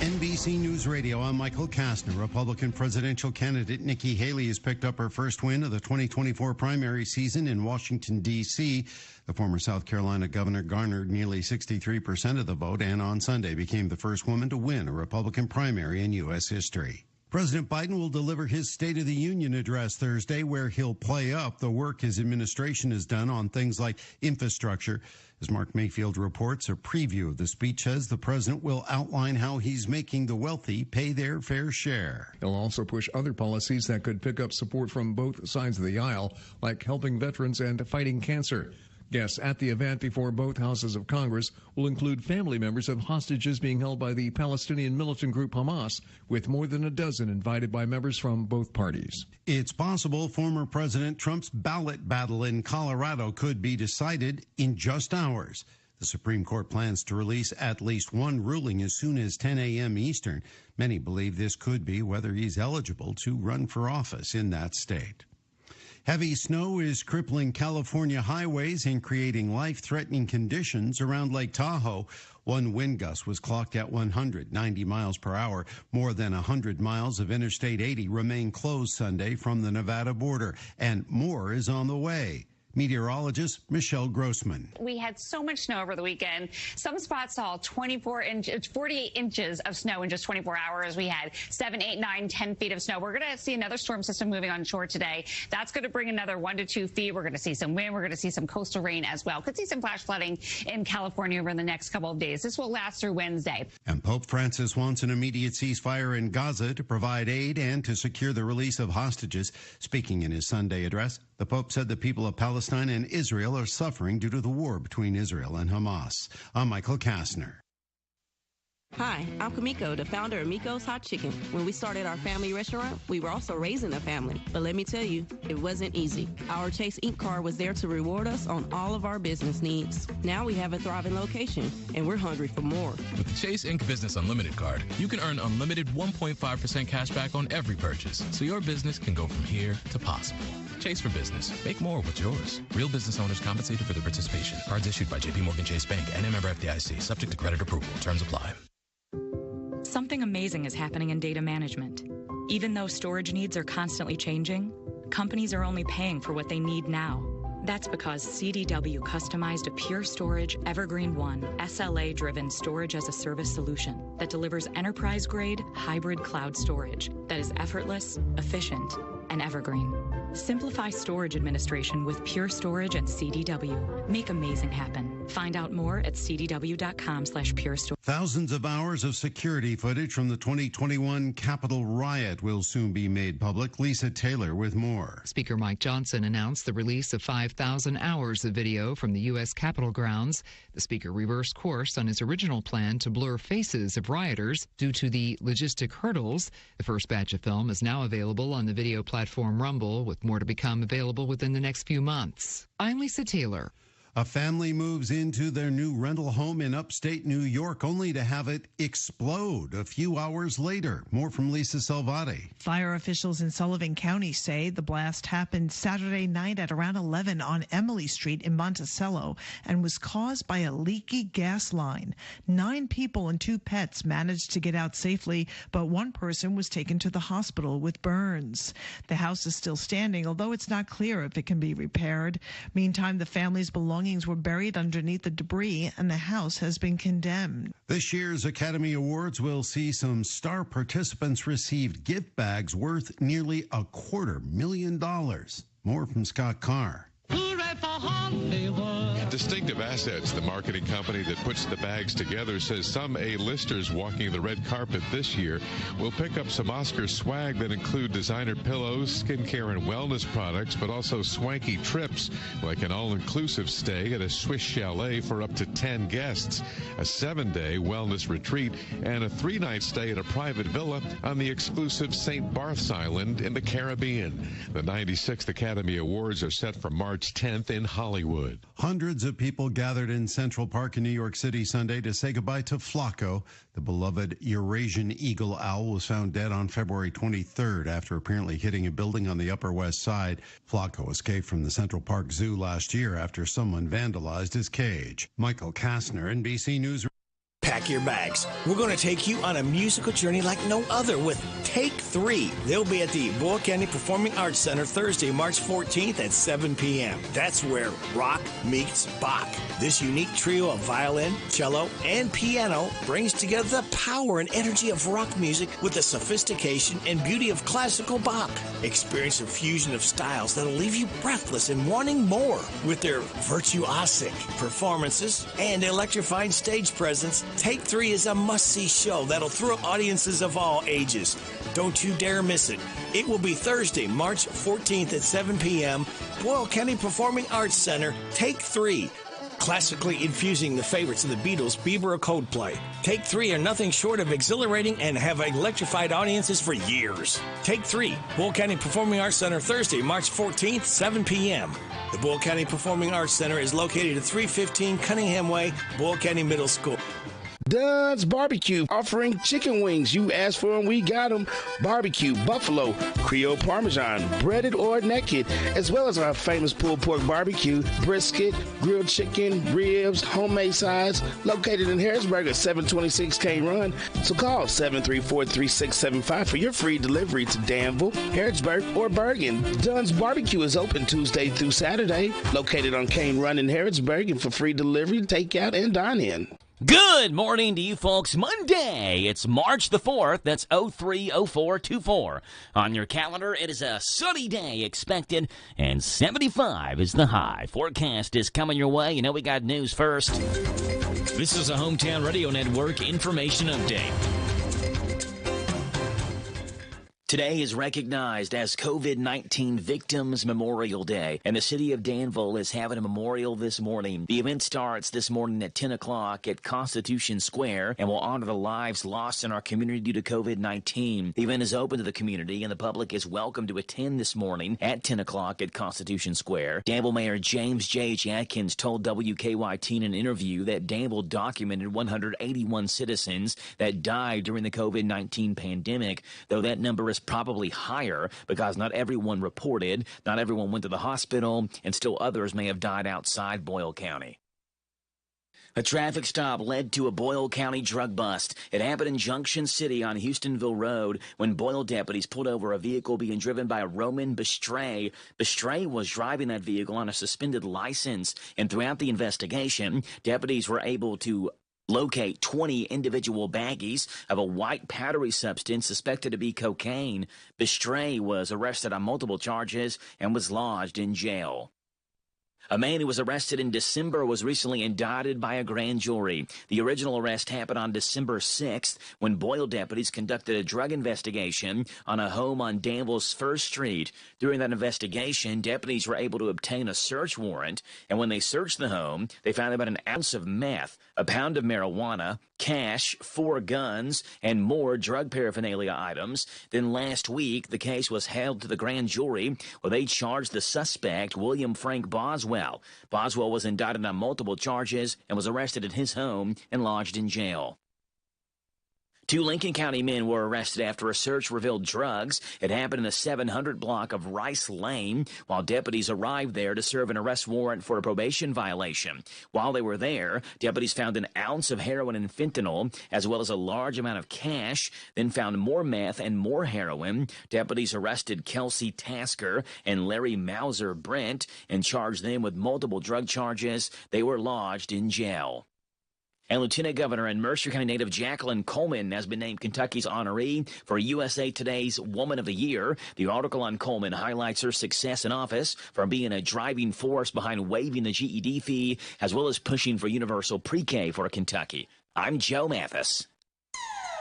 NBC News Radio, I'm Michael Kastner. Republican presidential candidate Nikki Haley has picked up her first win of the 2024 primary season in Washington, D.C. The former South Carolina governor garnered nearly 63% of the vote and on Sunday became the first woman to win a Republican primary in U.S. history. President Biden will deliver his State of the Union address Thursday, where he'll play up the work his administration has done on things like infrastructure. As Mark Mayfield reports, a preview of the speech says the president will outline how he's making the wealthy pay their fair share. He'll also push other policies that could pick up support from both sides of the aisle, like helping veterans and fighting cancer. Guests at the event before both houses of Congress will include family members of hostages being held by the Palestinian militant group Hamas, with more than a dozen invited by members from both parties. It's possible former President Trump's ballot battle in Colorado could be decided in just hours. The Supreme Court plans to release at least one ruling as soon as 10 a.m. Eastern. Many believe this could be whether he's eligible to run for office in that state. Heavy snow is crippling California highways and creating life-threatening conditions around Lake Tahoe. One wind gust was clocked at 190 miles per hour. More than 100 miles of Interstate 80 remain closed Sunday from the Nevada border, and more is on the way. Meteorologist Michelle Grossman. We had so much snow over the weekend. Some spots saw 48 inches of snow in just 24 hours. We had 7, 8, 9, 10 feet of snow. We're going to see another storm system moving on shore today. That's going to bring another 1 to 2 feet. We're going to see some wind. We're going to see some coastal rain as well. Could see some flash flooding in California over the next couple of days. This will last through Wednesday. And Pope Francis wants an immediate ceasefire in Gaza to provide aid and to secure the release of hostages. Speaking in his Sunday address, the Pope said the people of Palestine and Israel are suffering due to the war between Israel and Hamas. I'm Michael Kastner. Hi, I'm Kamiko, the founder of Miko's Hot Chicken. When we started our family restaurant, we were also raising a family. But let me tell you, it wasn't easy. Our Chase Inc. card was there to reward us on all of our business needs. Now we have a thriving location, and we're hungry for more. With the Chase Inc. Business Unlimited card, you can earn unlimited 1.5% cash back on every purchase, so your business can go from here to possible. Chase for Business. Make more with yours. Real business owners compensated for their participation. Cards issued by J.P. Morgan Chase Bank and a member FDIC. Subject to credit approval. Terms apply. Something amazing is happening in data management. Even though storage needs are constantly changing, companies are only paying for what they need now. That's because CDW customized a Pure Storage Evergreen One SLA-driven storage as a service solution that delivers enterprise-grade hybrid cloud storage that is effortless, efficient, and evergreen. Simplify storage administration with Pure Storage and CDW. Make amazing happen. Find out more at cdw.com/purestorage. Thousands of hours of security footage from the 2021 Capitol riot will soon be made public. Lisa Taylor with more. Speaker Mike Johnson announced the release of 5,000 hours of video from the U.S. Capitol grounds. The speaker reversed course on his original plan to blur faces of rioters due to the logistic hurdles. The first batch of film is now available on the video platform Rumble, with more to become available within the next few months. I'm Lisa Taylor. A family moves into their new rental home in upstate New York only to have it explode a few hours later. More from Lisa Salvati. Fire officials in Sullivan County say the blast happened Saturday night at around 11 on Emily Street in Monticello and was caused by a leaky gas line. 9 people and 2 pets managed to get out safely, but 1 person was taken to the hospital with burns. The house is still standing, although it's not clear if it can be repaired. Meantime, the family's belongings were buried underneath the debris, and the house has been condemned. This year's Academy Awards will see some star participants receive gift bags worth nearly $250,000. More from Scott Carr. Distinctive Assets, the marketing company that puts the bags together, says some A-listers walking the red carpet this year will pick up some Oscar swag that include designer pillows, skincare and wellness products, but also swanky trips like an all-inclusive stay at a Swiss chalet for up to 10 guests, a 7-day wellness retreat, and a 3-night stay at a private villa on the exclusive St. Barth's Island in the Caribbean. The 96th Academy Awards are set for March 10th in Hollywood. Hundreds of people gathered in Central Park in New York City Sunday to say goodbye to Flaco. The beloved Eurasian eagle owl was found dead on February 23rd after apparently hitting a building on the Upper West Side. Flaco escaped from the Central Park Zoo last year after someone vandalized his cage. Michael Kastner, NBC News. Pack your bags. We're going to take you on a musical journey like no other with Take 3. They'll be at the Boyle County Performing Arts Center Thursday, March 14th at 7 p.m. That's where rock meets Bach. This unique trio of violin, cello, and piano brings together the power and energy of rock music with the sophistication and beauty of classical Bach. Experience a fusion of styles that'll leave you breathless and wanting more. With their virtuosic performances and electrifying stage presence, Take 3 is a must-see show that'll thrill audiences of all ages. Don't you dare miss it. It will be Thursday, March 14th at 7 p.m. Boyle County Performing Arts Center, Take 3. Classically infusing the favorites of the Beatles, Bieber, or Coldplay. Take 3 are nothing short of exhilarating and have electrified audiences for years. Take 3, Boyle County Performing Arts Center, Thursday, March 14th, 7 p.m. The Boyle County Performing Arts Center is located at 315 Cunningham Way, Boyle County Middle School. Dunn's Barbecue, offering chicken wings. You asked for them, we got them. Barbecue, buffalo, Creole Parmesan, breaded or naked, as well as our famous pulled pork barbecue, brisket, grilled chicken, ribs, homemade sides, located in Harrisburg at 726 K Run. So call 734-3675 for your free delivery to Danville, Harrisburg, or Bergen. Dunn's Barbecue is open Tuesday through Saturday, located on Cane Run in Harrisburg, and for free delivery, takeout, and dine-in. Good morning to you folks. Monday, it's March the 4th. That's 030424. On your calendar, it is a sunny day expected, and 75 is the high. Forecast is coming your way. You know we got news first. This is a Hometown Radio Network information update. Today is recognized as COVID-19 Victims Memorial Day, and the city of Danville is having a memorial this morning. The event starts this morning at 10 o'clock at Constitution Square and will honor the lives lost in our community due to COVID-19. The event is open to the community, and the public is welcome to attend this morning at 10 o'clock at Constitution Square. Danville Mayor James J.H. Atkins told WKYT in an interview that Danville documented 181 citizens that died during the COVID-19 pandemic, though that number is probably higher because not everyone reported, not everyone went to the hospital, and still others may have died outside Boyle County. A traffic stop led to a Boyle County drug bust. It happened in Junction City on Houstonville Road when Boyle deputies pulled over a vehicle being driven by Roman Bestray. Bestray was driving that vehicle on a suspended license, and throughout the investigation, deputies were able to locate 20 individual baggies of a white powdery substance suspected to be cocaine. Bestray was arrested on multiple charges and was lodged in jail. A man who was arrested in December was recently indicted by a grand jury. The original arrest happened on December 6th when Boyle deputies conducted a drug investigation on a home on Danville's First Street. During that investigation, deputies were able to obtain a search warrant, and when they searched the home, they found about an ounce of meth, a pound of marijuana, cash, 4 guns, and more drug paraphernalia items. Then last week, the case was held to the grand jury where they charged the suspect, William Frank Boswell. Boswell was indicted on multiple charges and was arrested at his home and lodged in jail. 2 Lincoln County men were arrested after a search revealed drugs. It happened in the 700 block of Rice Lane while deputies arrived there to serve an arrest warrant for a probation violation. While they were there, deputies found an ounce of heroin and fentanyl, as well as a large amount of cash, then found more meth and more heroin. Deputies arrested Kelsey Tasker and Larry Mauser Brent and charged them with multiple drug charges. They were lodged in jail. And Lieutenant Governor and Mercer County native Jacqueline Coleman has been named Kentucky's honoree for USA Today's Woman of the Year. The article on Coleman highlights her success in office from being a driving force behind waiving the GED fee, as well as pushing for universal pre-K for Kentucky. I'm Joe Mathis.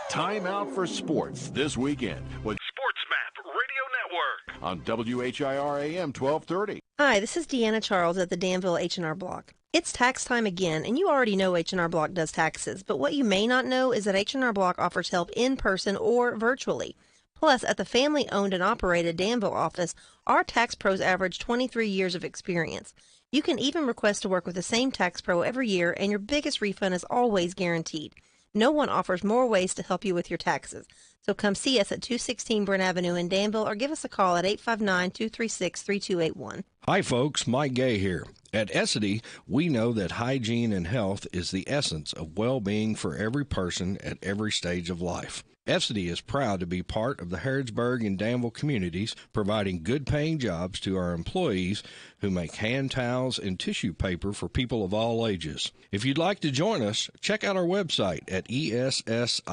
Time out for sports this weekend with Sports Map Radio Network on WHIR AM 1230. Hi, this is Deanna Charles at the Danville H&R Block. It's tax time again, and you already know H&R Block does taxes, but what you may not know is that H&R Block offers help in person or virtually. Plus, at the family-owned and operated Danville office, our tax pros average 23 years of experience. You can even request to work with the same tax pro every year, and your biggest refund is always guaranteed. No one offers more ways to help you with your taxes. So come see us at 216 Brent Avenue in Danville or give us a call at 859-236-3281. Hi, folks. Mike Gay here. At Essity, we know that hygiene and health is the essence of well-being for every person at every stage of life. Essity is proud to be part of the Harrodsburg and Danville communities, providing good-paying jobs to our employees who make hand towels and tissue paper for people of all ages. If you'd like to join us, check out our website at essity.com.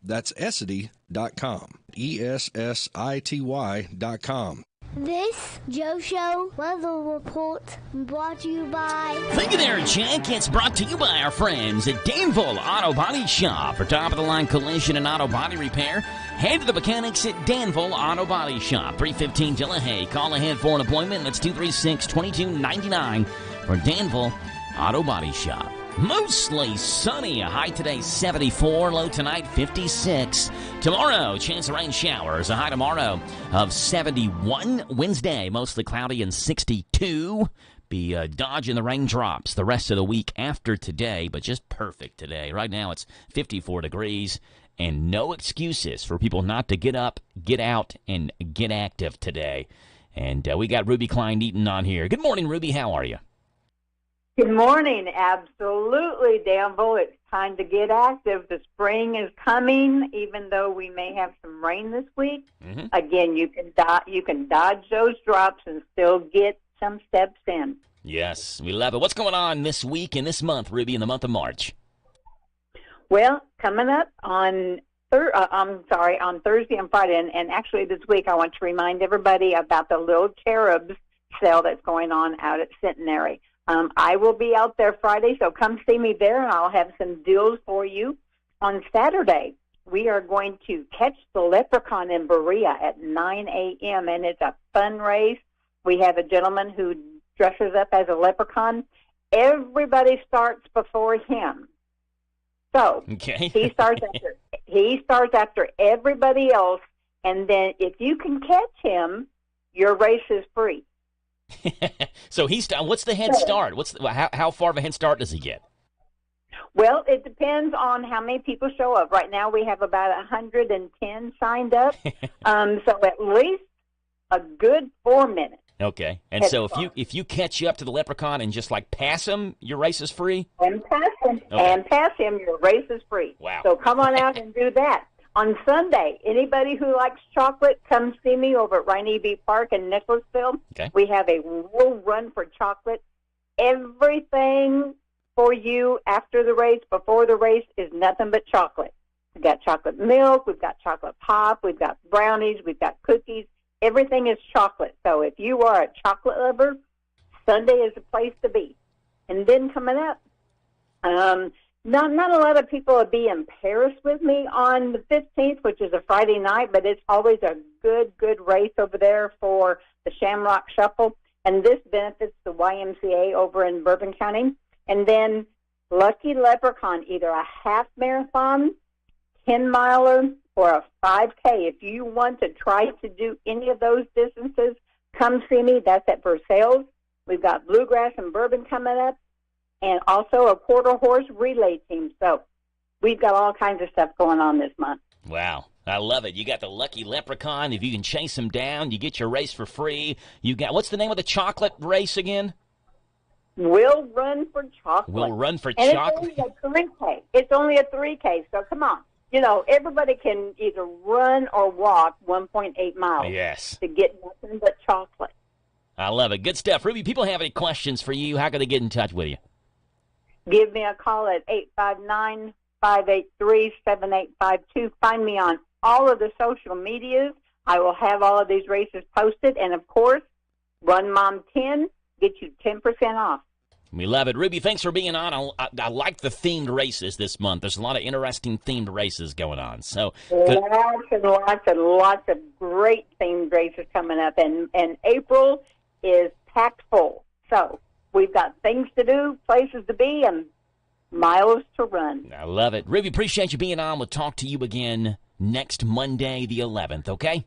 That's essity.com. essity.com. This Joe Show weather report brought to you by... Thank you there, Jack. It's brought to you by our friends at Danville Auto Body Shop. For top-of-the-line collision and auto body repair, head to the mechanics at Danville Auto Body Shop, 315 Delahaye. Call ahead for an appointment. That's 236-2299 for Danville Auto Body Shop. Mostly sunny, a high today 74, low tonight 56. Tomorrow, chance of rain showers, a high tomorrow of 71. Wednesday, mostly cloudy and 62. Be dodging the raindrops the rest of the week after today, but just perfect today. Right now it's 54 degrees, and no excuses for people not to get up, get out, and get active today. And we got Ruby Klein-Eaton on here. Good morning, Ruby. How are you? Good morning. Absolutely, Danville. It's time to get active. The spring is coming, even though we may have some rain this week. Mm-hmm. Again, you can dodge those drops and still get some steps in. Yes, we love it. What's going on this week and this month, Ruby, in the month of March? Well, coming up on Thursday and Friday, and actually this week, I want to remind everybody about the Little Cherubs sale that's going on out at Centenary. I will be out there Friday, so come see me there, and I'll have some deals for you. On Saturday, we are going to catch the leprechaun in Berea at 9 a.m., and it's a fun race. We have a gentleman who dresses up as a leprechaun. Everybody starts before him. So okay. he starts after everybody else, and then if you can catch him, your race is free. So what's the head start? How far of a head start does he get? Well, it depends on how many people show up. Right now we have about 110 signed up, so at least a good 4 minutes. Okay, and so if you catch up to the leprechaun and just like pass him, your race is free? And pass him, your race is free. Wow. So come on out and do that. On Sunday, anybody who likes chocolate, come see me over at Rainy Beach Park in Nicholasville. Okay. We have a World Run for Chocolate. Everything for you after the race, before the race, is nothing but chocolate. We've got chocolate milk, we've got chocolate pop, we've got brownies, we've got cookies. Everything is chocolate. So if you are a chocolate lover, Sunday is the place to be. And then coming up, not a lot of people will be in Paris with me on the 15th, which is a Friday night, but it's always a good race over there for the Shamrock Shuffle. And this benefits the YMCA over in Bourbon County. And then Lucky Leprechaun, either a half marathon, 10-miler, or a 5K. If you want to try to do any of those distances, come see me. That's at Versailles. We've got Bluegrass and Bourbon coming up, and also a quarter-horse relay team. So we've got all kinds of stuff going on this month. Wow. I love it. You got the Lucky Leprechaun. If you can chase him down, you get your race for free. You got, what's the name of the chocolate race again? We'll Run for Chocolate. We'll Run for and Chocolate. It's only a 3K. It's only a 3K, so come on. You know, everybody can either run or walk 1.8 miles yes. to get nothing but chocolate. I love it. Good stuff. Ruby, people have any questions for you, how can they get in touch with you? Give me a call at 859-583-7852. Find me on all of the social medias. I will have all of these races posted. And, of course, Run Mom 10, get you 10% off. We love it. Ruby, thanks for being on. I like the themed races this month. There's a lot of interesting themed races going on. So lots of great themed races coming up. And April is packed full. So we've got things to do, places to be, and miles to run. I love it. Ruby, appreciate you being on. We'll talk to you again next Monday, the 11th, okay?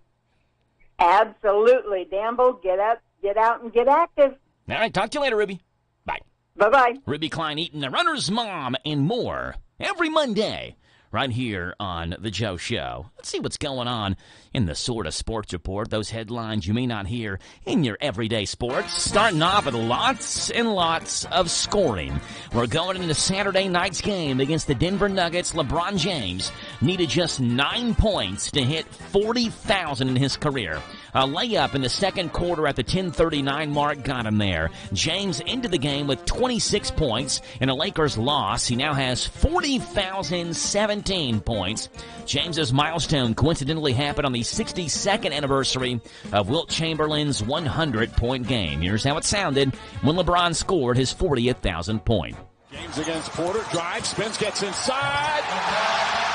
Absolutely. Danville, get up, get out, and get active. All right, talk to you later, Ruby. Bye. Bye-bye. Ruby Klein-Eaton, the runner's mom, and more every Monday right here on The Joe Show. Let's see what's going on in the sort of sports report, those headlines you may not hear in your everyday sports. Starting off with lots and lots of scoring. We're going into Saturday night's game against the Denver Nuggets. LeBron James needed just 9 points to hit 40,000 in his career. A layup in the second quarter at the 10:39 mark got him there. James ended the game with 26 points. In a Lakers loss, he now has 40,017 points. James's milestone coincidentally happened on the 62nd anniversary of Wilt Chamberlain's 100-point game. Here's how it sounded when LeBron scored his 40,000th point. James against Porter, drives, spins, gets inside.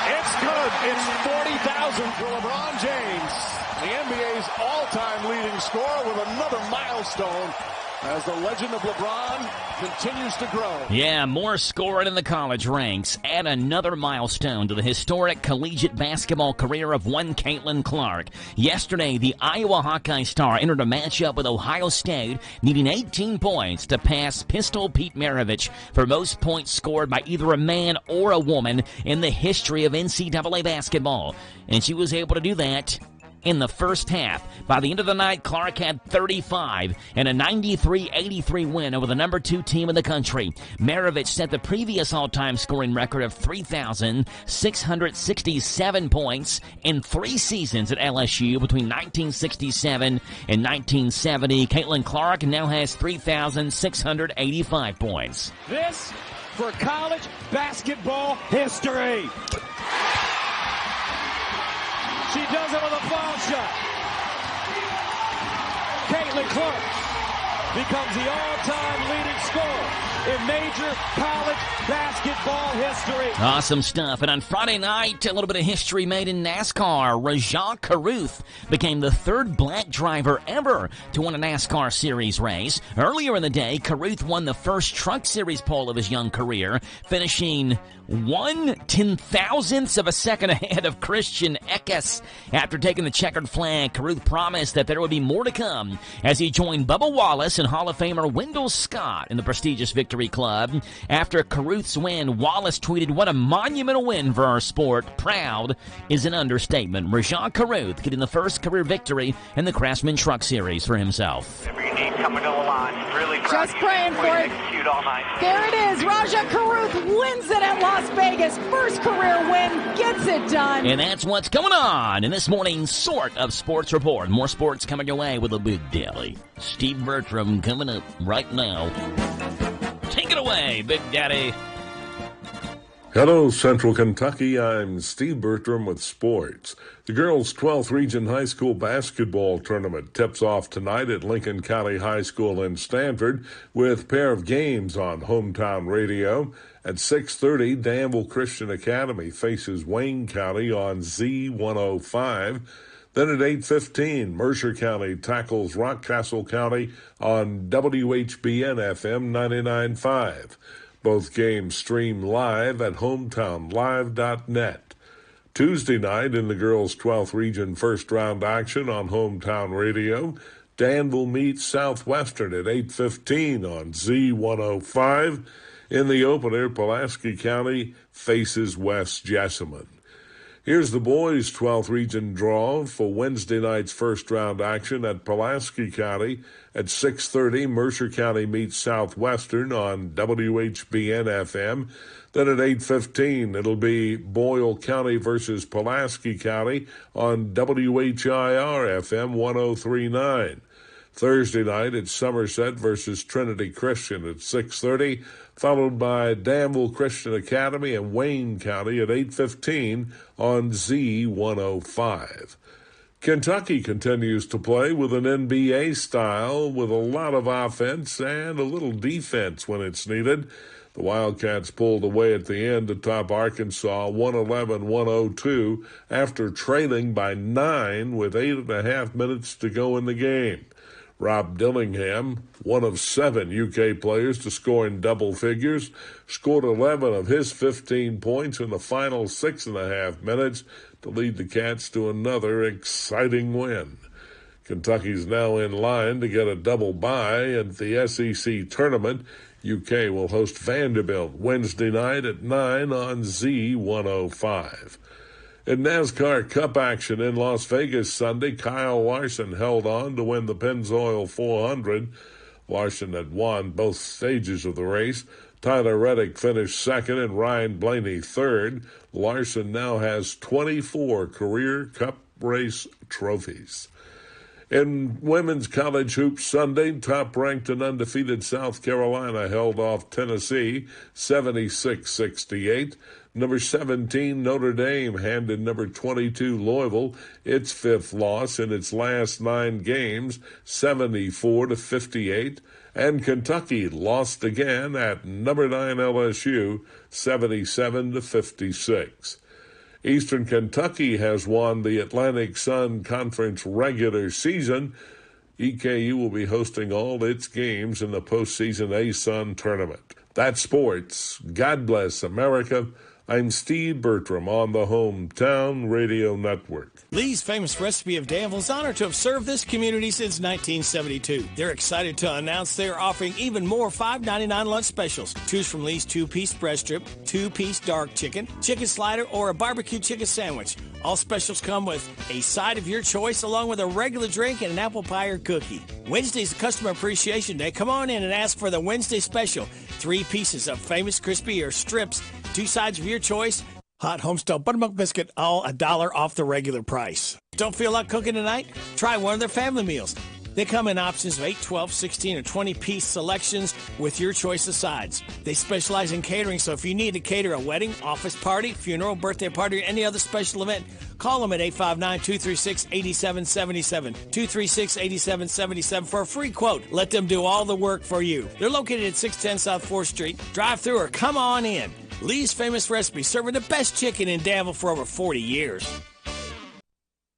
It's good. It's 40,000 for LeBron James, the NBA's all-time leading scorer, with another milestone as the legend of LeBron continues to grow. Yeah, more scoring in the college ranks. Add another milestone to the historic collegiate basketball career of one Caitlin Clark. Yesterday, the Iowa Hawkeye star entered a matchup with Ohio State, needing 18 points to pass Pistol Pete Maravich for most points scored by either a man or a woman in the history of NCAA basketball. And she was able to do that in the first half. By the end of the night, Clark had 35 and a 93-83 win over the number 2 team in the country. Maravich set the previous all-time scoring record of 3,667 points in 3 seasons at LSU between 1967 and 1970. Caitlin Clark now has 3,685 points. This for college basketball history. She does it with a foul shot. Caitlin Clark becomes the all-time leading scorer in major college basketball history. Awesome stuff. And on Friday night, a little bit of history made in NASCAR. Rajah Caruth became the 3rd black driver ever to win a NASCAR Series race. Earlier in the day, Caruth won the first Truck Series pole of his young career, finishing 1/10,000th of a second ahead of Christian Eckes. After taking the checkered flag, Caruth promised that there would be more to come as he joined Bubba Wallace and Hall of Famer Wendell Scott in the prestigious Victory Club. After Caruth's win, Wallace tweeted, "What a monumental win for our sport. Proud is an understatement." Rajah Caruth getting the first career victory in the Craftsman Truck Series for himself. Coming to the line. Really just praying for it. All night. There it is. Rajah Caruth wins it at Las Vegas. First career win. Gets it done. And that's what's going on in this morning's Sort of Sports Report. More sports coming your way with a Big Daddy. Steve Bertram coming up right now. Take it away, Big Daddy. Hello, Central Kentucky. I'm Steve Bertram with sports. The girls' 12th Region High School basketball tournament tips off tonight at Lincoln County High School in Stanford with a pair of games on Hometown Radio. At 6:30, Danville Christian Academy faces Wayne County on Z105. Then at 8:15, Mercer County tackles Rockcastle County on WHBN FM 99.5. Both games stream live at hometownlive.net. Tuesday night in the girls' 12th Region first round action on Hometown Radio, Danville meets Southwestern at 8:15 on Z105. In the opener, Pulaski County faces West Jessamine. Here's the boys' 12th Region draw for Wednesday night's first round action at Pulaski County. At 6:30, Mercer County meets Southwestern on WHBN FM. Then at 8:15, it'll be Boyle County versus Pulaski County on WHIR FM 103.9. Thursday night, it's Somerset versus Trinity Christian at 6:30, followed by Danville Christian Academy and Wayne County at 8:15 on Z105. Kentucky continues to play with an NBA style with a lot of offense and a little defense when it's needed. The Wildcats pulled away at the end atop Arkansas 111-102 after trailing by 9 with 8.5 minutes to go in the game. Rob Dillingham, one of 7 UK players to score in double figures, scored 11 of his 15 points in the final 6.5 minutes to lead the Cats to another exciting win. Kentucky's now in line to get a double bye at the SEC tournament. UK will host Vanderbilt Wednesday night at 9 on Z105. In NASCAR Cup action in Las Vegas Sunday, Kyle Larson held on to win the Pennzoil 400. Larson had won both stages of the race. Tyler Reddick finished second and Ryan Blaney third. Larson now has 24 career Cup race trophies. In women's college hoops Sunday, top-ranked and undefeated South Carolina held off Tennessee 76-68. Number 17, Notre Dame, handed number 22, Louisville, its 5th loss in its last 9 games, 74-58. And Kentucky lost again at number 9, LSU, 77-56. Eastern Kentucky has won the Atlantic Sun Conference regular season. EKU will be hosting all its games in the postseason ASUN tournament. That's sports. God bless America. I'm Steve Bertram on the Hometown Radio Network. Lee's Famous Recipe of Danville is honored to have served this community since 1972. They're excited to announce they're offering even more $5.99 lunch specials. Choose from Lee's 2-piece breast strip, 2-piece dark chicken, chicken slider, or a barbecue chicken sandwich. All specials come with a side of your choice along with a regular drink and an apple pie or cookie. Wednesday's Customer Appreciation Day. Come on in and ask for the Wednesday special. 3 pieces of Famous Crispy or strips, 2 sides of your choice, hot homestyle buttermilk biscuit, all $1 off the regular price. Don't feel like cooking tonight? Try one of their family meals. They come in options of 8, 12, 16, or 20-piece selections with your choice of sides. They specialize in catering, so if you need to cater a wedding, office party, funeral, birthday party, or any other special event, call them at 859-236-8777, 236-8777 for a free quote. Let them do all the work for you. They're located at 610 South 4th Street. Drive through or come on in. Lee's Famous Recipe, serving the best chicken in Danville for over 40 years.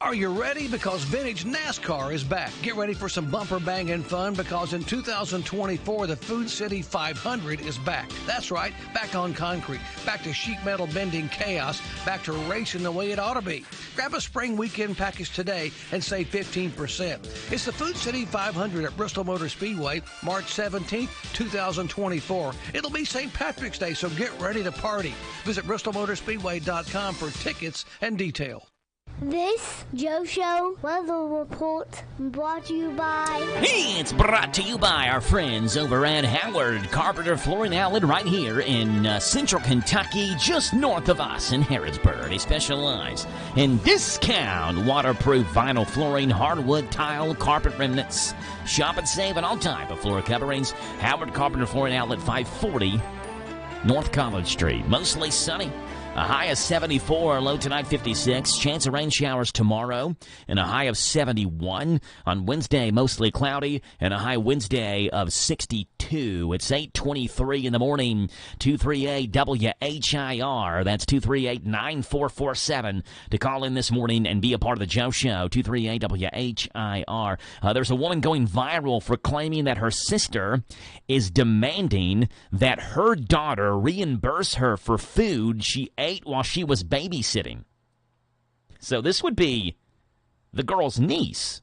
Are you ready? Because Vintage NASCAR is back. Get ready for some bumper banging fun because in 2024, the Food City 500 is back. That's right, back on concrete, back to sheet metal bending chaos, back to racing the way it ought to be. Grab a spring weekend package today and save 15%. It's the Food City 500 at Bristol Motor Speedway, March 17th, 2024. It'll be St. Patrick's Day, so get ready to party. Visit bristolmotorspeedway.com for tickets and details. This Joe Show weather report brought to you by... Hey, it's brought to you by our friends over at Howard Carpenter Flooring Outlet right here in central Kentucky, just north of us in Harrodsburg. They specialize in discount waterproof vinyl flooring, hardwood tile, carpet remnants. Shop and save on all type of floor coverings. Howard Carpenter Flooring Outlet, 540 North College Street. Mostly sunny. A high of 74, low tonight 56. Chance of rain showers tomorrow, and a high of 71. On Wednesday, mostly cloudy, and a high Wednesday of 62. It's 8:23 in the morning. 238 WHIR. That's 238-9447 to call in this morning and be a part of the Joe Show. 238 WHIR. There's a woman going viral for claiming that her sister is demanding that her daughter reimburse her for food she ate while she was babysitting. So this would be the girl's niece.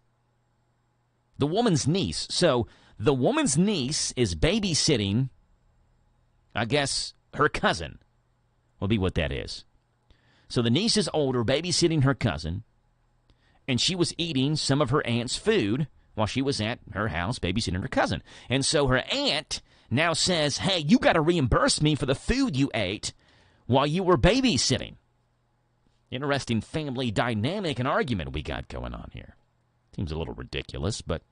The woman's niece. So the woman's niece is babysitting, I guess, her cousin will be what that is. So the niece is older, babysitting her cousin, and she was eating some of her aunt's food while she was at her house babysitting her cousin. And so her aunt now says, hey, you got to reimburse me for the food you ate while you were babysitting. Interesting family dynamic and argument we got going on here. Seems a little ridiculous, but,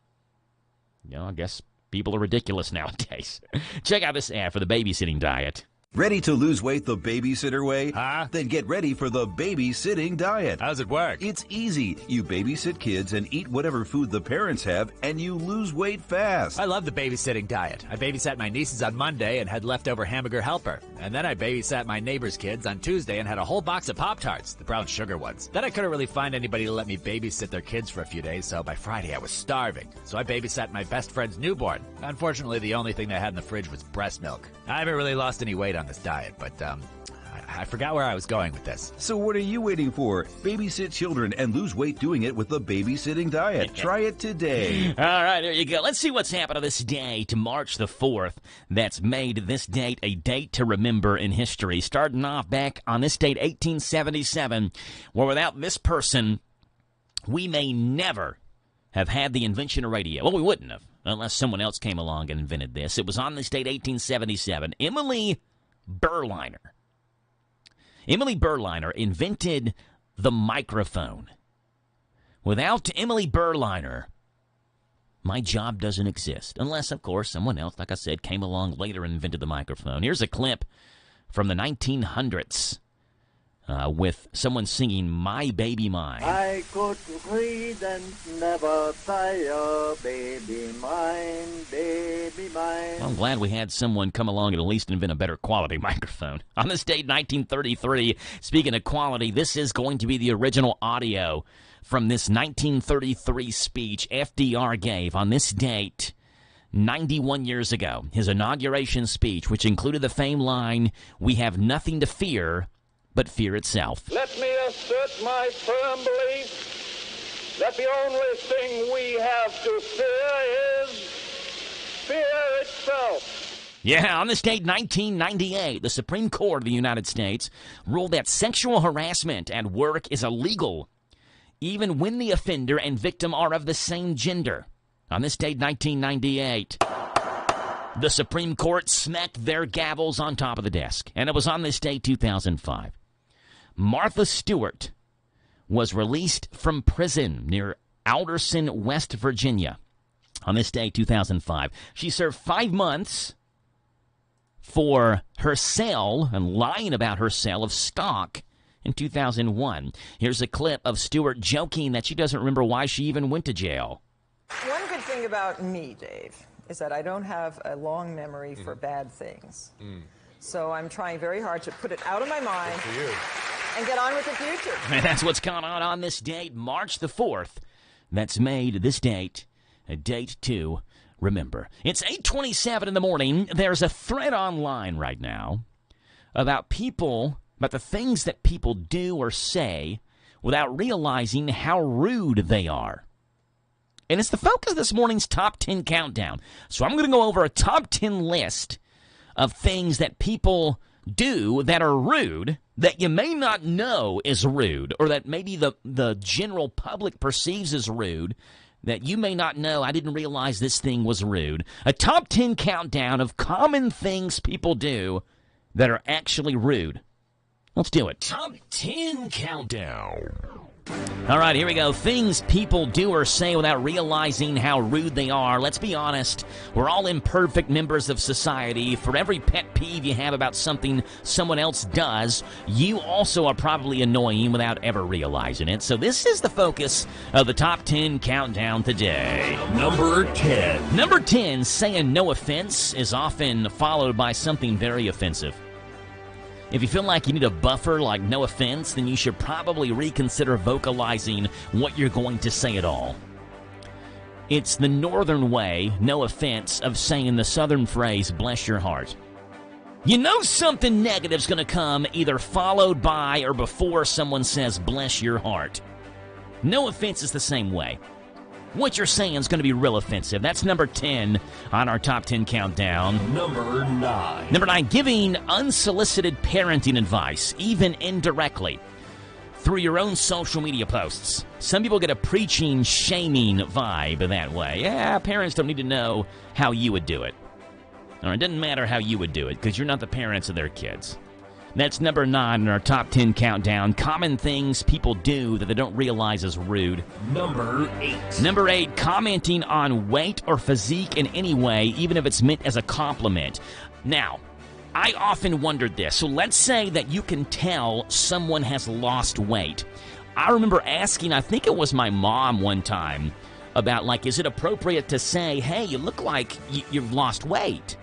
you know, I guess people are ridiculous nowadays. Check out this ad for the babysitting diet. Ready to lose weight the babysitter way? Huh? Then get ready for the babysitting diet. How does it work? It's easy. You babysit kids and eat whatever food the parents have, and you lose weight fast. I love the babysitting diet. I babysat my nieces on Monday and had leftover hamburger helper. And then I babysat my neighbor's kids on Tuesday and had a whole box of Pop-Tarts, the brown sugar ones. Then I couldn't really find anybody to let me babysit their kids for a few days, so by Friday I was starving. So I babysat my best friend's newborn. Unfortunately, the only thing they had in the fridge was breast milk. I haven't really lost any weight on this diet, but I forgot where I was going with this. So what are you waiting for? Babysit children and lose weight doing it with the babysitting diet. Try it today. All right, there you go. Let's see what's happened on this day to March the 4th. That's made this date a date to remember in history. Starting off back on this date, 1877, where without this person, we may never have had the invention of radio. Well, we wouldn't have, unless someone else came along and invented this. It was on this date, 1877. Emily Berliner. Emily Berliner invented the microphone. Without Emily Berliner, my job doesn't exist. Unless, of course, someone else, like I said, came along later and invented the microphone. Here's a clip from the 1900s. with someone singing My Baby Mine. I could read and never tire, baby mine, baby mine. Well, I'm glad we had someone come along and at least invent a better quality microphone. On this date, 1933, speaking of quality, this is going to be the original audio from this 1933 speech FDR gave on this date 91 years ago. His inauguration speech, which included the famed line, "We have nothing to fear but fear itself." Let me assert my firm belief that the only thing we have to fear is fear itself. Yeah, on this date, 1998, the Supreme Court of the United States ruled that sexual harassment at work is illegal, even when the offender and victim are of the same gender. On this date, 1998, the Supreme Court smacked their gavels on top of the desk. And it was on this date, 2005. Martha Stewart was released from prison near Alderson, West Virginia. On this day, 2005. She served 5 months for her sale and lying about her sale of stock in 2001. Here's a clip of Stewart joking that she doesn't remember why she even went to jail. One good thing about me, Dave, is that I don't have a long memory for bad things. So I'm trying very hard to put it out of my mind and get on with the future. And that's what's going on this date, March the 4th. That's made this date a date to remember. It's 8:27 in the morning. There's a thread online right now about the things that people do or say without realizing how rude they are. And it's the focus of this morning's Top 10 Countdown. So I'm going to go over a top 10 list of things that people do that are rude, that you may not know is rude, or that maybe the general public perceives as rude, that you may not know. I didn't realize this thing was rude. A top 10 countdown of common things people do that are actually rude. Let's do it. Top 10 Countdown. All right, here we go. Things people do or say without realizing how rude they are. Let's be honest. We're all imperfect members of society. For every pet peeve you have about something someone else does, you also are probably annoying without ever realizing it. So this is the focus of the Top 10 Countdown today. Number 10. Number 10, saying no offense is often followed by something very offensive. If you feel like you need a buffer like no offense, then you should probably reconsider vocalizing what you're going to say at all. It's the northern way, no offense, of saying the southern phrase, bless your heart. You know something negative's going to come either followed by or before someone says bless your heart. No offense is the same way. What you're saying is going to be real offensive. That's number 10 on our Top 10 Countdown. Number 9. Number 9, giving unsolicited parenting advice, even indirectly, through your own social media posts. Some people get a preaching, shaming vibe that way. Yeah, parents don't need to know how you would do it. Or it doesn't matter how you would do it, because you're not the parents of their kids. That's number 9 in our Top 10 Countdown. Common things people do that they don't realize is rude. Number 8. Number 8, commenting on weight or physique in any way, even if it's meant as a compliment. Now, I often wondered this. So let's say that you can tell someone has lost weight. I remember asking, I think it was my mom one time, about, like, is it appropriate to say, hey, you look like you've lost weight?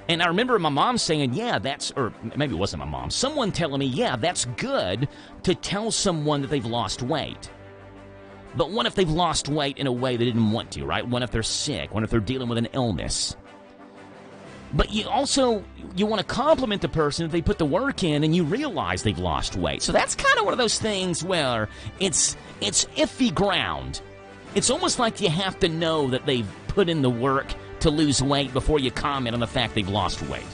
And I remember my mom saying, yeah, or maybe it wasn't my mom, someone telling me, yeah, that's good to tell someone that they've lost weight. But what if they've lost weight in a way they didn't want to, right? What if they're sick? What if they're dealing with an illness? But you want to compliment the person if they put the work in and you realize they've lost weight. So that's kind of one of those things where it's iffy ground. It's almost like you have to know that they've put in the work to lose weight before you comment on the fact they've lost weight.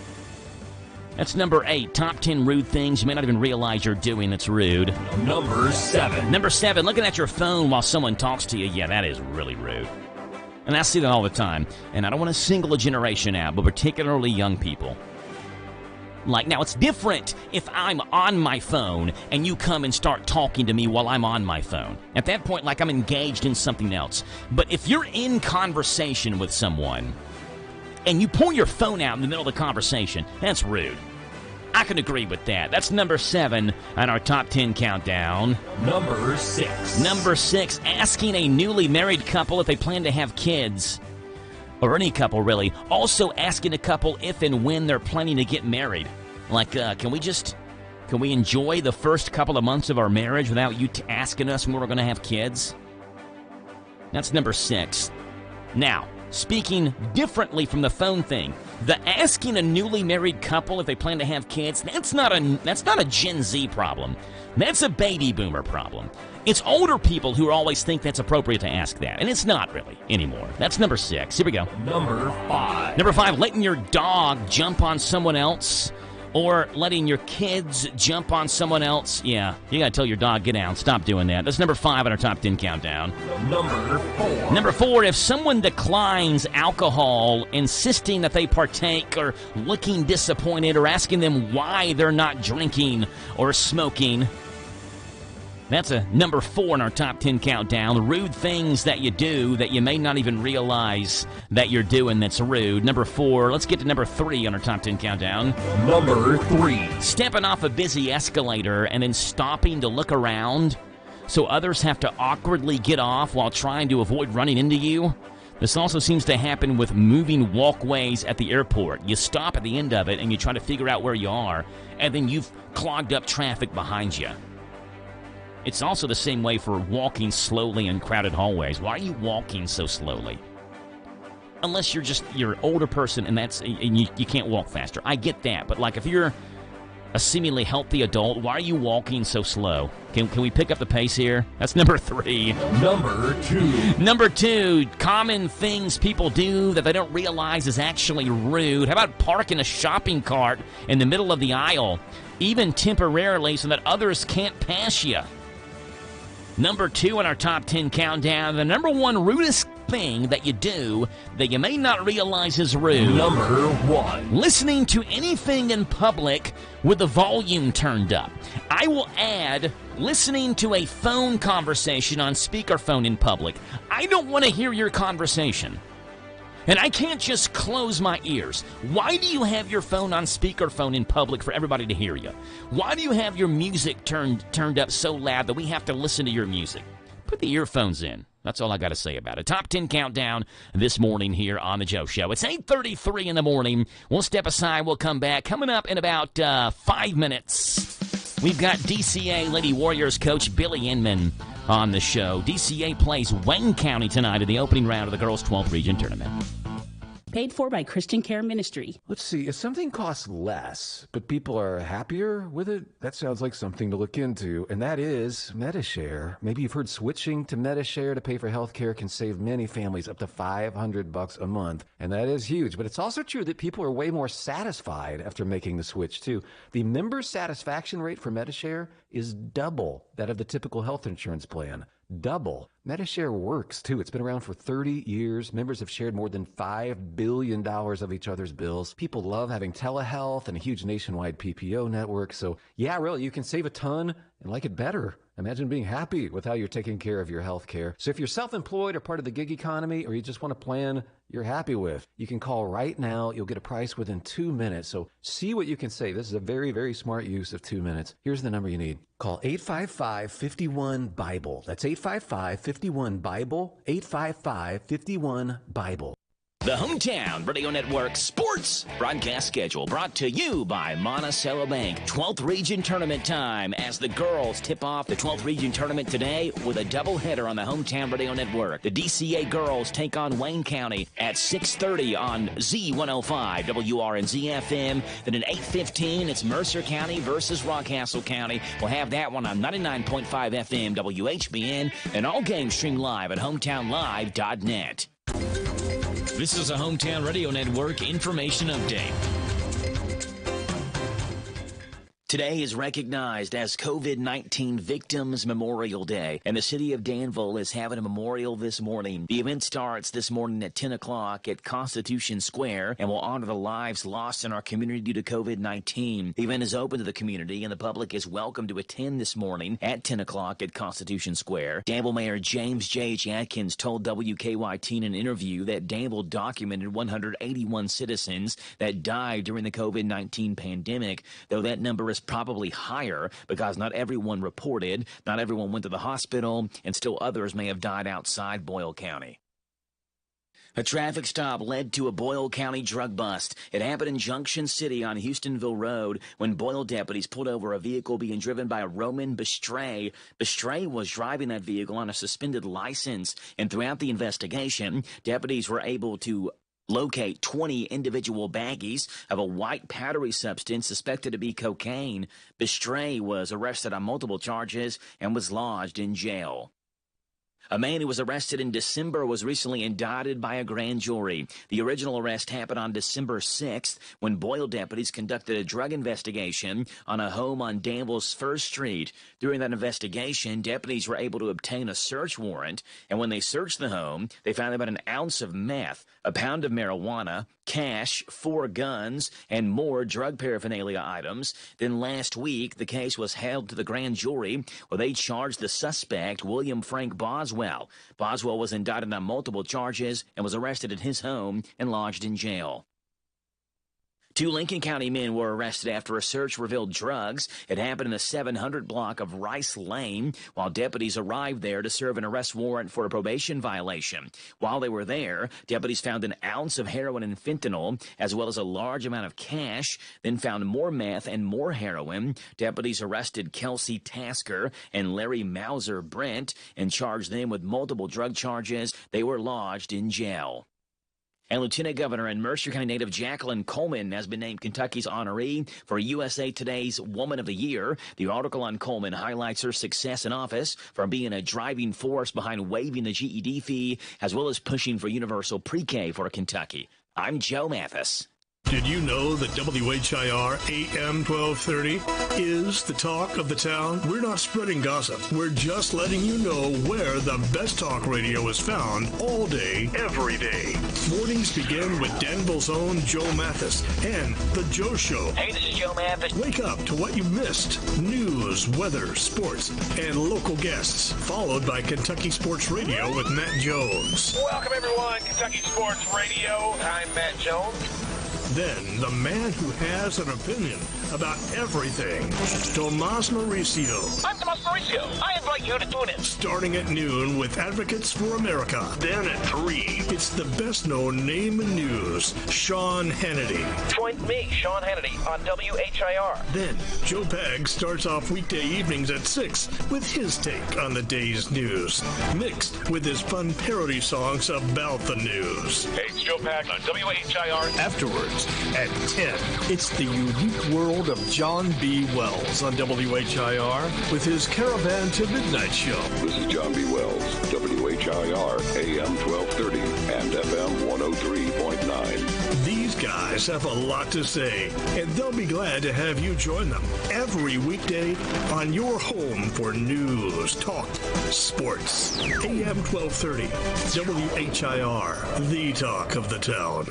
That's number 8. Top 10 rude things you may not even realize you're doing that's rude. Number 7. Number 7, looking at your phone while someone talks to you. Yeah, that is really rude. And I see that all the time. And I don't want to single a generation out, but particularly young people. Like, now it's different if I'm on my phone and you come and start talking to me while I'm on my phone. At that point, like, I'm engaged in something else. But if you're in conversation with someone and you pull your phone out in the middle of the conversation, that's rude. I can agree with that. That's number 7 on our top 10 countdown. Number 6. Number 6, asking a newly married couple if they plan to have kids. Or any couple, really. Also asking a couple if and when they're planning to get married. Like, can we enjoy the first couple of months of our marriage without you asking us when we're going to have kids? That's number 6. Now, speaking differently from the phone thing, the asking a newly married couple if they plan to have kids, that's not a Gen Z problem. That's a baby boomer problem. It's older people who always think that's appropriate to ask that, and it's not really anymore. That's number 6. Here we go. Number 5. Number 5, letting your dog jump on someone else. Or letting your kids jump on someone else. Yeah, you gotta tell your dog, get down, stop doing that. That's number 5 on our top 10 countdown. Number 4. Number 4, if someone declines alcohol, insisting that they partake, or looking disappointed, or asking them why they're not drinking or smoking. That's a number 4 in our top 10 countdown. Rude things that you do that you may not even realize that you're doing that's rude. Number 4. Let's get to number 3 on our top 10 countdown. Number 3. Stepping off a busy escalator and then stopping to look around so others have to awkwardly get off while trying to avoid running into you. This also seems to happen with moving walkways at the airport. You stop at the end of it and you try to figure out where you are, and then you've clogged up traffic behind you. It's also the same way for walking slowly in crowded hallways. Why are you walking so slowly? Unless you're an older person and you can't walk faster. I get that, but like if you're a seemingly healthy adult, why are you walking so slow? Can we pick up the pace here? That's number 3. Number 2. Number 2, common things people do that they don't realize is actually rude. How about parking a shopping cart in the middle of the aisle, even temporarily, so that others can't pass you? Number 2 on our top 10 countdown, the number 1 rudest thing that you do that you may not realize is rude. Number 1. Listening to anything in public with the volume turned up. I will add listening to a phone conversation on speakerphone in public. I don't want to hear your conversation. And I can't just close my ears. Why do you have your phone on speakerphone in public for everybody to hear you? Why do you have your music turned up so loud that we have to listen to your music? Put the earphones in. That's all I got to say about it. Top 10 countdown this morning here on The Joe Show. It's 8:33 in the morning. We'll step aside. We'll come back. Coming up in about 5 minutes, we've got DCA Lady Warriors coach Billy Inman on the show. DCA plays Wayne County tonight in the opening round of the girls' 12th region tournament. Paid for by Christian Care Ministry. Let's see, if something costs less, but people are happier with it, that sounds like something to look into, and that is MediShare. Maybe you've heard switching to MediShare to pay for health care can save many families up to $500 a month, and that is huge. But it's also true that people are way more satisfied after making the switch, too. The member satisfaction rate for MediShare is double that of the typical health insurance plan. Double. MediShare works, too. It's been around for 30 years. Members have shared more than $5 billion of each other's bills. People love having telehealth and a huge nationwide PPO network. So, yeah, really, you can save a ton and like it better. Imagine being happy with how you're taking care of your health care. So if you're self-employed or part of the gig economy, or you just want a plan you're happy with, you can call right now. You'll get a price within 2 minutes. So see what you can save. This is a very, very smart use of 2 minutes. Here's the number you need. Call 855-51-BIBLE. That's 855-51-BIBLE, 855-51-BIBLE. The Hometown Radio Network Sports broadcast schedule brought to you by Monticello Bank. 12th Region Tournament time as the girls tip off the 12th Region Tournament today with a doubleheader on the Hometown Radio Network. The DCA girls take on Wayne County at 6:30 on Z105 WRNZ FM. Then at 8:15, it's Mercer County versus Rockcastle County. We'll have that one on 99.5 FM WHBN, and all games streamed live at hometownlive.net. This is a Hometown Radio Network information update. Today is recognized as COVID-19 Victims Memorial Day, and the city of Danville is having a memorial this morning. The event starts this morning at 10 o'clock at Constitution Square and will honor the lives lost in our community due to COVID-19. The event is open to the community, and the public is welcome to attend this morning at 10 o'clock at Constitution Square. Danville Mayor James J.H. Atkins told WKYT in an interview that Danville documented 181 citizens that died during the COVID-19 pandemic, though that number is probably higher because not everyone reported, not everyone went to the hospital, and still others may have died outside Boyle County. A traffic stop led to a Boyle County drug bust. It happened in Junction City on Houstonville Road when Boyle deputies pulled over a vehicle being driven by Roman Bestray. Bestray was driving that vehicle on a suspended license, and throughout the investigation, deputies were able to locate 20 individual baggies of a white powdery substance suspected to be cocaine. Bestray was arrested on multiple charges and was lodged in jail. A man who was arrested in December was recently indicted by a grand jury. The original arrest happened on December 6th when Boyle deputies conducted a drug investigation on a home on Danville's First Street. During that investigation, deputies were able to obtain a search warrant, and when they searched the home, they found about an ounce of meth, a pound of marijuana, cash, 4 guns, and more drug paraphernalia items. Then last week, the case was held to the grand jury where they charged the suspect, William Frank Boswell. Boswell was indicted on multiple charges and was arrested at his home and lodged in jail. 2 Lincoln County men were arrested after a search revealed drugs. It happened in the 700 block of Rice Lane while deputies arrived there to serve an arrest warrant for a probation violation. While they were there, deputies found an ounce of heroin and fentanyl, as well as a large amount of cash, then found more meth and more heroin. Deputies arrested Kelsey Tasker and Larry Mauser Brent and charged them with multiple drug charges. They were lodged in jail. And Lieutenant Governor and Mercer County native Jacqueline Coleman has been named Kentucky's honoree for USA Today's Woman of the Year. The article on Coleman highlights her success in office from being a driving force behind waiving the GED fee, as well as pushing for universal pre-K for Kentucky. I'm Joe Mathis. Did you know that WHIR AM 1230 is the talk of the town? We're not spreading gossip. We're just letting you know where the best talk radio is found all day, every day. Mornings begin with Danville's own Joe Mathis and The Joe Show. Hey, this is Joe Mathis. Wake up to what you missed. News, weather, sports, and local guests. Followed by Kentucky Sports Radio with Matt Jones. Welcome, everyone. Kentucky Sports Radio. I'm Matt Jones. Then, the man who has an opinion about everything, Tomas Mauricio. I'm Tomas Mauricio. I invite you to tune in. Starting at noon with Advocates for America. Then at 3, it's the best-known name in news, Sean Hannity. Join me, Sean Hannity, on WHIR. Then, Joe Pag starts off weekday evenings at 6 with his take on the day's news, mixed with his fun parody songs about the news. Hey, it's Joe Pag on WHIR. Afterwards, at 10, it's the unique world of John B. Wells on WHIR with his Caravan to Midnight show. This is John B. Wells, WHIR, AM 1230 and FM 103.9. These guys have a lot to say, and they'll be glad to have you join them every weekday on your home for news, talk, sports. AM 1230, WHIR, the talk of the town.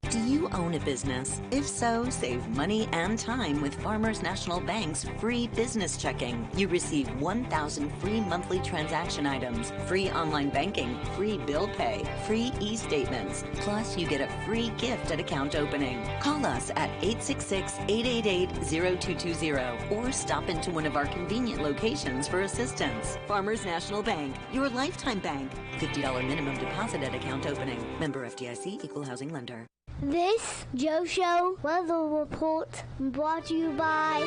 Do you own a business? If so, save money and time with Farmers National Bank's free business checking. You receive 1,000 free monthly transaction items, free online banking, free bill pay, free e-statements. Plus, you get a free gift at account opening. Call us at 866-888-0220 or stop into one of our convenient locations for assistance. Farmers National Bank, your lifetime bank. $50 minimum deposit at account opening. Member FDIC, Equal Housing Lender. This Joe Show weather report brought to you by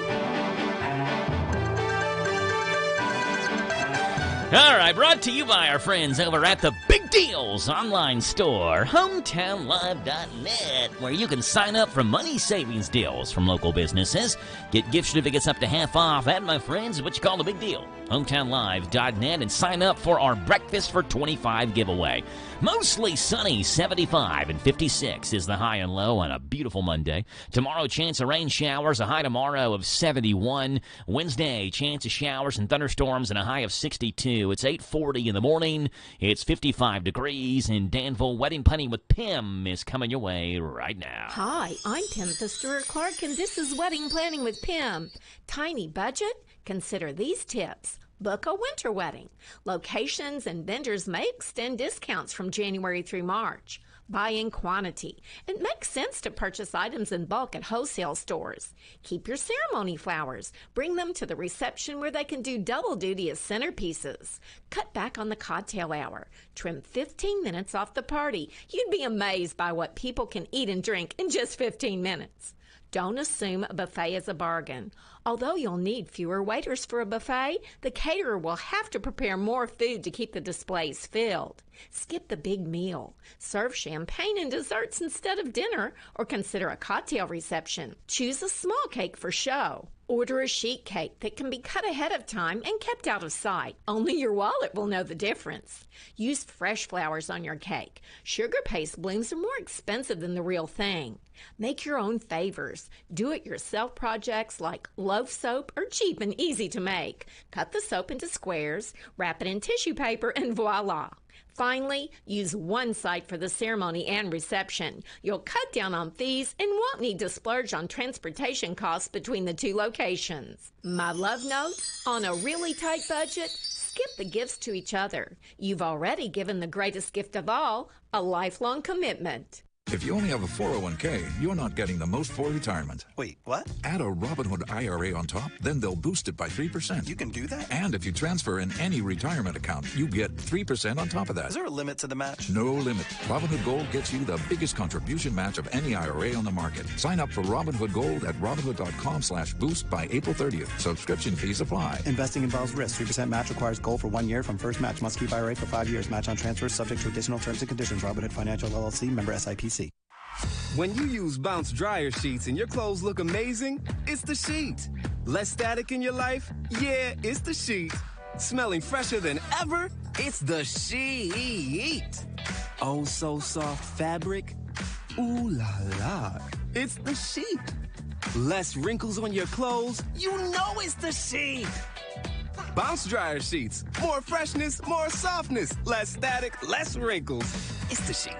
All right, brought to you by our friends over at the Big Deals online store, hometownlive.net, where you can sign up for money savings deals from local businesses. Get gift certificates up to half off. That, my friends, is what you call a big deal. hometownlive.net, and sign up for our Breakfast for 25 giveaway. Mostly sunny, 75 and 56 is the high and low on a beautiful Monday. Tomorrow, chance of rain showers, a high tomorrow of 71. Wednesday, chance of showers and thunderstorms and a high of 62. It's 8:40 in the morning. It's 55 degrees in Danville. Wedding Planning with Pim is coming your way right now. Hi, I'm Pim Stewart Clark, and this is Wedding Planning with Pim. Tiny budget? Consider these tips. Book a winter wedding. Locations and vendors may extend discounts from January through March. Buy in quantity. It makes sense to purchase items in bulk at wholesale stores. Keep your ceremony flowers. Bring them to the reception where they can do double duty as centerpieces. Cut back on the cocktail hour. Trim 15 minutes off the party. You'd be amazed by what people can eat and drink in just 15 minutes. Don't assume a buffet is a bargain. Although you'll need fewer waiters for a buffet, the caterer will have to prepare more food to keep the displays filled. Skip the big meal. Serve champagne and desserts instead of dinner, or consider a cocktail reception. Choose a small cake for show. Order a sheet cake that can be cut ahead of time and kept out of sight. Only your wallet will know the difference. Use fresh flowers on your cake. Sugar paste blooms are more expensive than the real thing. Make your own favors. Do-it-yourself projects like loaf soap are cheap and easy to make. Cut the soap into squares, wrap it in tissue paper, and voila. Finally, use one site for the ceremony and reception. You'll cut down on fees and won't need to splurge on transportation costs between the two locations. My love note, on a really tight budget, skip the gifts to each other. You've already given the greatest gift of all, a lifelong commitment. If you only have a 401k, you're not getting the most for retirement. Wait, what? Add a Robinhood IRA on top, then they'll boost it by 3%. You can do that? And if you transfer in any retirement account, you get 3% on top of that. Is there a limit to the match? No limit. Robinhood Gold gets you the biggest contribution match of any IRA on the market. Sign up for Robinhood Gold at Robinhood.com/boost by April 30th. Subscription fees apply. Investing involves risk. 3% match requires gold for 1 year from first match. Must keep IRA for 5 years. Match on transfers subject to additional terms and conditions. Robinhood Financial LLC, member SIPC. When you use Bounce dryer sheets and your clothes look amazing, it's the sheet. Less static in your life? Yeah, it's the sheet. Smelling fresher than ever? It's the sheet. Oh, so soft fabric? Ooh la la. It's the sheet. Less wrinkles on your clothes? You know it's the sheet. Bounce dryer sheets. More freshness, more softness. Less static, less wrinkles. It's the sheet.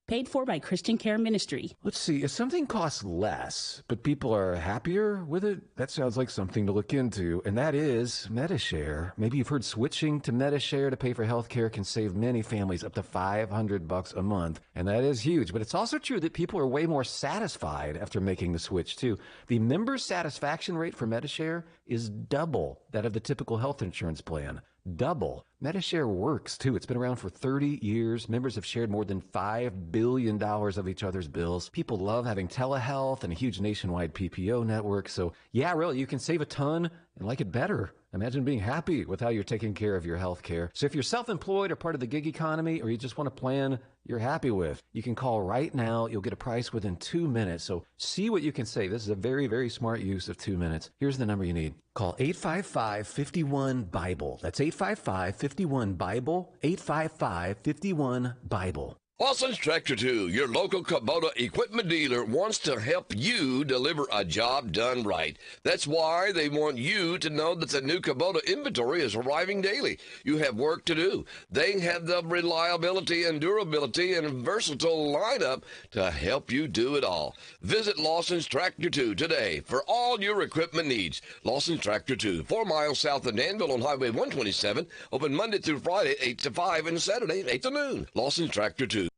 Paid for by Christian Care Ministry. Let's see, if something costs less, but people are happier with it, that sounds like something to look into, and that is MediShare. Maybe you've heard switching to MediShare to pay for health care can save many families up to $500 a month, and that is huge. But it's also true that people are way more satisfied after making the switch, too. The member satisfaction rate for MediShare is double that of the typical health insurance plan. Double. MediShare works, too. It's been around for 30 years. Members have shared more than $5 billion of each other's bills. People love having telehealth and a huge nationwide PPO network. So, yeah, really, you can save a ton and like it better. Imagine being happy with how you're taking care of your health care. So if you're self-employed or part of the gig economy, or you just want a plan you're happy with, you can call right now. You'll get a price within 2 minutes. So see what you can save. This is a very, very smart use of 2 minutes. Here's the number you need. Call 855-51-BIBLE. That's 855-51-BIBLE, 855-51-BIBLE. Lawson's Tractor 2, your local Kubota equipment dealer, wants to help you deliver a job done right. That's why they want you to know that the new Kubota inventory is arriving daily. You have work to do. They have the reliability and durability and versatile lineup to help you do it all. Visit Lawson's Tractor 2 today for all your equipment needs. Lawson's Tractor 2, 4 miles south of Danville on Highway 127, open Monday through Friday, 8 to 5, and Saturday, 8 to noon. Lawson's Tractor 2.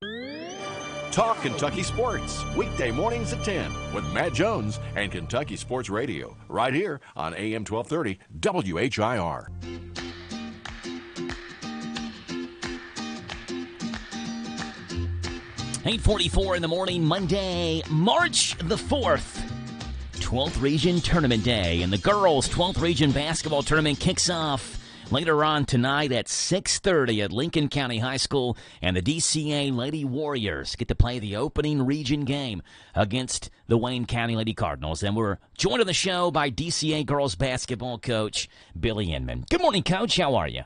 Talk Kentucky Sports, weekday mornings at 10 with Matt Jones and Kentucky Sports Radio, right here on AM 1230 WHIR. $8:44 in the morning, Monday, March the 4th. 12th Region Tournament Day, and the girls' 12th Region Basketball Tournament kicks off Later on tonight at 6:30 at Lincoln County High School, and the DCA Lady Warriors get to play the opening region game against the Wayne County Lady Cardinals. And we're joined on the show by DCA girls basketball coach Billy Inman. Good morning, Coach. How are you?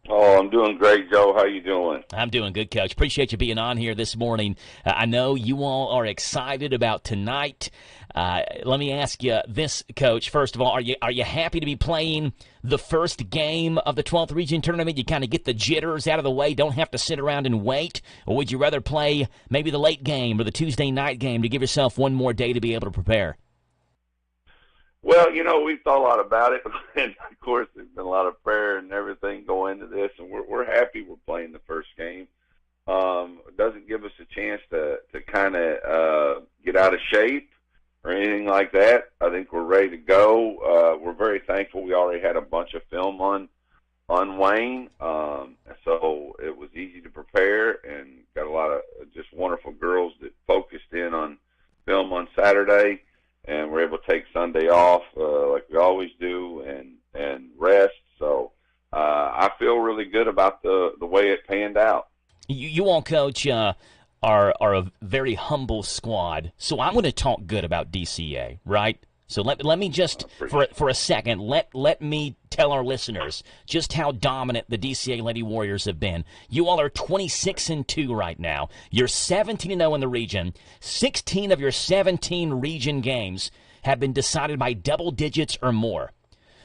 Oh, I'm doing great, Joe. How you doing? I'm doing good, Coach. Appreciate you being on here this morning. I know you all are excited about tonight. Let me ask you this, Coach. First of all, are you happy to be playing the first game of the 12th Region Tournament? You kind of get the jitters out of the way, don't have to sit around and wait? Or would you rather play maybe the late game or the Tuesday night game to give yourself one more day to be able to prepare? Well, we've thought a lot about it, and of course, there's been a lot of prayer and everything go into this, and we're happy we're playing the first game. It doesn't give us a chance to kind of get out of shape or anything like that. I think we're ready to go. We're very thankful. We already had a bunch of film on Wayne, so it was easy to prepare, and got a lot of just wonderful girls that focused in on film on Saturday. And we're able to take Sunday off like we always do and rest. So I feel really good about the way it panned out. You all, Coach, are a very humble squad. So I'm going to talk good about DCA, right? So let me just, for a second, let me tell our listeners just how dominant the DCA Lady Warriors have been. You all are 26-2 right now. You're 17-0 in the region. 16 of your 17 region games have been decided by double digits or more.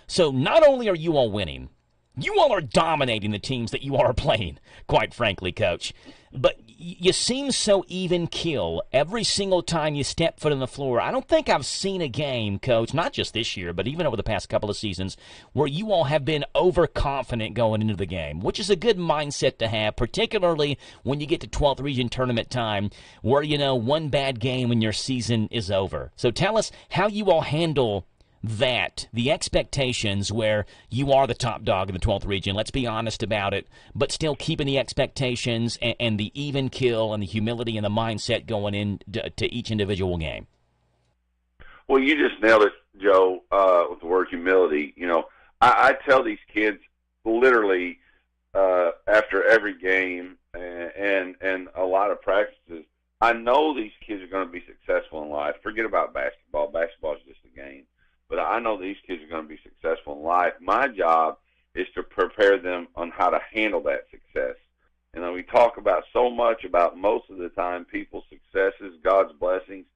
So not only are you all winning, you all are dominating the teams that you are playing, quite frankly, Coach. But you seem so even keel every single time you step foot on the floor. I don't think I've seen a game, Coach, not just this year, but even over the past couple of seasons, where you all have been overconfident going into the game, which is a good mindset to have, particularly when you get to 12th Region Tournament time, where, one bad game and your season is over. So tell us how you all handle that, the expectations where you are the top dog in the 12th region, let's be honest about it, but still keeping the expectations and the even kill and the humility and the mindset going into each individual game. Well, you just nailed it, Joe, with the word humility. I tell these kids literally after every game and a lot of practices, I know these kids are going to be successful in life. Forget about basketball. Basketball is just a game. But I know these kids are going to be successful in life. My job is to prepare them on how to handle that success. And we talk about so much about most of the time people's successes, God's blessings,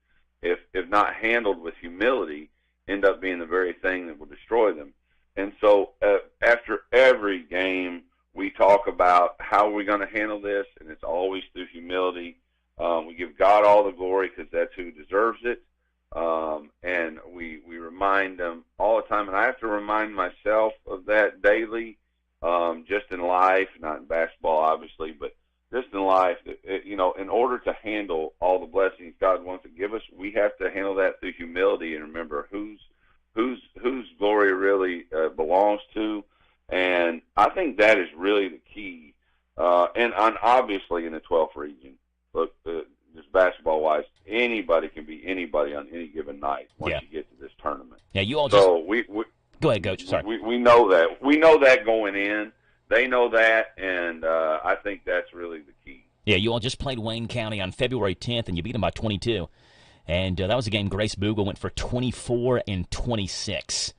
if not handled with humility, end up being the very thing that will destroy them. And so after every game, we talk about how we're going to handle this, and it's always through humility. We give God all the glory because that's who deserves it. And we remind them all the time, and I have to remind myself of that daily, just in life, not in basketball, obviously, but just in life. In order to handle all the blessings God wants to give us, we have to handle that through humility and remember whose glory really belongs to. And I think that is really the key. And obviously in the 12th region, look, just basketball-wise, anybody can be anybody on any given night once you get to this tournament. Yeah, you all so just... Go ahead, Coach. Sorry. We know that. We know that going in. They know that, and I think that's really the key. Yeah, you all just played Wayne County on February 10th, and you beat them by 22. And that was a game Grace Bogle went for 24 and 26.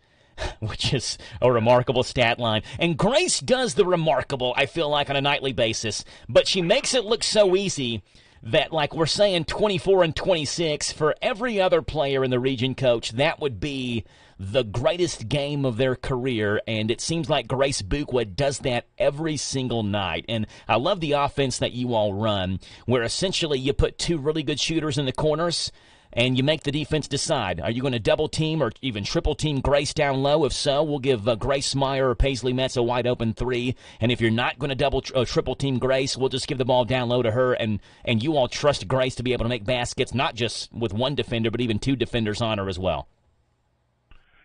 Which is a remarkable stat line. And Grace does the remarkable, I feel like, on a nightly basis. But she makes it look so easy that, like we're saying, 24 and 26, for every other player in the region, Coach, that would be the greatest game of their career. And it seems like Grace Bookwood does that every single night. And I love the offense that you all run, where essentially you put two really good shooters in the corners, and you make the defense decide. Are you going to double team or even triple team Grace down low? If so, we'll give Grace Meyer or Paisley Metz a wide open three. And if you're not going to triple team Grace, we'll just give the ball down low to her. And you all trust Grace to be able to make baskets, not just with one defender, but even two defenders on her as well.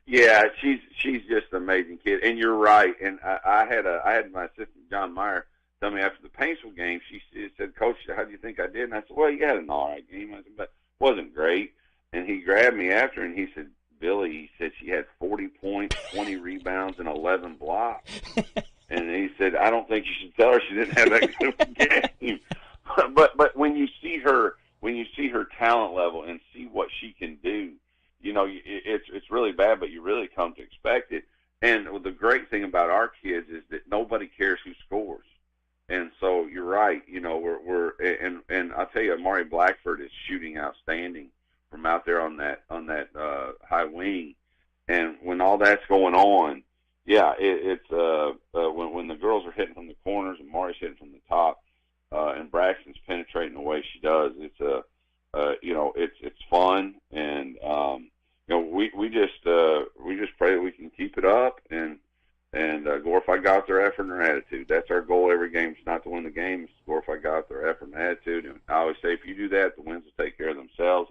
Yeah, she's just an amazing kid. And you're right. And I had my assistant John Meyer tell me after the Paintsville game. She said, "Coach, how do you think I did?" And I said, "Well, you had an all right game." I said, "But wasn't great." And he grabbed me after and he said, "Billy," he said, "she had 40 points, 20 rebounds." rebounds and 11 blocks. And he said, I don't think you should tell her she didn't have that good of a game. But when you see her talent level and see what she can do, you know, it's really bad, but you really come to expect it. And the great thing about our kids is that nobody cares who scores. And so you're right. You know, and I'll tell you, Amari Blackford is shooting outstanding from out there on that high wing. And when all that's going on, yeah, it's when the girls are hitting from the corners and Amari's hitting from the top, and Braxton's penetrating the way she does, it's it's fun. And we just pray that we can keep it up and glorify God with their effort and their attitude. That's our goal every game. It's not to win the game. It's to glorify God with their effort and attitude. And I always say, if you do that, the wins will take care of themselves.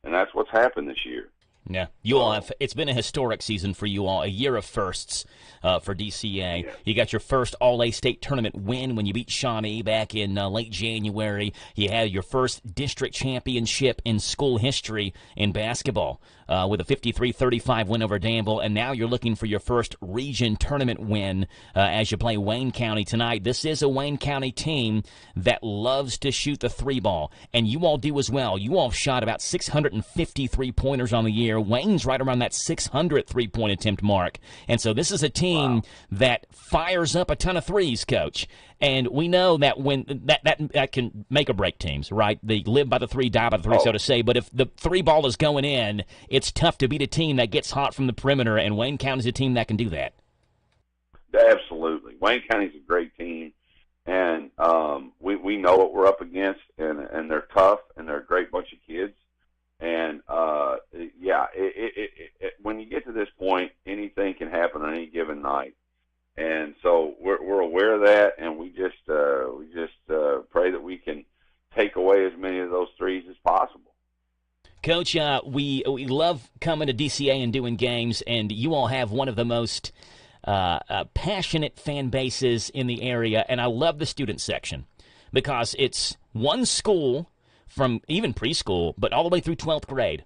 And that's what's happened this year. Yeah, you all have. It's been a historic season for you all, a year of firsts for DCA. Yeah. You got your first All-A-State tournament win when you beat Shawnee back in late January. You had your first district championship in school history in basketball with a 53-35 win over Danville, and now you're looking for your first region tournament win as you play Wayne County tonight. This is a Wayne County team that loves to shoot the three ball, and you all do as well. You all shot about 650 three-pointers on the year. Wayne's right around that 600 three-point attempt mark. And so this is a team that fires up a ton of threes, Coach. And we know that when that can make or break teams, right? They live by the three, die by the three, so to say. But if the three ball is going in, it's tough to beat a team that gets hot from the perimeter, and Wayne County's a team that can do that. Absolutely. Wayne County's a great team, and we know what we're up against, and they're tough, and they're a great bunch of kids. And, when you get to this point, anything can happen on any given night. And so we're aware of that, and we just pray that we can take away as many of those threes as possible. Coach, we love coming to DCA and doing games, and you all have one of the most passionate fan bases in the area, and I love the student section because it's one school from even preschool, but all the way through 12th grade.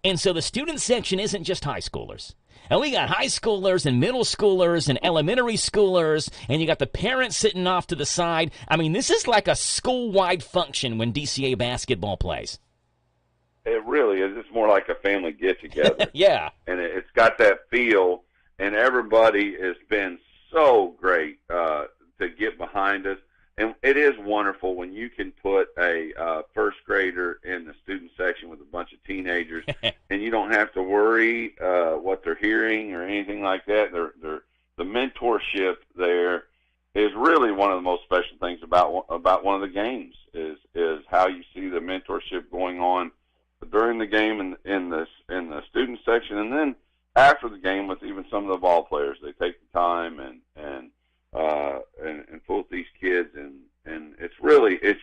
And so the student section isn't just high schoolers. And we got high schoolers and middle schoolers and elementary schoolers, and you got the parents sitting off to the side. I mean, this is like a school-wide function when DCA basketball plays. It really is. It's more like a family get-together. Yeah. And it's got that feel, and everybody has been so great to get behind us. And it is wonderful when you can put a first grader in the student section with a bunch of teenagers, and you don't have to worry what they're hearing or anything like that. The mentorship there is really one of the most special things about one of the games is how you see the mentorship going on during the game in the student section, and then after the game with even some of the ball players. They take the time and fool with these kids, and it's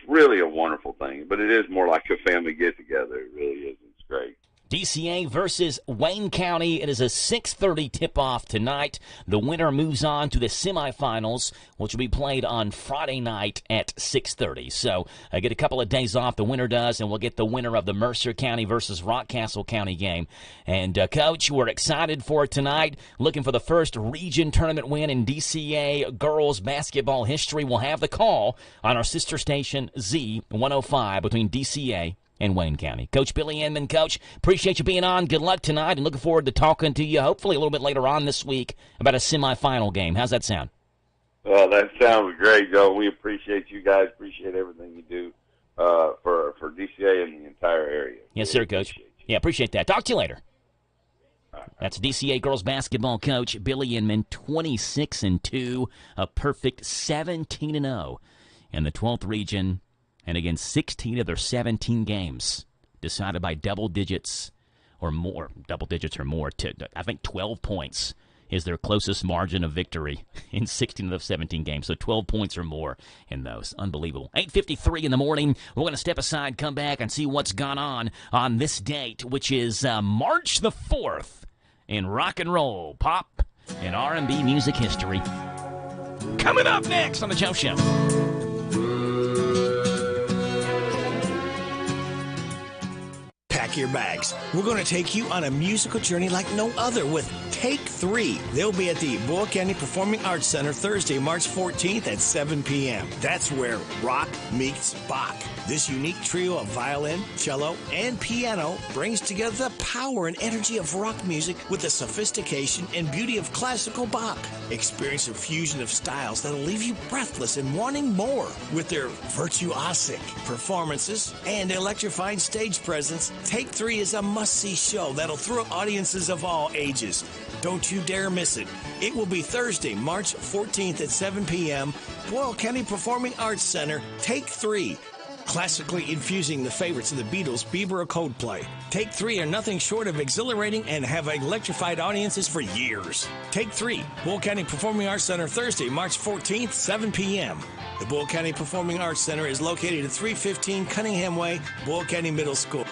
really a wonderful thing. But it is more like a family get together. It really is. It's great. DCA versus Wayne County. It is a 6:30 tip-off tonight. The winner moves on to the semifinals, which will be played on Friday night at 6:30. So I get a couple of days off, the winner does, and we'll get the winner of the Mercer County versus Rockcastle County game. And, Coach, we're excited for it tonight. Looking for the first region tournament win in DCA girls basketball history. We'll have the call on our sister station, Z105, between DCA and Wayne County. Coach Billy Inman, Coach, appreciate you being on. Good luck tonight, and looking forward to talking to you hopefully a little bit later on this week about a semifinal game. How's that sound? Well, that sounds great, Joe. We appreciate you guys. Appreciate everything you do for DCA and the entire area. Yes, sir, Coach. Yeah, appreciate that. Talk to you later. That's DCA girls basketball coach Billy Inman, 26-2, a perfect 17-0 in the 12th region. And again, 16 of their 17 games decided by double digits or more. I think 12 points is their closest margin of victory in 16 of the 17 games. So 12 points or more in those. Unbelievable. 8:53 in the morning. We're going to step aside, come back, and see what's gone on this date, which is March the 4th in rock and roll, pop, and R&B music history. Coming up next on The Joe Show. pack your bags. We're going to take you on a musical journey like no other with Take 3. They'll be at the Boyle County Performing Arts Center Thursday, March 14th at 7 p.m. That's where rock meets Bach. This unique trio of violin, cello, and piano brings together the power and energy of rock music with the sophistication and beauty of classical Bach. Experience a fusion of styles that'll leave you breathless and wanting more. With their virtuosic performances and electrifying stage presence, Take 3 is a must-see show that'll thrill audiences of all ages. Don't you dare miss it. It will be Thursday, March 14th at 7 p.m. Boyle County Performing Arts Center, Take 3. Classically infusing the favorites of the Beatles, Bieber, or Coldplay. Take 3 are nothing short of exhilarating and have electrified audiences for years. Take 3, Boyle County Performing Arts Center, Thursday, March 14th, 7 p.m. The Boyle County Performing Arts Center is located at 315 Cunningham Way, Boyle County Middle School.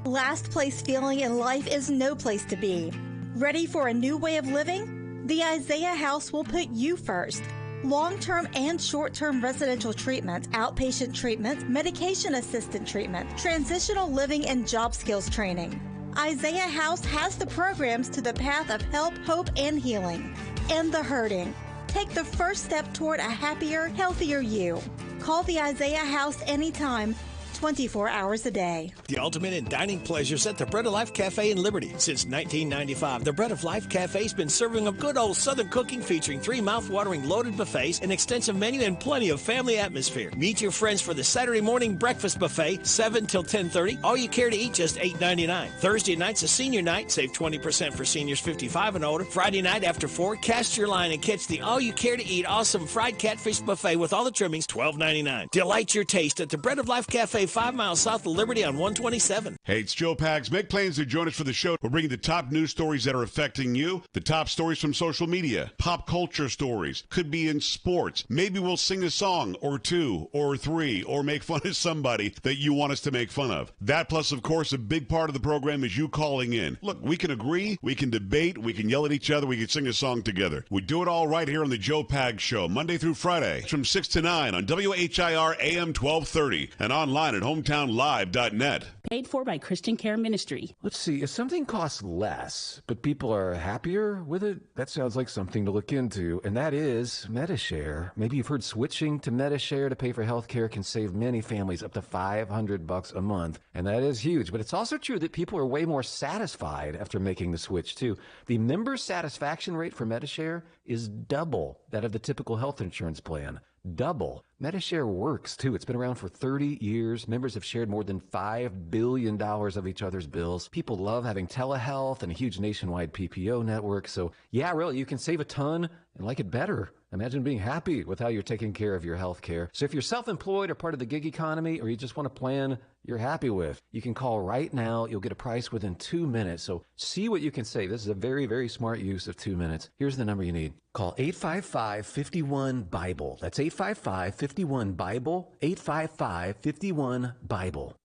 Last place feeling in life is no place to be. Ready for a new way of living? The Isaiah House will put you first. Long-term and short-term residential treatment, outpatient treatment, medication assisted treatment, transitional living, and job skills training. Isaiah House has the programs to the path of help, hope, and healing. End the hurting. Take the first step toward a happier, healthier you. Call the Isaiah House anytime, 24 hours a day. The ultimate in dining pleasures at the Bread of Life Cafe in Liberty. Since 1995, the Bread of Life Cafe's been serving up good old Southern cooking featuring 3 mouth-watering loaded buffets, an extensive menu, and plenty of family atmosphere. Meet your friends for the Saturday morning breakfast buffet, 7 till 10:30. All you care to eat, just $8.99. Thursday night's a senior night. Save 20% for seniors 55 and older. Friday night after 4, cast your line and catch the all you care to eat awesome fried catfish buffet with all the trimmings, $12.99. Delight your taste at the Bread of Life Cafe, 5 miles south of Liberty on 127. Hey, it's Joe Pags. Make plans to join us for the show. We're bringing the top news stories that are affecting you, the top stories from social media, pop culture stories, could be in sports. Maybe we'll sing a song or 2 or 3 or make fun of somebody that you want us to make fun of. That plus, of course, a big part of the program is you calling in. Look, we can agree, we can debate, we can yell at each other, we can sing a song together. We do it all right here on the Joe Pags Show, Monday through Friday from 6 to 9 on WHIR AM 1230 and online at hometownlive.net. Paid for by Christian Care Ministry. Let's see, if something costs less, but people are happier with it, that sounds like something to look into, and that is MediShare. Maybe you've heard switching to MediShare to pay for health care can save many families up to $500 a month, and that is huge. But it's also true that people are way more satisfied after making the switch, too. The member satisfaction rate for MediShare is double that of the typical health insurance plan. Double. MediShare works, too. It's been around for 30 years. Members have shared more than $5 billion of each other's bills. People love having telehealth and a huge nationwide PPO network. So, yeah, really, you can save a ton and like it better. Imagine being happy with how you're taking care of your health care. So if you're self-employed or part of the gig economy, or you just want a plan you're happy with, you can call right now. You'll get a price within 2 minutes. So see what you can save. This is a very, very smart use of 2 minutes. Here's the number you need. Call 855-51-BIBLE. That's 855-51-BIBLE, 855-51-BIBLE.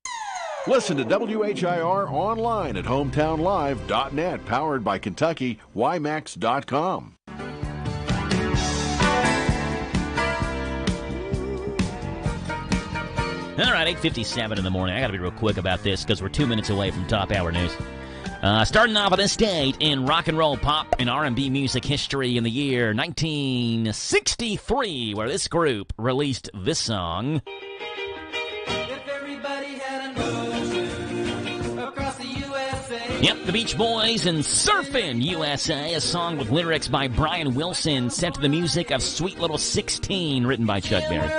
Listen to WHIR online at hometownlive.net, powered by Kentucky, YMAX.com. All right, 8:57 in the morning. I got to be real quick about this because we're 2 minutes away from top hour news. Starting off with this date in rock and roll, pop, and R&B music history in the year 1963, where this group released this song. If everybody had an ocean across the USA. Yep, the Beach Boys and Surfin' USA, a song with lyrics by Brian Wilson, set to the music of Sweet Little 16, written by Chuck Berry.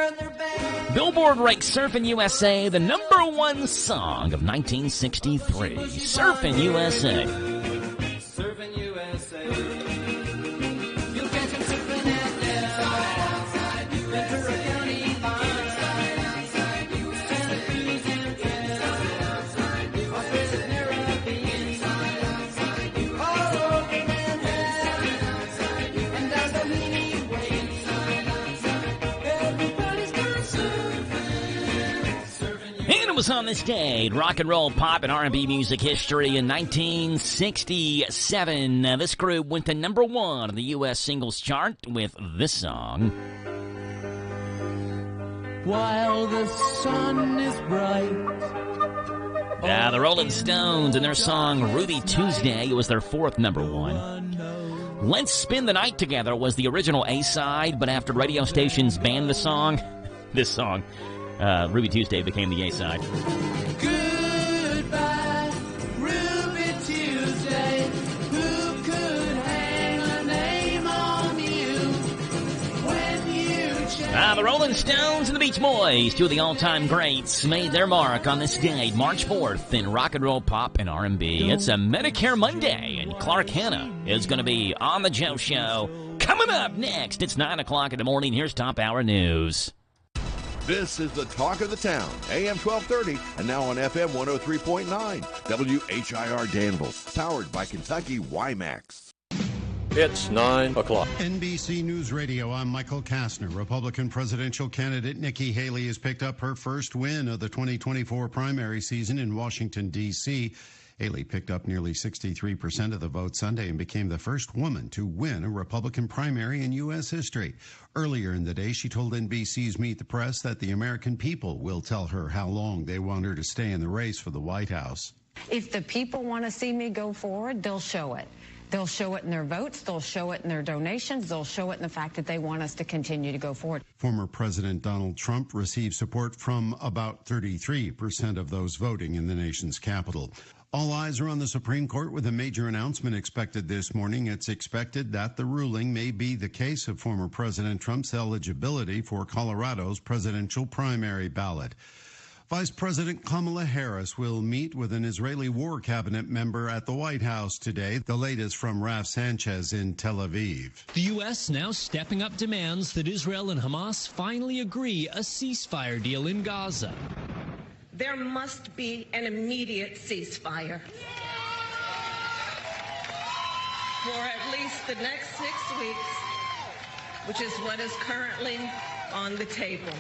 Billboard ranked Surfin' USA the #1 song of 1963. Surfin' USA. Surfin' USA. You'll catch him surfing at outside Ventura County line. Santa Cruz and Australia's Caribbean. All over Manhattan and down the Meany Way. Everybody's gone And it was on this day in rock and roll, pop, and R&B music history in 1967. This group went to #1 on the U.S. singles chart with this song. While the sun is bright, The Rolling Stones and their song Ruby Tuesday was their fourth number one. Let's Spend the Night Together was the original A-side, but after radio stations banned this song, Ruby Tuesday became the A-side. Goodbye, Ruby Tuesday. Who could hang a name on you when you change? The Rolling Stones and the Beach Boys, two of the all-time greats, made their mark on this day, March 4th, in rock and roll, pop, and R&B. It's a Medicare Monday, and Clark Hanna is going to be on The Joe Show. Coming up next, it's 9 o'clock in the morning. Here's Top Hour News. This is the talk of the town, AM 1230, and now on FM 103.9, WHIR Danville, powered by Kentucky WiMAX. It's 9 o'clock. NBC News Radio, I'm Michael Kastner. Republican presidential candidate Nikki Haley has picked up her first win of the 2024 primary season in Washington, D.C. Haley picked up nearly 63% of the vote Sunday and became the first woman to win a Republican primary in U.S. history. Earlier in the day, she told NBC's Meet the Press that the American people will tell her how long they want her to stay in the race for the White House. If the people want to see me go forward, they'll show it. They'll show it in their votes. They'll show it in their donations. They'll show it in the fact that they want us to continue to go forward. Former President Donald Trump received support from about 33% of those voting in the nation's capital. All eyes are on the Supreme Court with a major announcement expected this morning. It's expected that the ruling may be the case of former President Trump's eligibility for Colorado's presidential primary ballot. Vice President Kamala Harris will meet with an Israeli War Cabinet member at the White House today. The latest from Raf Sanchez in Tel Aviv. The U.S. now stepping up demands that Israel and Hamas finally agree a ceasefire deal in Gaza. There must be an immediate ceasefire for at least the next 6 weeks, which is what is currently on the table.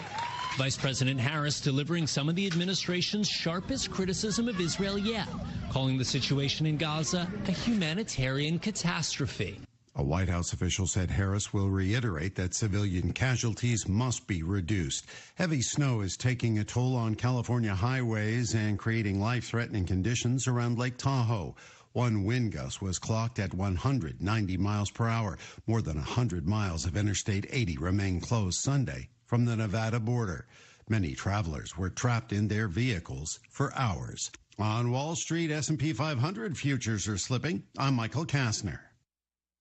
Vice President Harris delivering some of the administration's sharpest criticism of Israel yet, calling the situation in Gaza a humanitarian catastrophe. A White House official said Harris will reiterate that civilian casualties must be reduced. Heavy snow is taking a toll on California highways and creating life-threatening conditions around Lake Tahoe. One wind gust was clocked at 190 miles per hour. More than 100 miles of Interstate 80 remain closed Sunday from the Nevada border. Many travelers were trapped in their vehicles for hours. On Wall Street, S&P 500 futures are slipping. I'm Michael Kastner.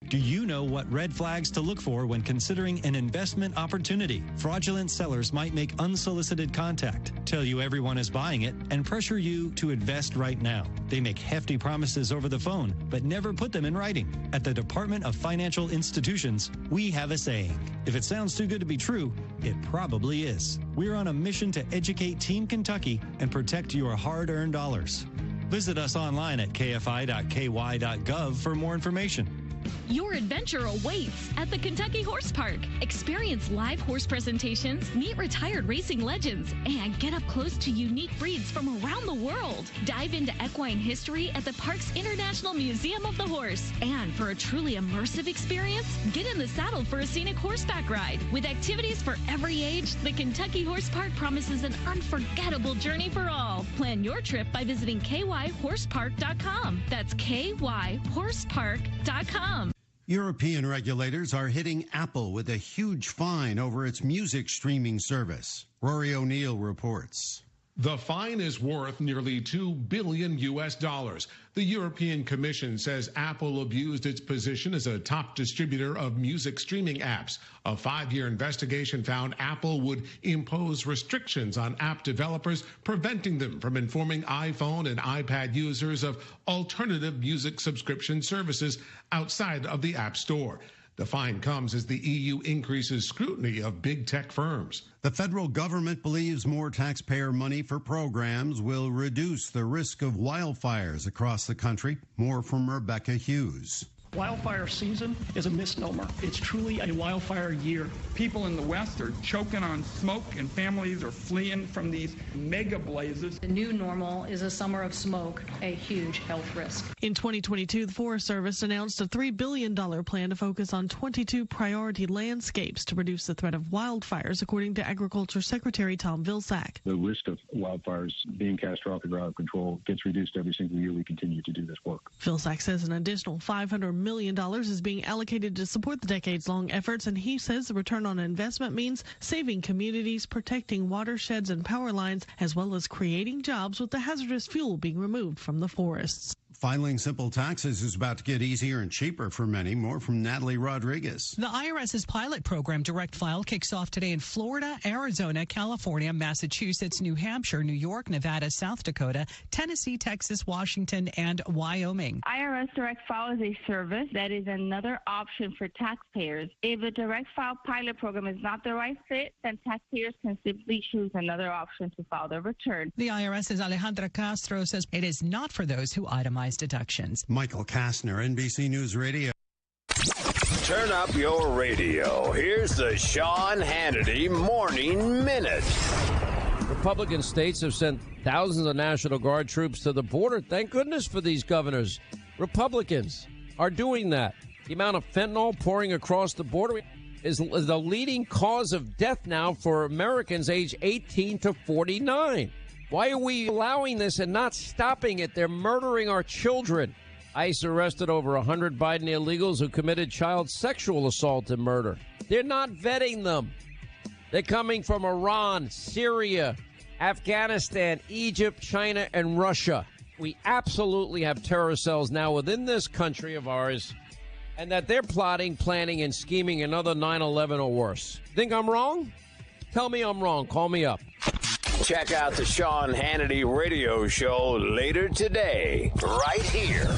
Do you know what red flags to look for when considering an investment opportunity? Fraudulent sellers might make unsolicited contact, tell you everyone is buying it, and pressure you to invest right now. They make hefty promises over the phone, but never put them in writing. At the Department of Financial Institutions, we have a saying. If it sounds too good to be true, it probably is. We're on a mission to educate Team Kentucky and protect your hard-earned dollars. Visit us online at kfi.ky.gov for more information. Your adventure awaits at the Kentucky Horse Park. Experience live horse presentations, meet retired racing legends, and get up close to unique breeds from around the world. Dive into equine history at the park's International Museum of the Horse. And for a truly immersive experience, get in the saddle for a scenic horseback ride. With activities for every age, the Kentucky Horse Park promises an unforgettable journey for all. Plan your trip by visiting kyhorsepark.com. That's kyhorsepark.com. European regulators are hitting Apple with a huge fine over its music streaming service. Rory O'Neill reports. The fine is worth nearly $2 billion. The European Commission says Apple abused its position as a top distributor of music streaming apps. A 5-year investigation found Apple would impose restrictions on app developers, preventing them from informing iPhone and iPad users of alternative music subscription services outside of the App Store. The fine comes as the EU increases scrutiny of big tech firms. The federal government believes more taxpayer money for programs will reduce the risk of wildfires across the country. More from Rebecca Hughes. Wildfire season is a misnomer. It's truly a wildfire year. People in the West are choking on smoke, and families are fleeing from these mega blazes. The new normal is a summer of smoke, a huge health risk. In 2022, the Forest Service announced a $3 billion plan to focus on 22 priority landscapes to reduce the threat of wildfires, according to Agriculture Secretary Tom Vilsack. The risk of wildfires being catastrophic or out of control gets reduced every single year we continue to do this work. Vilsack says an additional $500 million is being allocated to support the decades-long efforts, and he says the return on investment means saving communities, protecting watersheds and power lines, as well as creating jobs with the hazardous fuel being removed from the forests. Filing simple taxes is about to get easier and cheaper for many. More from Natalie Rodriguez. The IRS's pilot program, Direct File, kicks off today in Florida, Arizona, California, Massachusetts, New Hampshire, New York, Nevada, South Dakota, Tennessee, Texas, Washington, and Wyoming. IRS Direct File is a service that is another option for taxpayers. If the Direct File pilot program is not the right fit, then taxpayers can simply choose another option to file their return. The IRS's Alejandra Castro says it is not for those who itemize deductions. Michael Kastner, NBC News Radio. Turn up your radio. Here's the Sean Hannity Morning Minute. Republican states have sent thousands of National Guard troops to the border. Thank goodness for these governors. Republicans are doing that. The amount of fentanyl pouring across the border is the leading cause of death now for Americans aged 18 to 49. Why are we allowing this and not stopping it? They're murdering our children. ICE arrested over 100 Biden illegals who committed child sexual assault and murder. They're not vetting them. They're coming from Iran, Syria, Afghanistan, Egypt, China, and Russia. We absolutely have terror cells now within this country of ours, and that they're plotting, planning, and scheming another 9/11 or worse. Think I'm wrong? Tell me I'm wrong. Call me up. Check out the Sean Hannity radio show later today, right here.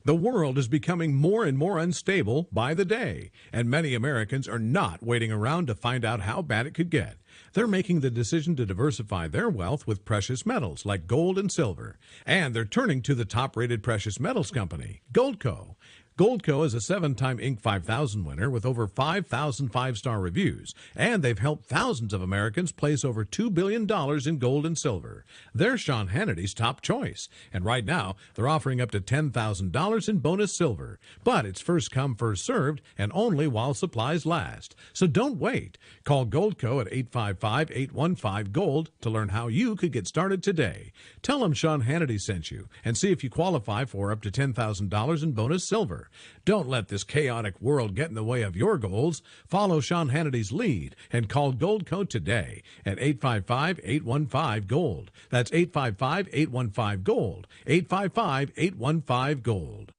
The world is becoming more and more unstable by the day, and many Americans are not waiting around to find out how bad it could get. They're making the decision to diversify their wealth with precious metals like gold and silver, and they're turning to the top-rated precious metals company, Goldco. Goldco is a 7-time Inc. 5000 winner with over 5,000 five-star reviews, and they've helped thousands of Americans place over $2 billion in gold and silver. They're Sean Hannity's top choice, and right now they're offering up to $10,000 in bonus silver. But it's first come, first served, and only while supplies last. So don't wait. Call Goldco at 855-815-GOLD to learn how you could get started today. Tell them Sean Hannity sent you, and see if you qualify for up to $10,000 in bonus silver. Don't let this chaotic world get in the way of your goals. Follow Sean Hannity's lead and call Goldco today at 855-815-GOLD. That's 855-815-GOLD. 855-815-GOLD.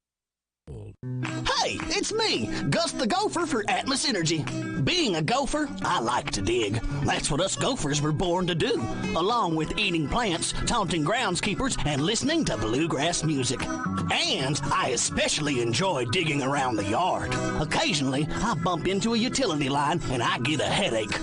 Hey, it's me, Gus the Gopher for Atmos Energy. Being a gopher, I like to dig. That's what us gophers were born to do, along with eating plants, taunting groundskeepers, and listening to bluegrass music. And I especially enjoy digging around the yard. Occasionally, I bump into a utility line and I get a headache.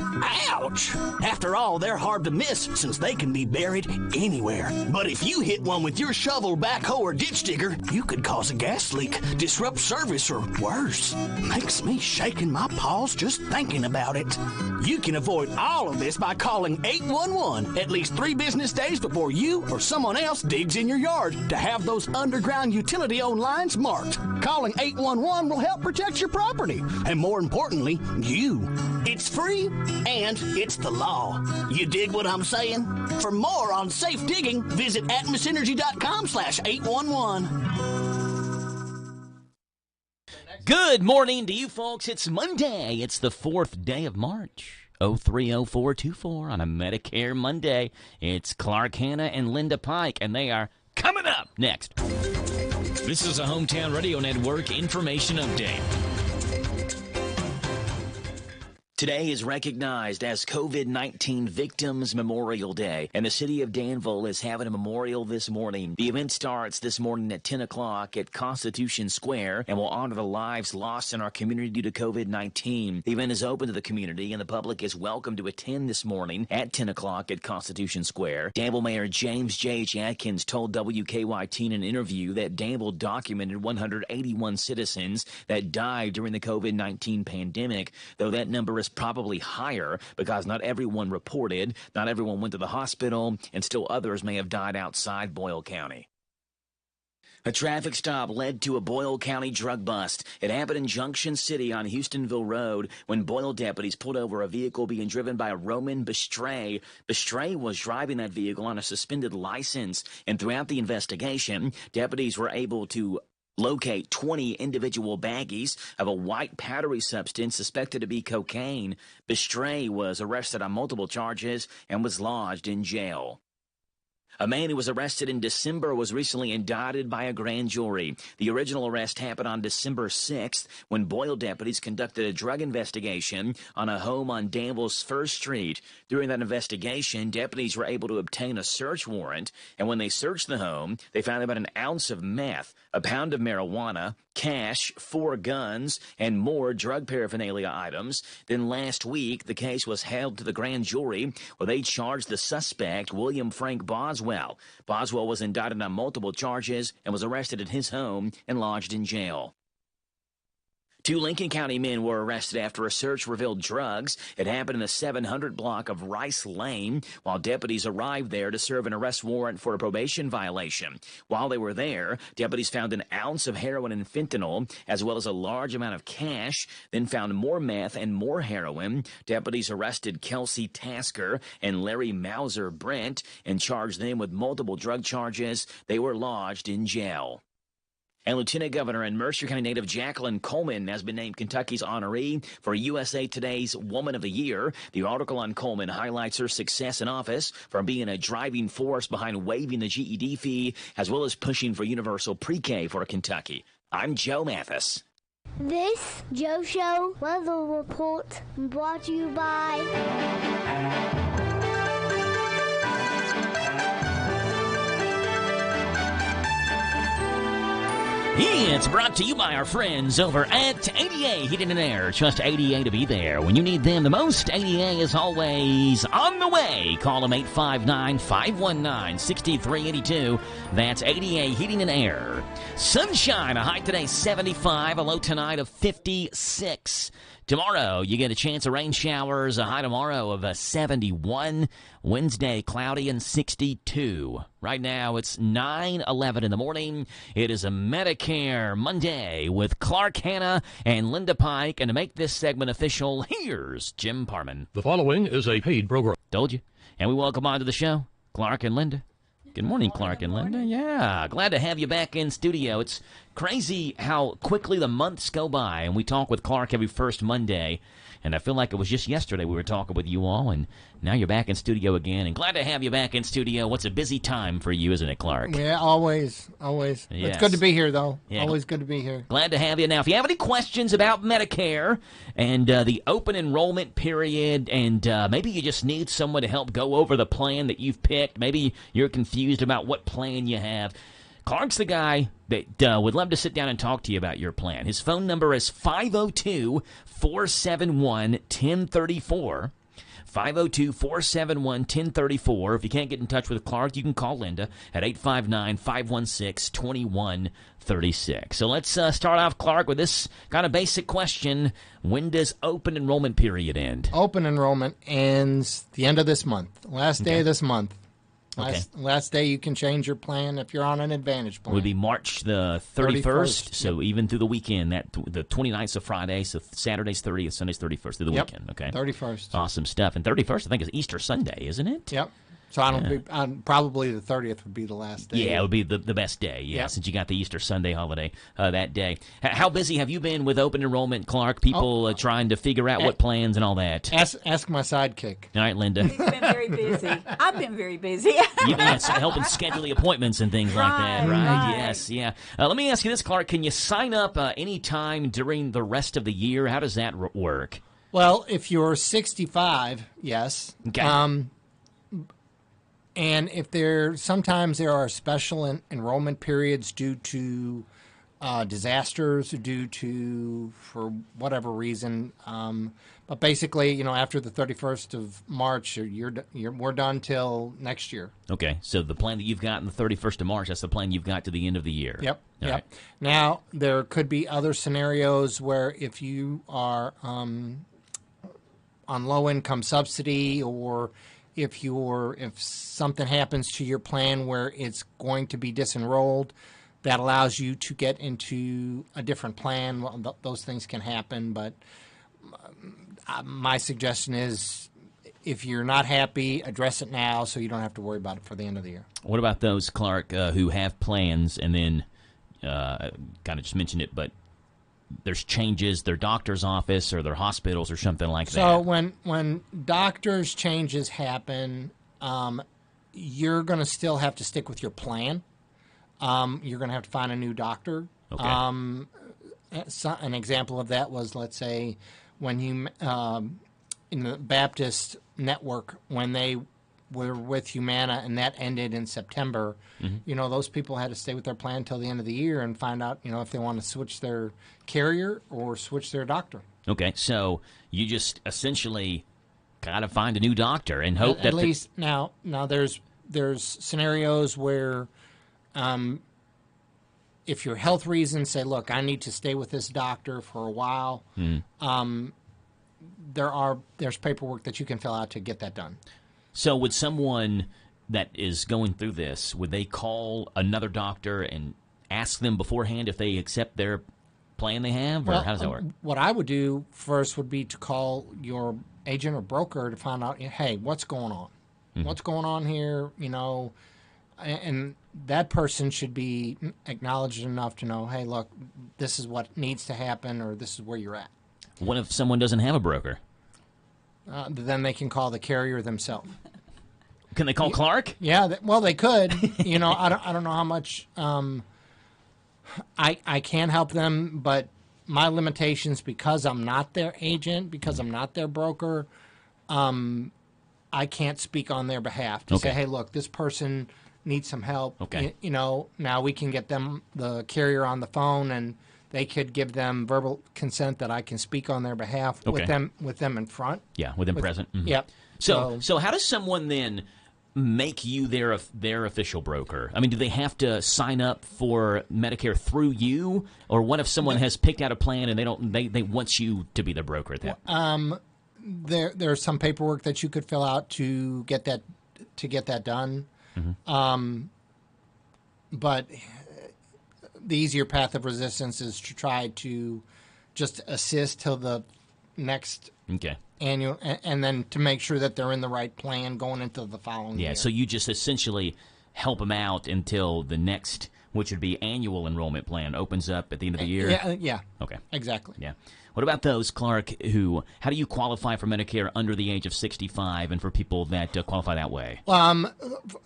Ouch! After all, they're hard to miss since they can be buried anywhere. But if you hit one with your shovel, backhoe, or ditch digger, you could cause a gas leak, disrupt service, or worse. Makes me shake in my paws just thinking about it. You can avoid all of this by calling 811 at least 3 business days before you or someone else digs in your yard to have those underground utility-owned lines marked. Calling 811 will help protect your property, and more importantly, you. It's free, and it's the law. You dig what I'm saying? For more on safe digging, visit atmosenergy.com/811. Good morning to you folks. It's Monday. It's the 4th day of March. 030424 on a Medicare Monday. It's Clark Hanna and Linda Pike, and they are coming up next. This is a Hometown Radio Network information update. Today is recognized as COVID-19 Victims Memorial Day, and the city of Danville is having a memorial this morning. The event starts this morning at 10 o'clock at Constitution Square and will honor the lives lost in our community due to COVID-19. The event is open to the community, and the public is welcome to attend this morning at 10 o'clock at Constitution Square. Danville Mayor James J.H. Atkins told WKYT in an interview that Danville documented 181 citizens that died during the COVID-19 pandemic, though that number is probably higher because not everyone reported, not everyone went to the hospital, and still others may have died outside Boyle County. A traffic stop led to a Boyle County drug bust. It happened in Junction City on Houstonville Road when Boyle deputies pulled over a vehicle being driven by Roman Bestray. Bestray was driving that vehicle on a suspended license, and throughout the investigation, deputies were able to locate 20 individual baggies of a white powdery substance suspected to be cocaine. Bestray was arrested on multiple charges and was lodged in jail. A man who was arrested in December was recently indicted by a grand jury. The original arrest happened on December 6th when Boyle deputies conducted a drug investigation on a home on Danville's First Street. During that investigation, deputies were able to obtain a search warrant, and when they searched the home, they found about an ounce of meth, a pound of marijuana, cash, 4 guns, and more drug paraphernalia items. Then last week, the case was held to the grand jury where they charged the suspect, William Frank Boswell. Boswell was indicted on multiple charges and was arrested at his home and lodged in jail. 2 Lincoln County men were arrested after a search revealed drugs. It happened in the 700 block of Rice Lane while deputies arrived there to serve an arrest warrant for a probation violation. While they were there, deputies found an ounce of heroin and fentanyl, as well as a large amount of cash, then found more meth and more heroin. Deputies arrested Kelsey Tasker and Larry Mauser Brent and charged them with multiple drug charges. They were lodged in jail. And Lieutenant Governor and Mercer County native Jacqueline Coleman has been named Kentucky's honoree for USA Today's Woman of the Year. The article on Coleman highlights her success in office from being a driving force behind waiving the GED fee, as well as pushing for universal pre-K for Kentucky. I'm Joe Mathis. This Joe Show weather report brought to you by... It's brought to you by our friends over at ADA Heating and Air. Trust ADA to be there when you need them the most. ADA is always on the way. Call them 859-519-6382. That's ADA Heating and Air. Sunshine, a high today 75, a low tonight of 56. Tomorrow, you get a chance of rain showers, a high tomorrow of 71. Wednesday, cloudy and 62. Right now, it's 9:11 in the morning. It is a Medicare Monday with Clark Hanna and Linda Pike. And to make this segment official, here's Jim Parman. The following is a paid program. Told you. And we welcome on to the show, Clark and Linda. Good morning, Clark and Linda. Yeah, glad to have you back in studio. It's crazy how quickly the months go by, and we talk with Clark every first Monday, and I feel like it was just yesterday we were talking with you all, and now you're back in studio again, and glad to have you back in studio. What's a busy time for you, isn't it, Clark? Yeah, always. Yes. It's good to be here, though. Yeah. Always good to be here. Glad to have you. Now, if you have any questions about Medicare and the open enrollment period, and maybe you just need someone to help go over the plan that you've picked, maybe you're confused about what plan you have, Clark's the guy that would love to sit down and talk to you about your plan. His phone number is 502-471-1034. 502-471-1034. If you can't get in touch with Clark, you can call Linda at 859-516-2136. So let's start off, Clark, with this kind of basic question. When does open enrollment period end? Open enrollment ends the end of this month, last day of this month. Last day you can change your plan if you're on an Advantage plan. It would be March the 31st, so even through the weekend, the 29th of Friday, so Saturday's 30th, Sunday's 31st, through the weekend, okay? 31st. Awesome stuff. And 31st, I think, is Easter Sunday, isn't it? Yep. So probably the 30th would be the last day. Yeah, it would be the best day, since you got the Easter Sunday holiday that day. How busy have you been with open enrollment, Clark? People trying to figure out what plans and all that? Ask my sidekick. All right, Linda. He's been very busy. I've been very busy. You've been helping schedule the appointments and things like that, right? Yes, yeah. Let me ask you this, Clark. Can you sign up any time during the rest of the year? How does that work? Well, if you're 65, yes. Okay. And if sometimes there are special enrollment periods due to disasters, for whatever reason. But basically, after the 31st of March, we're done till next year. Okay, so the plan that you've got on the 31st of March, that's the plan you've got to the end of the year. Yep. All Yep. right. Now, there could be other scenarios where if you are on low-income subsidy, or if something happens to your plan where it's going to be disenrolled, that allows you to get into a different plan. Well, those things can happen, but my suggestion is if you're not happy, address it now so you don't have to worry about it for the end of the year. What about those, Clark, who have plans and then kind of just mentioned it, but there's changes, their doctor's office or their hospitals or something like that? So when doctor's changes happen, you're going to still have to stick with your plan. You're going to have to find a new doctor. Okay. An example of that was, let's say, when you in the Baptist network, when they were with Humana and that ended in September, those people had to stay with their plan until the end of the year and find out, if they want to switch their carrier or switch their doctor. Okay, so you just essentially got to find a new doctor and hope at least now there's scenarios where if your health reasons say, look, I need to stay with this doctor for a while, there's paperwork that you can fill out to get that done. So would someone that is going through this, would they call another doctor and ask them beforehand if they accept their plan they have, or how does that work? What I would do first would be to call your agent or broker to find out, hey, what's going on? What's going on here? And that person should be acknowledged enough to know, hey, look, this is what needs to happen, or this is where you're at. What if someone doesn't have a broker? Then they can call the carrier themselves. Can they call Clark? Yeah, they could. I don't know how much I can help them, but my limitations, because I'm not their agent, because I'm not their broker, I can't speak on their behalf to say, hey, look, this person needs some help. Okay. Now we can get them, the carrier, on the phone, and they could give them verbal consent that I can speak on their behalf with them in front. Yeah, with them present. Mm-hmm. Yep. So how does someone then make you their official broker? I mean, do they have to sign up for Medicare through you, or what if someone has picked out a plan and they want you to be their broker at that? There's some paperwork that you could fill out to get that done. Mm-hmm. But the easier path of resistance is to try to just assist till the next annual, and then to make sure that they're in the right plan going into the following year. Yeah, so you just essentially help them out until the next, which would be annual enrollment plan, opens up at the end of the year? Yeah. Okay. Exactly. Yeah. What about those, Clark, how do you qualify for Medicare under the age of 65 and for people that qualify that way?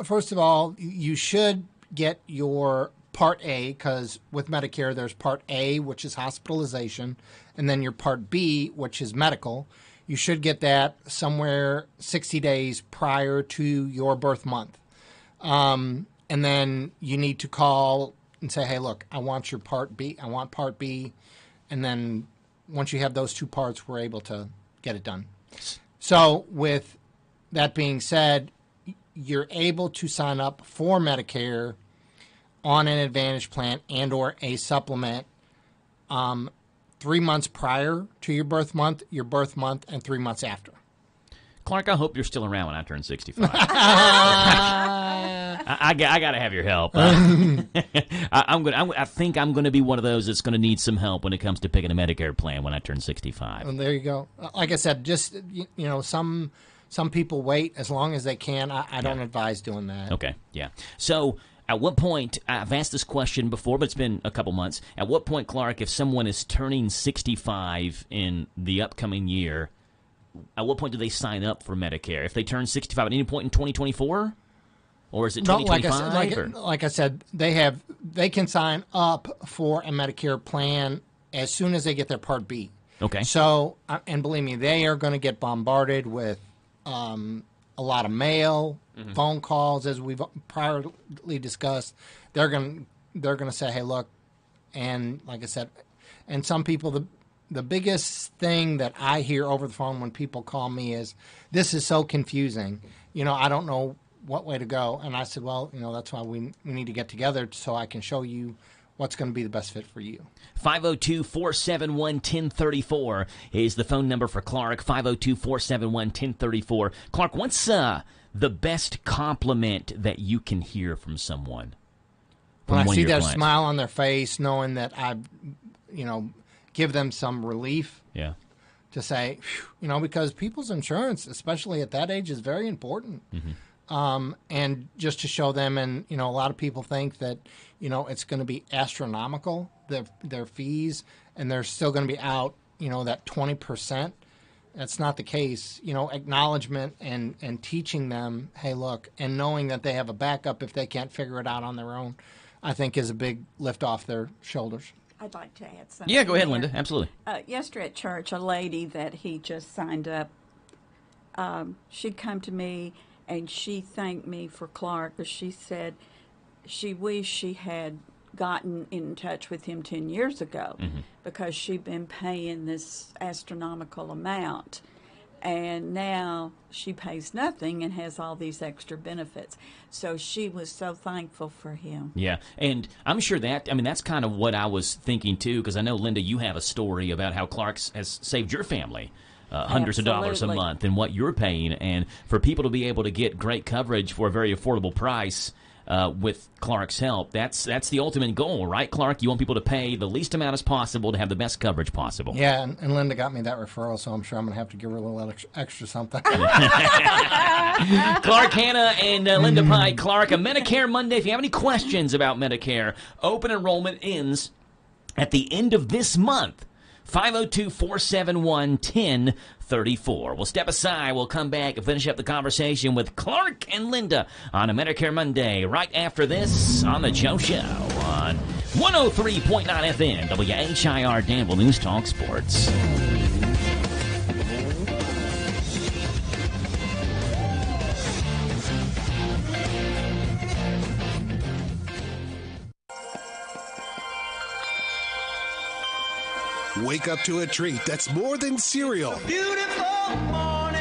First of all, you should get your Part A, because with Medicare, there's Part A, which is hospitalization, and then your Part B, which is medical. You should get that somewhere 60 days prior to your birth month. And then you need to call and say, hey, look, I want your Part B. I want Part B. And then once you have those two parts, we're able to get it done. So with that being said, you're able to sign up for Medicare on an Advantage plan and or a supplement 3 months prior to your birth month, and 3 months after. Clark, I hope you're still around when I turn 65. I got to have your help. I think I'm going to be one of those that's going to need some help when it comes to picking a Medicare plan when I turn 65. And there you go. Like I said, just some people wait as long as they can. I don't advise doing that. Okay, yeah. So at what point, I've asked this question before, but it's been a couple months. At what point, Clark, if someone is turning 65 in the upcoming year, at what point do they sign up for Medicare? If they turn 65 at any point in 2024? Or is it 2025? Like I said, they can sign up for a Medicare plan as soon as they get their Part B. Okay. So, and believe me, they are going to get bombarded with a lot of mail, phone calls, as we've priorly discussed. They're going to say, hey, look, and like I said, and some people, the biggest thing that I hear over the phone when people call me is, this is so confusing. I don't know what way to go. And I said, well, that's why we need to get together so I can show you what's going to be the best fit for you. 502-471-1034 is the phone number for Clark, 502-471-1034. Clark, what's the best compliment that you can hear from someone? When I see their smile on their face, knowing that I, give them some relief. Yeah. To say, because people's insurance, especially at that age, is very important. And just to show them, and, a lot of people think that, it's going to be astronomical, their fees, and they're still going to be out, that 20%. That's not the case. Acknowledgement and teaching them, hey, look, and knowing that they have a backup if they can't figure it out on their own, I think is a big lift off their shoulders. I'd like to add something. Yeah, go ahead, Linda. Absolutely. Yesterday at church, a lady that he just signed up, she'd come to me and she thanked me for Clark, because she said she wished she had gotten in touch with him 10 years ago because she'd been paying this astronomical amount. And now she pays nothing and has all these extra benefits. So she was so thankful for him. Yeah, and I'm sure that's kind of what I was thinking too, because I know, Linda, you have a story about how Clark has saved your family hundreds of dollars a month and what you're paying. And for people to be able to get great coverage for a very affordable price with Clark's help, that's the ultimate goal, right, Clark? You want people to pay the least amount as possible to have the best coverage possible. Yeah, and Linda got me that referral, so I'm sure I'm going to have to give her a little extra something. Clark, Hannah, and Linda Pike. Clark, a Medicare Monday. If you have any questions about Medicare, open enrollment ends at the end of this month. 502-471-1034. We'll step aside. We'll come back and finish up the conversation with Clark and Linda on a Medicare Monday right after this on The Joe Show on 103.9 FM, WHIR Danville News Talk Sports. Wake up to a treat that's more than cereal. Beautiful morning.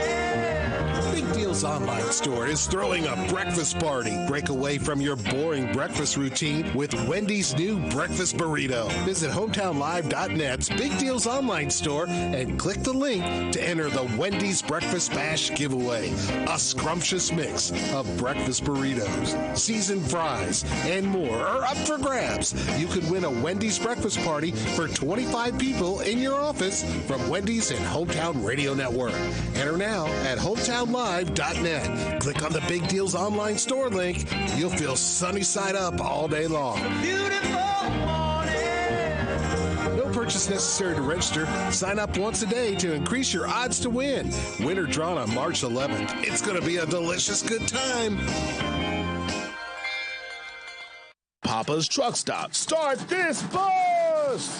Big Deals Online Store is throwing a breakfast party. Break away from your boring breakfast routine with Wendy's new breakfast burrito. Visit hometownlive.net's Big Deals Online Store and click the link to enter the Wendy's Breakfast Bash giveaway. A scrumptious mix of breakfast burritos, seasoned fries, and more are up for grabs. You could win a Wendy's breakfast party for 25 people in your office from Wendy's and Hometown Radio Network. Enter now at hometownlive.net. Click on the Big Deals Online Store link. You'll feel sunny side up all day long. Beautiful morning. No purchase necessary to register. Sign up once a day to increase your odds to win. Winner drawn on March 11th. It's going to be a delicious good time. Papa's Truck Stop. Start this bus!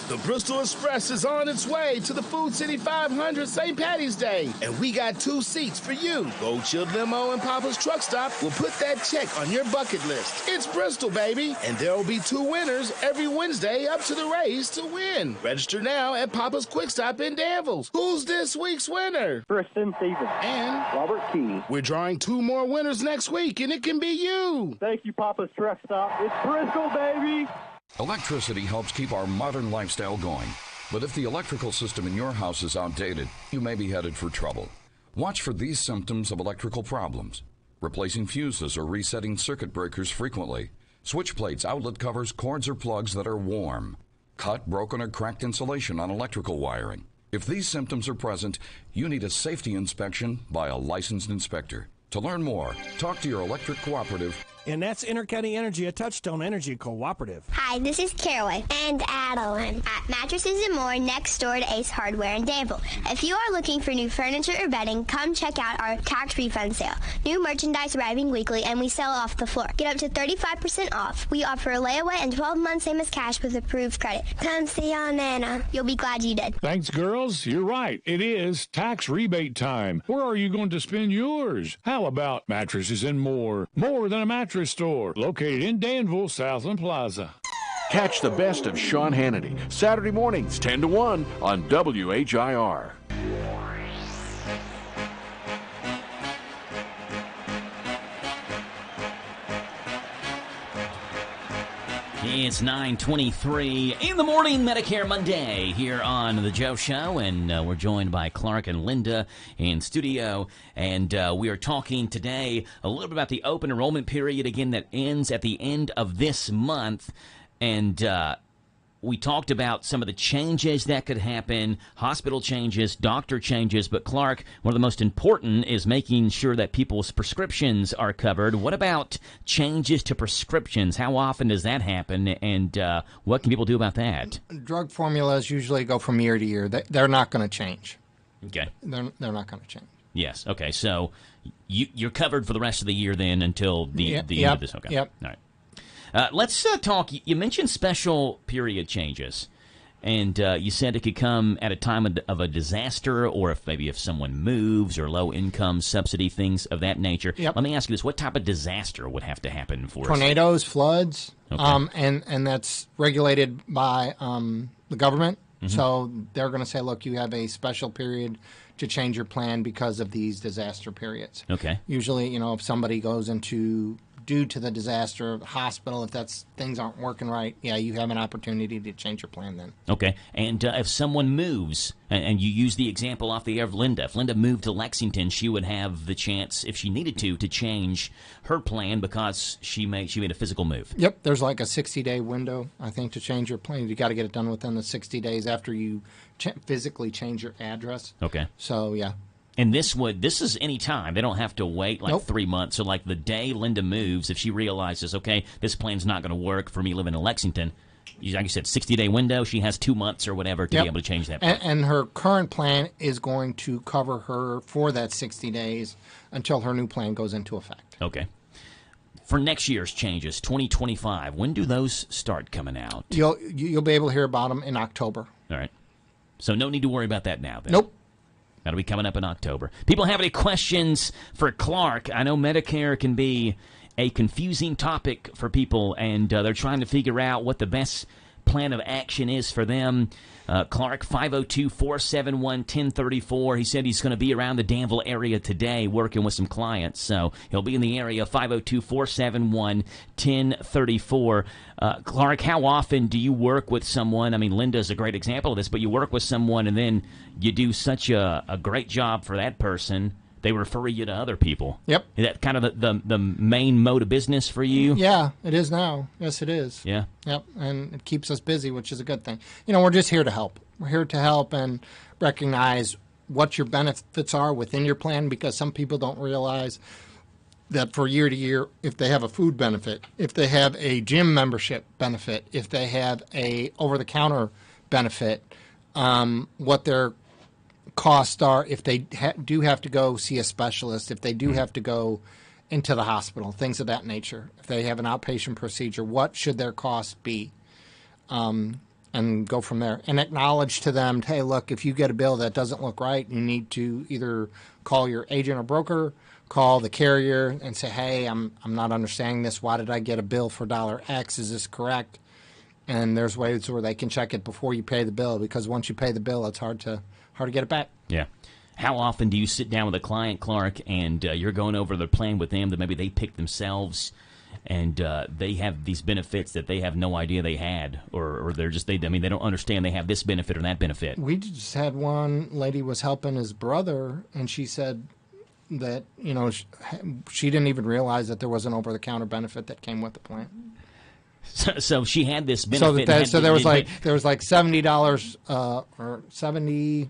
The Bristol Express is on its way to the Food City 500 St. Patty's Day, and we got 2 seats for you. Go Chill Limo and Papa's Truck Stop will put that check on your bucket list. It's Bristol, baby, and there will be 2 winners every Wednesday up to the race to win. Register now at Papa's Quick Stop in Danville. Who's this week's winner? Kristen Stevens. And Robert Key. We're drawing 2 more winners next week, and it can be you. Thank you, Papa's Truck Stop. It's Bristol, baby. Electricity helps keep our modern lifestyle going. But if the electrical system in your house is outdated, you may be headed for trouble. Watch for these symptoms of electrical problems: replacing fuses or resetting circuit breakers frequently, switch plates, outlet covers, cords, or plugs that are warm, cut, broken, or cracked insulation on electrical wiring. If these symptoms are present, you need a safety inspection by a licensed inspector. To learn more, talk to your electric cooperative And that's Intercounty Energy, a Touchstone Energy cooperative. Hi, this is Caraway and Adeline at Mattresses and More next door to Ace Hardware in Danville. If you are looking for new furniture or bedding, come check out our tax refund sale. New merchandise arriving weekly, and we sell off the floor. Get up to 35% off. We offer a layaway and 12 months same as cash with approved credit. Come see our Nana. You'll be glad you did. Thanks, girls. You're right. It is tax rebate time. Where are you going to spend yours? How about Mattresses and More? More than a mattress store. Located in Danville, Southland Plaza. Catch the best of Sean Hannity Saturday mornings 10 to 1 on WHIR. It's 9:23 in the morning, Medicare Monday, here on The Joe Show, and we're joined by Clark and Linda in studio, and we are talking today a little bit about the open enrollment period, again, that ends at the end of this month, and we talked about some of the changes that could happen, hospital changes, doctor changes, but Clark, one of the most important is making sure that people's prescriptions are covered. What about changes to prescriptions? How often does that happen, and what can people do about that? Drug formulas usually go from year to year. They're not going to change. Okay. They're not going to change. Yes. Okay. So you're covered for the rest of the year then until the end of this. Okay. Yep. All right. Let's talk. You mentioned special period changes, and you said it could come at a time of a disaster, or if someone moves, or low income subsidy, things of that nature. Yep. Let me ask you this: what type of disaster would have to happen for tornadoes, floods, okay. And that's regulated by the government. Mm-hmm. So they're going to say, look, you have a special period to change your plan because of these disaster periods. Okay. Usually, if somebody goes into due to the disaster, hospital, if things aren't working right, you have an opportunity to change your plan then. Okay. And if someone moves, and you use the example off the air of Linda, if Linda moved to Lexington, she would have the chance, if she needed to change her plan because she made a physical move. Yep. There's like a 60-day window, I think, to change your plan. You got to get it done within the 60 days after you physically change your address. Okay. So, yeah. And this is any time. They don't have to wait 3 months. So like the day Linda moves, if she realizes, okay, this plan's not going to work for me living in Lexington, like you said, 60-day window, she has 2 months or whatever to be able to change that plan. And her current plan is going to cover her for that 60 days until her new plan goes into effect. Okay. For next year's changes, 2025, when do those start coming out? You'll be able to hear about them in October. All right. So no need to worry about that now then? Nope. That'll be coming up in October. People have any questions for Clark? I know Medicare can be a confusing topic for people, and they're trying to figure out what the best plan of action is for them. Clark, 502-471-1034. He said he's going to be around the Danville area today working with some clients, so he'll be in the area, 502-471-1034. Clark, how often do you work with someone? I mean, Linda's a great example of this, but you work with someone and then you do such a great job for that person, they refer you to other people. Yep. Is that kind of the main mode of business for you? Yeah, it is now. Yes, it is. Yeah. Yep, and it keeps us busy, which is a good thing. We're just here to help. We're here to help and recognize what your benefits are within your plan, because some people don't realize that for year to year, if they have a food benefit, if they have a gym membership benefit, if they have a over-the-counter benefit, what their costs are, if they do have to go see a specialist, if they do have to go into the hospital, things of that nature. If they have an outpatient procedure, what should their costs be? And go from there. And acknowledge to them, hey, look, if you get a bill that doesn't look right, you need to either call your agent or broker, call the carrier and say, hey, I'm not understanding this. Why did I get a bill for $X? Is this correct? And there's ways where they can check it before you pay the bill, because once you pay the bill, it's hard to get it back. Yeah. How often do you sit down with a client, Clark, and you're going over their plan with them that maybe they picked themselves, and they have these benefits that they have no idea they had, or they don't understand they have this benefit or that benefit? We just had one lady was helping his brother, and she said that she didn't even realize that there was an over-the-counter benefit that came with the plan. So she had this benefit. So there was like $70 or $70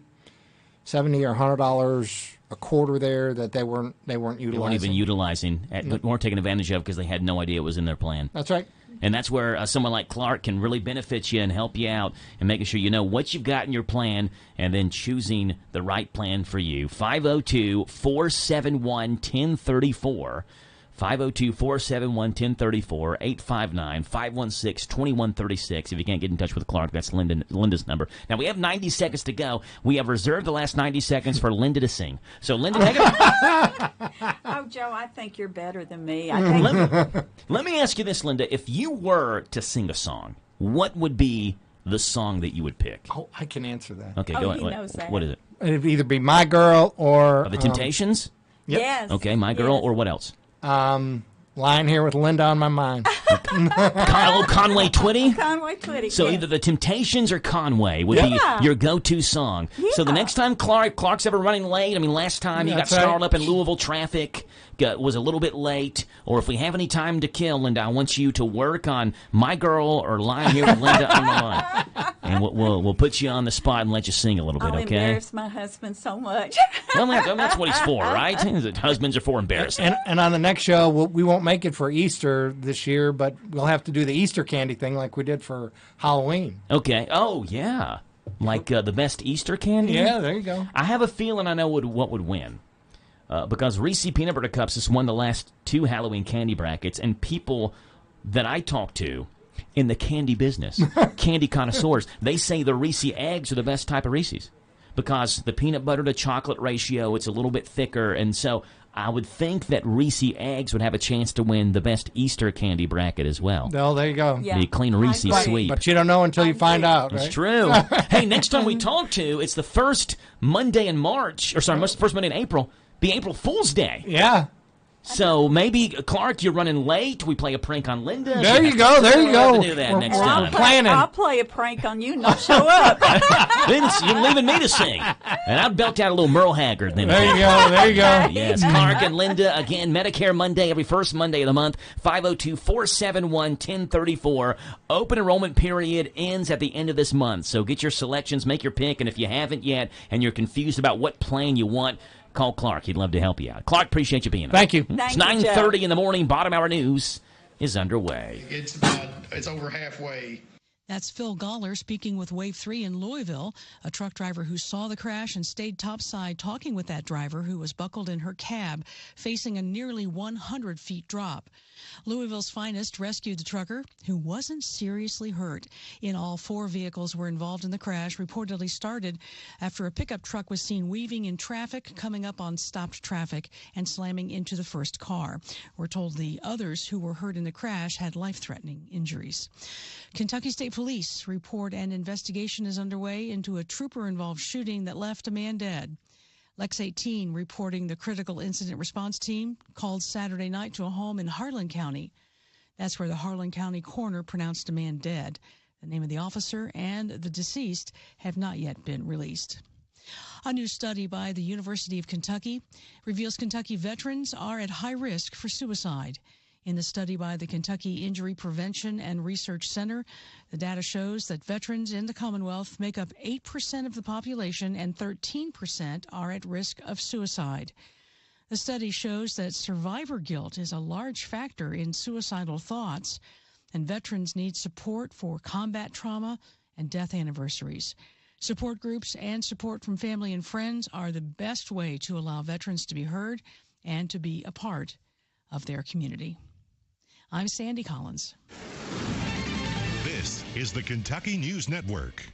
or $100 a quarter there that they weren't utilizing. They weren't even utilizing, weren't taking advantage of because they had no idea it was in their plan. That's right. And that's where someone like Clark can really benefit you and help you out and making sure you know what you've got in your plan and then choosing the right plan for you. 502-471-1034. 502-471-1034, 859-516-2136. If you can't get in touch with Clark, that's Linda's number. Now, we have 90 seconds to go. We have reserved the last 90 seconds for Linda to sing. So, Linda, take it. Oh, Joe, I think you're better than me. Let me ask you this, Linda. If you were to sing a song, what would be the song that you would pick? Oh, I can answer that. Okay, go ahead. He knows that. What is it? It'd either be My Girl or... The Temptations? Yep. Yes. Okay, My Girl, or what else? Lying Here with Linda on My Mind. Conway Twitty? Conway Twitty. So yes. either the Temptations or Conway would be your go-to song. Yeah. So the next time Clark's ever running late, I mean, last time he got snarled up in Louisville traffic, was a little bit late, or if we have any time to kill, Linda, I want you to work on My Girl or Lying Here with Linda on My Mind. And we'll put you on the spot and let you sing a little bit, I'll okay? embarrass my husband so much. Well, that's what he's for, right? Husbands are for embarrassing. And on the next show, we won't make it for Easter this year, but we'll have to do the Easter candy thing like we did for Halloween. Okay. Oh, yeah. Like the best Easter candy? Yeah, there you go. I have a feeling I know what would win. Because Reese Peanut Butter Cups has won the last 2 Halloween candy brackets, and people that I talk to in the candy business, candy connoisseurs, they say the Reese eggs are the best type of Reese's because the peanut butter to chocolate ratio, it's a little bit thicker, and so I would think that Reese eggs would have a chance to win the best Easter candy bracket as well. Oh, there you go. Yeah. The clean Reese sweep. But you don't know until you find out, right? It's true. Hey, next time we talk to, it's the first Monday in March, or sorry, first Monday in April, be April Fool's Day. Yeah. So maybe, Clark, you're running late. We play a prank on Linda. There you go. There you go. We'll do that next time. I'll play a prank on you and not show up. Vince, you're leaving me to sing. And I'll belt out a little Merle Haggard. Then there you go. There you go. Yes, Clark and Linda, again, Medicare Monday, every first Monday of the month, 502-471-1034. Open enrollment period ends at the end of this month. So get your selections, make your pick, and if you haven't yet and you're confused about what plan you want, call Clark. He'd love to help you out. Clark, appreciate you being here. Thank you. It's 9:30 in the morning. Bottom hour news is underway. It's over halfway. That's Phil Goller speaking with Wave 3 in Louisville, a truck driver who saw the crash and stayed topside talking with that driver who was buckled in her cab, facing a nearly 100 feet drop. Louisville's Finest rescued the trucker, who wasn't seriously hurt. In all, 4 vehicles were involved in the crash, reportedly started after a pickup truck was seen weaving in traffic, coming up on stopped traffic, and slamming into the first car. We're told the others who were hurt in the crash had life-threatening injuries. Kentucky State Police report an investigation is underway into a trooper-involved shooting that left a man dead. Lex 18 reporting the critical incident response team called Saturday night to a home in Harlan County. That's where the Harlan County coroner pronounced a man dead. The name of the officer and the deceased have not yet been released. A new study by the University of Kentucky reveals Kentucky veterans are at high risk for suicide. In the study by the Kentucky Injury Prevention and Research Center, the data shows that veterans in the Commonwealth make up 8% of the population and 13% are at risk of suicide. The study shows that survivor guilt is a large factor in suicidal thoughts, and veterans need support for combat trauma and death anniversaries. Support groups and support from family and friends are the best way to allow veterans to be heard and to be a part of their community. I'm Sandy Collins. This is the Kentucky News Network.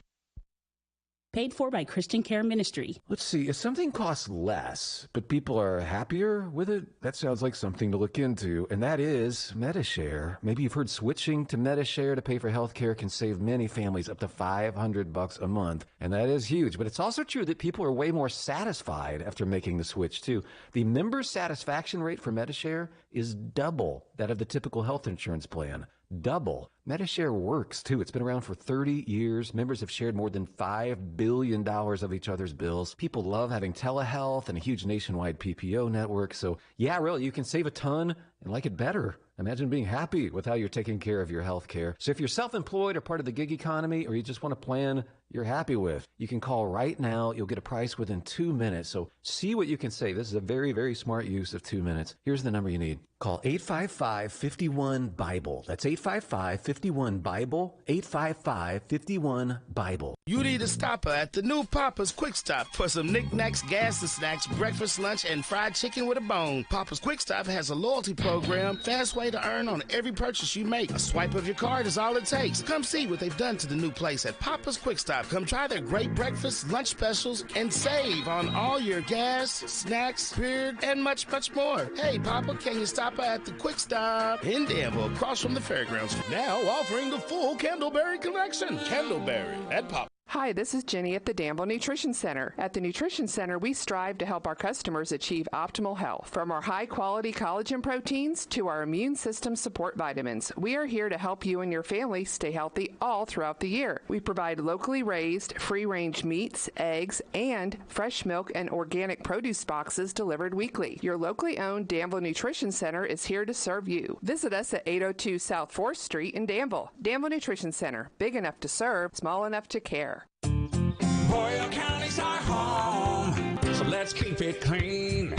Paid for by Christian Care Ministry. Let's see, if something costs less, but people are happier with it, that sounds like something to look into, and that is MediShare. Maybe you've heard switching to MediShare to pay for health care can save many families up to $500 a month, and that is huge. But it's also true that people are way more satisfied after making the switch, too. The member satisfaction rate for MediShare is double that of the typical health insurance plan. Double. Medishare works, too. It's been around for 30 years. Members have shared more than $5 billion of each other's bills. People love having telehealth and a huge nationwide PPO network. So, yeah, really, you can save a ton and like it better. Imagine being happy with how you're taking care of your health care. So if you're self-employed or part of the gig economy, or you just want a plan you're happy with, you can call right now. You'll get a price within 2 minutes. So see what you can save. This is a very, very smart use of 2 minutes. Here's the number you need. Call 855-51-BIBLE. That's 855-51-BIBLE, 855-51-BIBLE. You need a stopper at the new Papa's Quick Stop for some knickknacks, gas and snacks, breakfast, lunch, and fried chicken with a bone. Papa's Quick Stop has a loyalty program, fast way to earn on every purchase you make. A swipe of your card is all it takes. Come see what they've done to the new place at Papa's Quick Stop. Come try their great breakfast, lunch specials, and save on all your gas, snacks, beer, and much, much more. Hey, Papa, can you stop at the Quick Stop in Danville, across from the fairgrounds? Now offering the full Candleberry collection. Candleberry at Papa. Hi, this is Jenny at the Danville Nutrition Center. At the Nutrition Center, we strive to help our customers achieve optimal health. From our high-quality collagen proteins to our immune system support vitamins, we are here to help you and your family stay healthy all throughout the year. We provide locally raised, free-range meats, eggs, and fresh milk and organic produce boxes delivered weekly. Your locally owned Danville Nutrition Center is here to serve you. Visit us at 802 South 4th Street in Danville. Danville Nutrition Center, big enough to serve, small enough to care. Boyle County's our home, so let's keep it clean.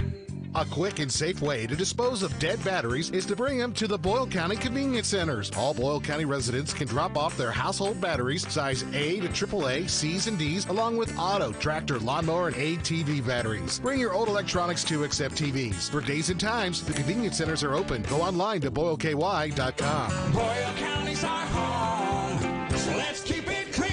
A quick and safe way to dispose of dead batteries is to bring them to the Boyle County Convenience Centers. All Boyle County residents can drop off their household batteries, size A to AAA, C's and D's, along with auto, tractor, lawnmower, and ATV batteries. Bring your old electronics too, except TVs. For days and times, the convenience centers are open. Go online to BoyleKY.com. Boyle County's our home, so let's keep it clean.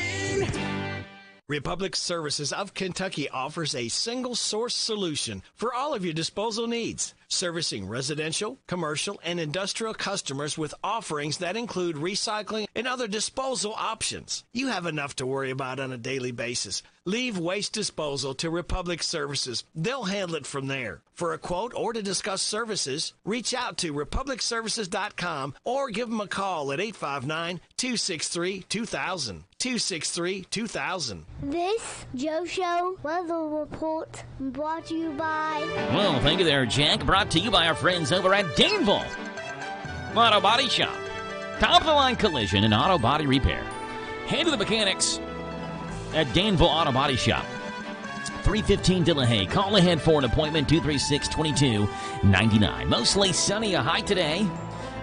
Republic Services of Kentucky offers a single-source solution for all of your disposal needs, servicing residential, commercial, and industrial customers with offerings that include recycling and other disposal options. You have enough to worry about on a daily basis. Leave waste disposal to Republic Services. They'll handle it from there. For a quote or to discuss services, reach out to republicservices.com or give them a call at 859-263-2000. 263-2000. This Joe Show weather report brought to you by... Well, thank you there, Jack. Brought to you by our friends over at Danville Auto Body Shop. Top-of-the-line collision and auto body repair. Head to the mechanics at Danville Auto Body Shop. 315 Dillahay. Call ahead for an appointment, 236-2299. Mostly sunny, a high today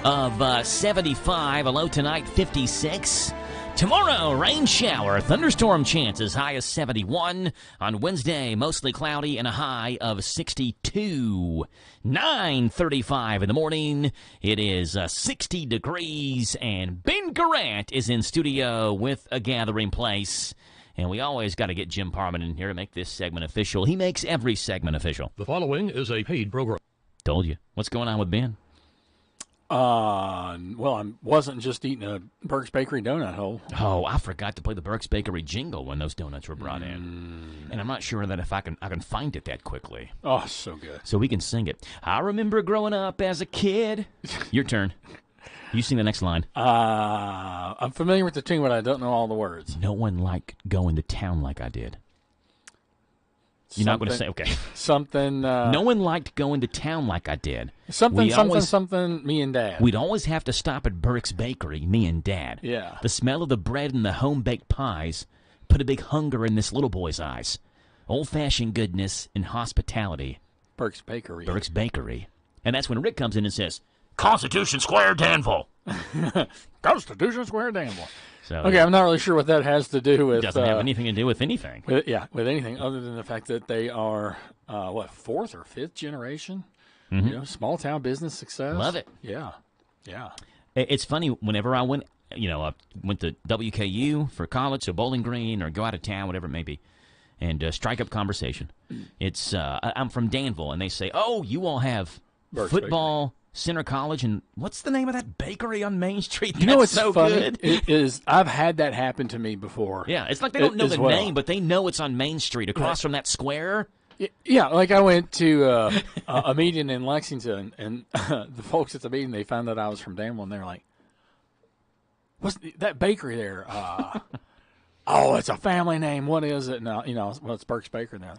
of 75, a low tonight, 56. Tomorrow, rain shower, thunderstorm chances, high as 71. On Wednesday, mostly cloudy and a high of 62. 9:35 in the morning. It is 60 degrees, and Ben Garant is in studio with A Gathering Place. And we always got to get Jim Parman in here to make this segment official. He makes every segment official. The following is a paid program. Told you. What's going on with Ben? Well, I wasn't just eating a Burke's Bakery donut hole. Oh, I forgot to play the Burke's Bakery jingle when those donuts were brought in. And I'm not sure that if I can find it that quickly. Oh, so good. So we can sing it. I remember growing up as a kid. Your turn. You sing the next line. I'm familiar with the tune, but I don't know all the words. No one liked going to town like I did. You're not going to say, okay. Something. No one liked going to town like I did. Something, me and Dad. We'd always have to stop at Burke's Bakery, me and Dad. Yeah. The smell of the bread and the home-baked pies put a big hunger in this little boy's eyes. Old-fashioned goodness and hospitality. Burke's Bakery. Burke's Bakery. And that's when Rick comes in and says, Constitution Square, Danville. Constitution Square, Danville. So, okay, I'm not really sure what that has to do with. Doesn't have anything to do with anything. With anything other than the fact that they are, fourth or fifth generation? Mm-hmm. You know, small town business success. Love it. Yeah. It's funny, whenever I went, I went to WKU for college, so Bowling Green, or go out of town, whatever it may be, and strike up conversation. It's, I'm from Danville, and they say, oh, you all have Burke's football, Center College, and what's the name of that bakery on Main Street? That's you know what's so funny? good. It is, I've had that happen to me before. Yeah, it's like they don't know the name, but they know it's on Main Street across from that square. Yeah, like I went to a meeting in Lexington, and the folks at the meeting, they found out I was from Danville, and they're like, what's that bakery there? Oh, it's a family name. What is it? No, well, it's Burke's Bakery now.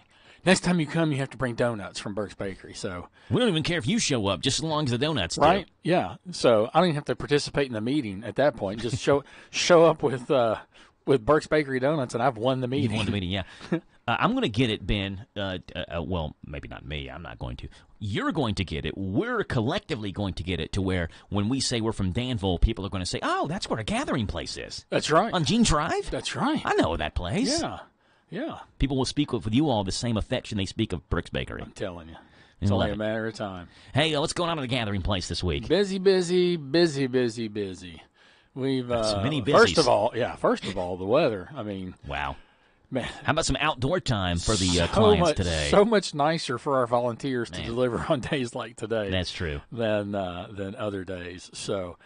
Next time you come, you have to bring donuts from Burke's Bakery. So we don't even care if you show up, just as long as the donuts do. Right? Yeah. So I don't even have to participate in the meeting at that point. Just show up with Burke's Bakery donuts, and I've won the meeting. You've won the meeting, yeah. I'm going to get it, Ben. Well, maybe not me. I'm not going to. You're going to get it. We're collectively going to get it to where when we say we're from Danville, people are going to say, oh, that's where a gathering place is. That's right. On Gene Drive? That's right. I know that place. Yeah. Yeah. People will speak with you all the same affection they speak of Burke's Bakery. I'm telling you. It's only a matter of time. Hey, what's going on at the gathering place this week? Busy. We've many busies. First of all, the weather. I mean, wow, man. How about some outdoor time for the clients today? So much nicer for our volunteers to deliver on days like today. That's true. Than other days. So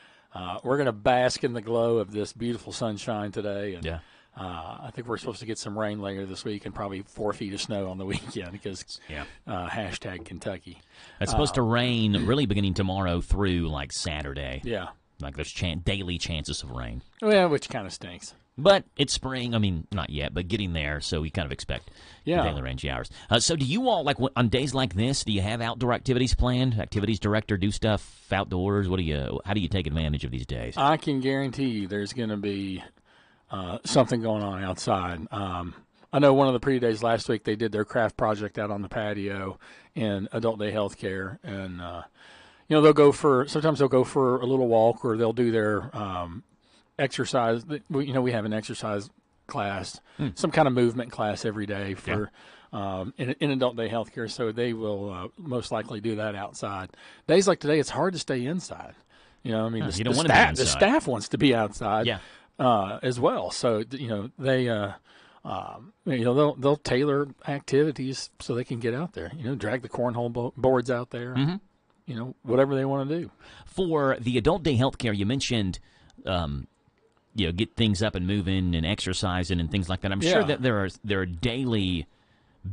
we're going to bask in the glow of this beautiful sunshine today. And, I think we're supposed to get some rain later this week and probably 4 feet of snow on the weekend because hashtag Kentucky. It's supposed to rain really beginning tomorrow through like Saturday. Yeah. Like there's daily chances of rain. Yeah, which kind of stinks. But it's spring. I mean, not yet, but getting there, so we kind of expect daily range hours. So do you all, like on days like this, do you have outdoor activities planned? Activities director, do stuff outdoors? How do you take advantage of these days? I can guarantee you there's going to be something going on outside. I know one of the pretty days last week they did their craft project out on the patio in Adult Day Healthcare, and sometimes they'll go for a little walk, or they'll do their exercise. We have an exercise class, some kind of movement class every day for in Adult Day Healthcare, so they will most likely do that outside. Days like today, it's hard to stay inside. The staff wants to be outside. Yeah. As well. So, they, they'll tailor activities so they can get out there, drag the cornhole boards out there, whatever they want to do. For the Adult Day Healthcare, you mentioned, get things up and moving and exercising and things like that. I'm sure that there are daily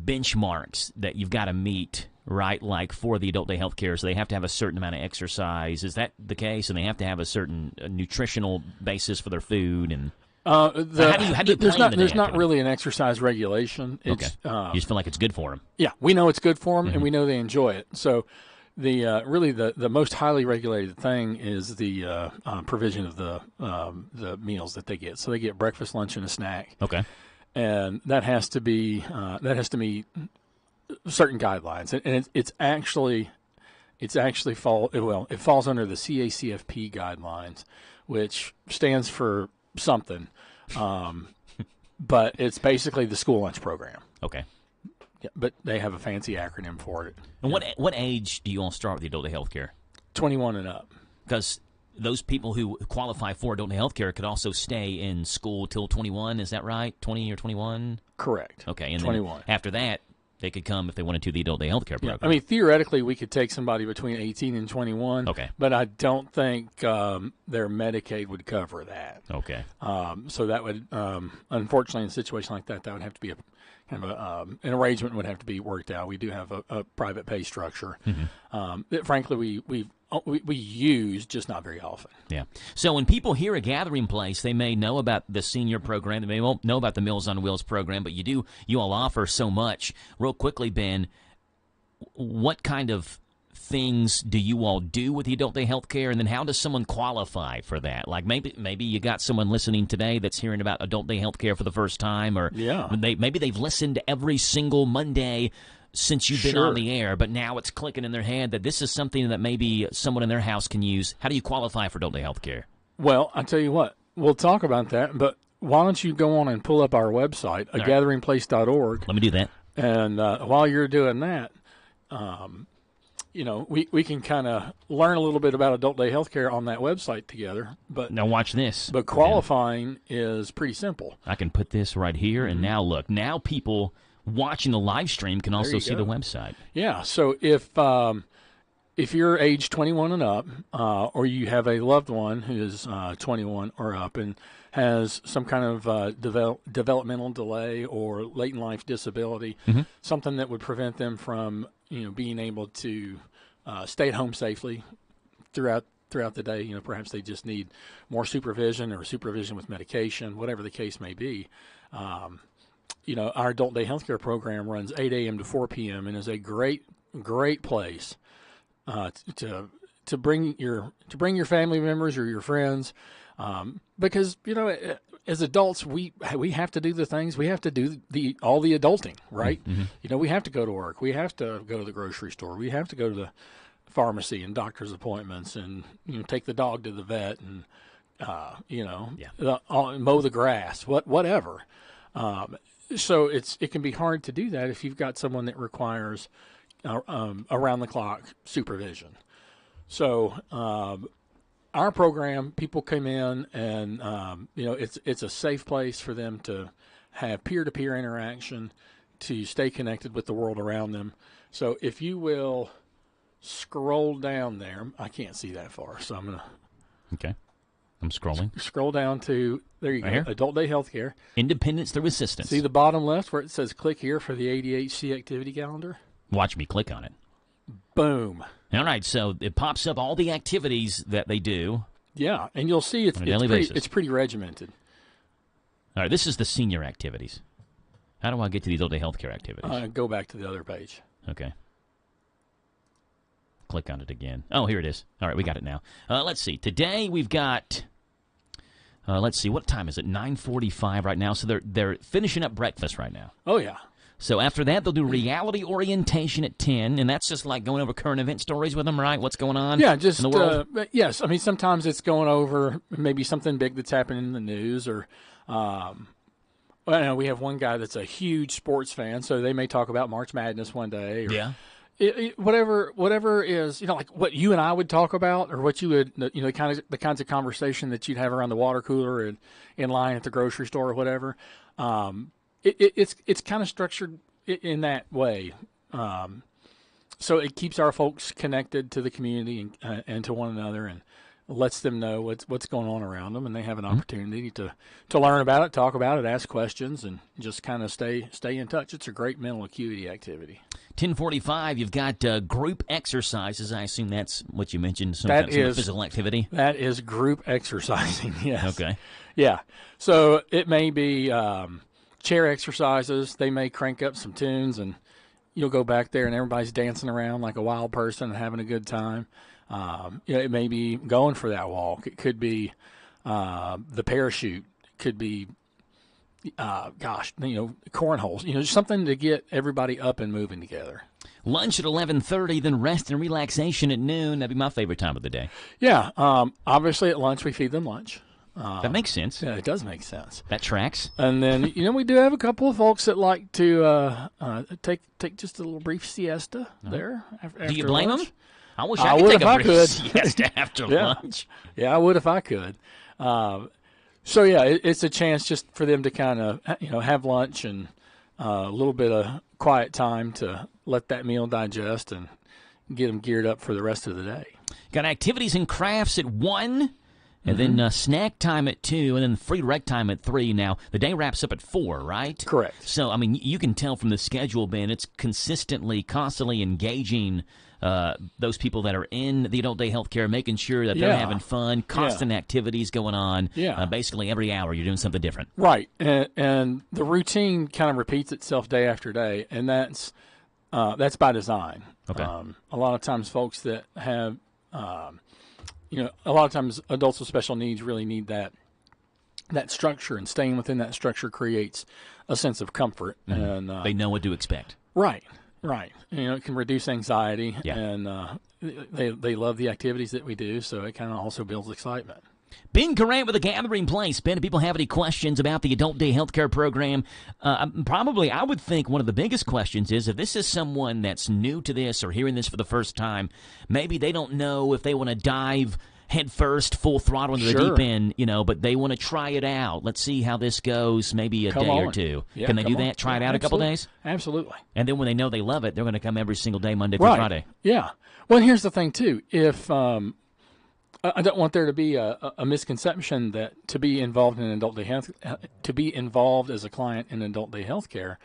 benchmarks that you've got to meet, right? Like for the Adult Day Healthcare, so they have to have a certain amount of exercise. Is that the case? And they have to have a certain nutritional basis for their food. And how do you plan there's not really an exercise regulation. It's, you just feel like it's good for them. Yeah, we know it's good for them, and we know they enjoy it. So the most highly regulated thing is the provision of the meals that they get. So they get breakfast, lunch, and a snack. Okay. And that has to meet certain guidelines, and it falls under the CACFP guidelines, which stands for something, but it's basically the school lunch program. Okay. Yeah, but they have a fancy acronym for it. And what age do you all start with the Adult Day Healthcare? 21 and up. Because those people who qualify for Adult Day Healthcare could also stay in school till 21. Is that right? 20 or 21? Correct. Okay, and 21. Then after that, they could come if they wanted to the Adult Day Healthcare program. Yeah, I mean, theoretically, we could take somebody between 18 and 21. Okay. But I don't think their Medicaid would cover that. Okay. So that would, unfortunately, in a situation like that, that would have to be an arrangement would have to be worked out. We do have a private pay structure that, frankly, we use, just not very often. Yeah. So when people hear a gathering place, they may know about the senior program. They may won't know about the Meals on Wheels program, but you all offer so much. Real quickly, Ben, what kind of things do you all do with the Adult Day Healthcare, and then how does someone qualify for that? Like maybe you got someone listening today that's hearing about Adult Day Healthcare for the first time, or maybe they've listened every single Monday since you've been on the air, but now it's clicking in their head that this is something that maybe someone in their house can use. How do you qualify for Adult Day Healthcare? Well, I'll tell you what, we'll talk about that, but why don't you go on and pull up our website, agatheringplace.org. Let me do that. And while you're doing that, we can kind of learn a little bit about Adult Day Healthcare on that website together. But now watch this. But qualifying is pretty simul. I can put this right here, and now look. Now people watching the live stream can also see the website. Yeah. So if you're age 21 and up, or you have a loved one who is 21 or up and has some kind of developmental delay or late in life disability, something that would prevent them from being able to stay at home safely throughout throughout the day. Perhaps they just need more supervision or supervision with medication, whatever the case may be. Our adult day healthcare program runs 8 a.m. to 4 p.m. and is a great place to bring your family members or your friends, because as adults we have to do the things, we have to do all the adulting, right? Mm-hmm. We have to go to work, we have to go to the grocery store, we have to go to the pharmacy and doctor's appointments, and take the dog to the vet, and mow the grass, whatever. So it can be hard to do that if you've got someone that requires around the clock supervision. So our program, people come in and it's a safe place for them to have peer-to-peer interaction, to stay connected with the world around them. So if you will scroll down there, I can't see that far, so I'm gonna. Okay. I'm scrolling. Scroll down to, there you go, here. Adult Day Healthcare. Independence through assistance. See the bottom left where it says click here for the ADHD activity calendar? Watch me click on it. Boom. All right, so it pops up all the activities that they do. Yeah, and you'll see it's pretty regimented. All right, this is the senior activities. How do I get to the Adult Day Healthcare activities? Go back to the other page. Okay. Click on it again. Oh, here it is. All right, we got it now. Let's see. Today we've got, let's see, what time is it? 9:45 right now. So they're finishing up breakfast right now. Oh, yeah. So after that, they'll do reality orientation at 10, and that's just like going over current event stories with them, right? What's going on in the world? Yes. I mean, sometimes it's going over maybe something big that's happening in the news, or we have one guy that's a huge sports fan, so they may talk about March Madness one day. Or, yeah. Whatever is, like what you and I would talk about, or what you would, the kinds of conversation that you'd have around the water cooler and in line at the grocery store or whatever. It's kind of structured in that way, so it keeps our folks connected to the community and to one another, and lets them know what's going on around them, and they have an opportunity to learn about it, talk about it, ask questions, and just kind of stay in touch. It's a great mental acuity activity. 10:45, you've got group exercises. I assume that's what you mentioned, some kind of physical activity. That is group exercising, yes. Okay. Yeah. So it may be chair exercises. They may crank up some tunes, and you'll go back there, and everybody's dancing around like a wild person and having a good time. It may be going for that walk. It could be the parachute. It could be cornholes, just something to get everybody up and moving together. Lunch at 11:30, then rest and relaxation at noon. That'd be my favorite time of the day. Yeah. Obviously at lunch we feed them lunch. That makes sense. Yeah, it does make sense. That tracks. And then, we do have a couple of folks that like to take just a little brief siesta there after Do you blame lunch. them? I wish I could take a brief siesta after yeah. lunch. Yeah, I would if I could. So, yeah, it's a chance just for them to kind of, have lunch and a little bit of quiet time to let that meal digest and get them geared up for the rest of the day. Got activities and crafts at 1, and then snack time at 2, and then free rec time at 3. Now, the day wraps up at 4, right? Correct. So, I mean, you can tell from the schedule, Ben, it's constantly engaging those people that are in the adult day healthcare, making sure that they're having fun, constant activities going on. Yeah. Basically, every hour you're doing something different. Right. And the routine kind of repeats itself day after day, and that's by design. Okay. A lot of times folks that have, a lot of times adults with special needs really need that structure, and staying within that structure creates a sense of comfort. Mm-hmm. And they know what to expect. Right. Right. It can reduce anxiety, and they love the activities that we do, so it kind of also builds excitement. Ben Courant with The Gathering Place. Ben, if people have any questions about the Adult Day Healthcare Program, probably I would think one of the biggest questions is if this is someone that's new to this or hearing this for the first time, maybe they don't know if they want to dive head first, full throttle into the deep end, but they want to try it out. Let's see how this goes, maybe a day or two. Yeah, can they do that? Try it out a couple days? Absolutely. And then when they know they love it, they're going to come every single day, Monday through Friday. Yeah. Well, and here's the thing, too. If I don't want there to be a misconception that to be involved in adult day health, to be involved as a client in adult day health care,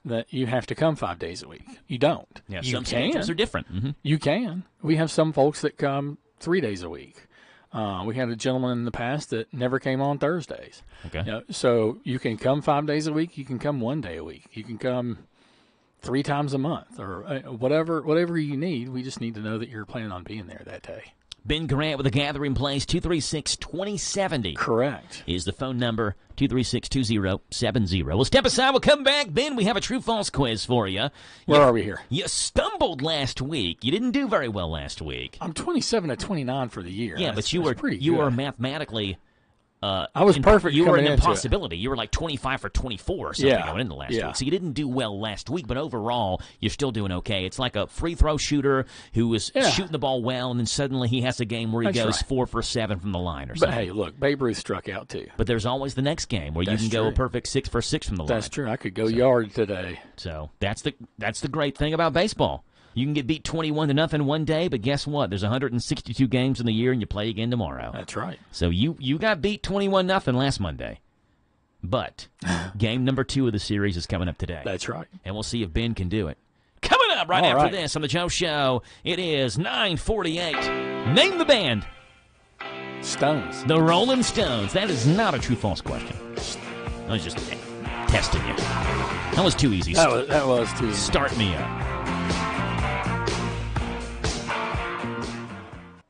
that you have to come 5 days a week. You don't. Yeah, you some schedules are different. Mm-hmm. You can. We have some folks that come 3 days a week. We had a gentleman in the past that never came on Thursdays. Okay. So you can come 5 days a week. You can come 1 day a week. You can come 3 times a month or whatever you need. We just need to know that you're planning on being there that day. Ben Grant with the Gathering Place, 236-2070. Correct. Is the phone number, 236-2070. We'll step aside. We'll come back. Ben, we have a true-false quiz for you. Where are we here? You stumbled last week. You didn't do very well last week. I'm 27-29 for the year. Yeah, but you were mathematically... I was perfect. You were an into impossibility. You were like 25 for 24 or something going into last week. So you didn't do well last week, but overall, you're still doing okay. It's like a free throw shooter who was shooting the ball well, and then suddenly he has a game where he goes 4 for 7 from the line or something. But hey, look, Babe Ruth struck out too. But there's always the next game where you can go a perfect 6 for 6 from the line. That's true. I could go yard today. So that's the great thing about baseball. You can get beat 21-0 one day, but guess what? There's 162 games in the year, and you play again tomorrow. That's right. So you got beat 21-0 last Monday. But game number 2 of the series is coming up today. That's right. And we'll see if Ben can do it. Coming up right after this on the Joe Show, it is 9:48. Name the band. Stones. The Rolling Stones. That is not a true-false question. I was just testing you. That was too easy. That was too easy. Start me up.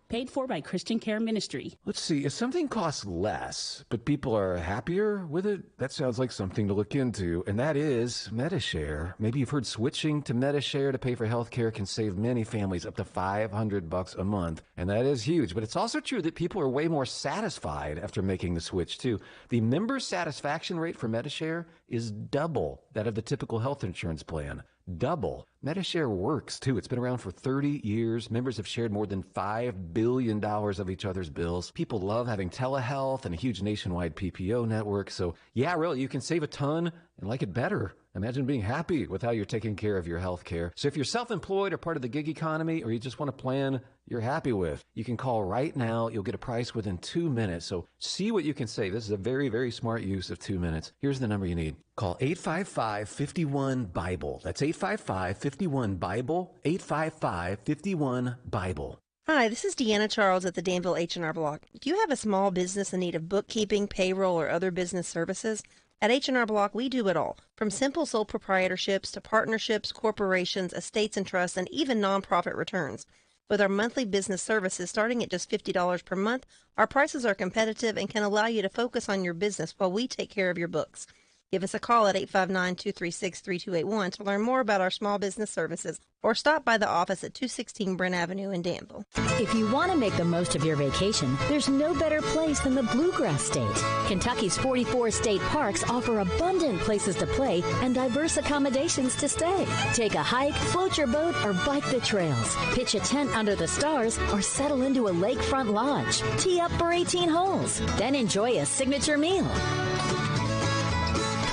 Paid for by Christian Care Ministry. Let's see, if something costs less, but people are happier with it, that sounds like something to look into, and that is MediShare. Maybe you've heard switching to MediShare to pay for health care can save many families up to $500 a month, and that is huge. But it's also true that people are way more satisfied after making the switch, too. The member satisfaction rate for MediShare is double that of the typical health insurance plan. Double. MediShare works, too. It's been around for 30 years. Members have shared more than $5 billion of each other's bills. People love having telehealth and a huge nationwide PPO network. So, yeah, really, you can save a ton and like it better. Imagine being happy with how you're taking care of your health care. So if you're self-employed or part of the gig economy, or you just want a plan you're happy with, you can call right now. You'll get a price within 2 minutes. So see what you can save. This is a very, very smart use of 2 minutes. Here's the number you need. Call 855-51-BIBLE. That's 855-51-BIBLE, 855-51-BIBLE. Hi, this is Deanna Charles at the Danville H&R Block. Do you have a small business in need of bookkeeping, payroll, or other business services? At H&R Block, we do it all, from simple sole proprietorships to partnerships, corporations, estates and trusts, and even nonprofit returns. With our monthly business services starting at just $50 per month, our prices are competitive and can allow you to focus on your business while we take care of your books. Give us a call at 859-236-3281 to learn more about our small business services, or stop by the office at 216 Brent Avenue in Danville. If you want to make the most of your vacation, there's no better place than the Bluegrass State. Kentucky's 44 state parks offer abundant places to play and diverse accommodations to stay. Take a hike, float your boat, or bike the trails. Pitch a tent under the stars or settle into a lakefront lodge. Tee up for 18 holes, then enjoy a signature meal.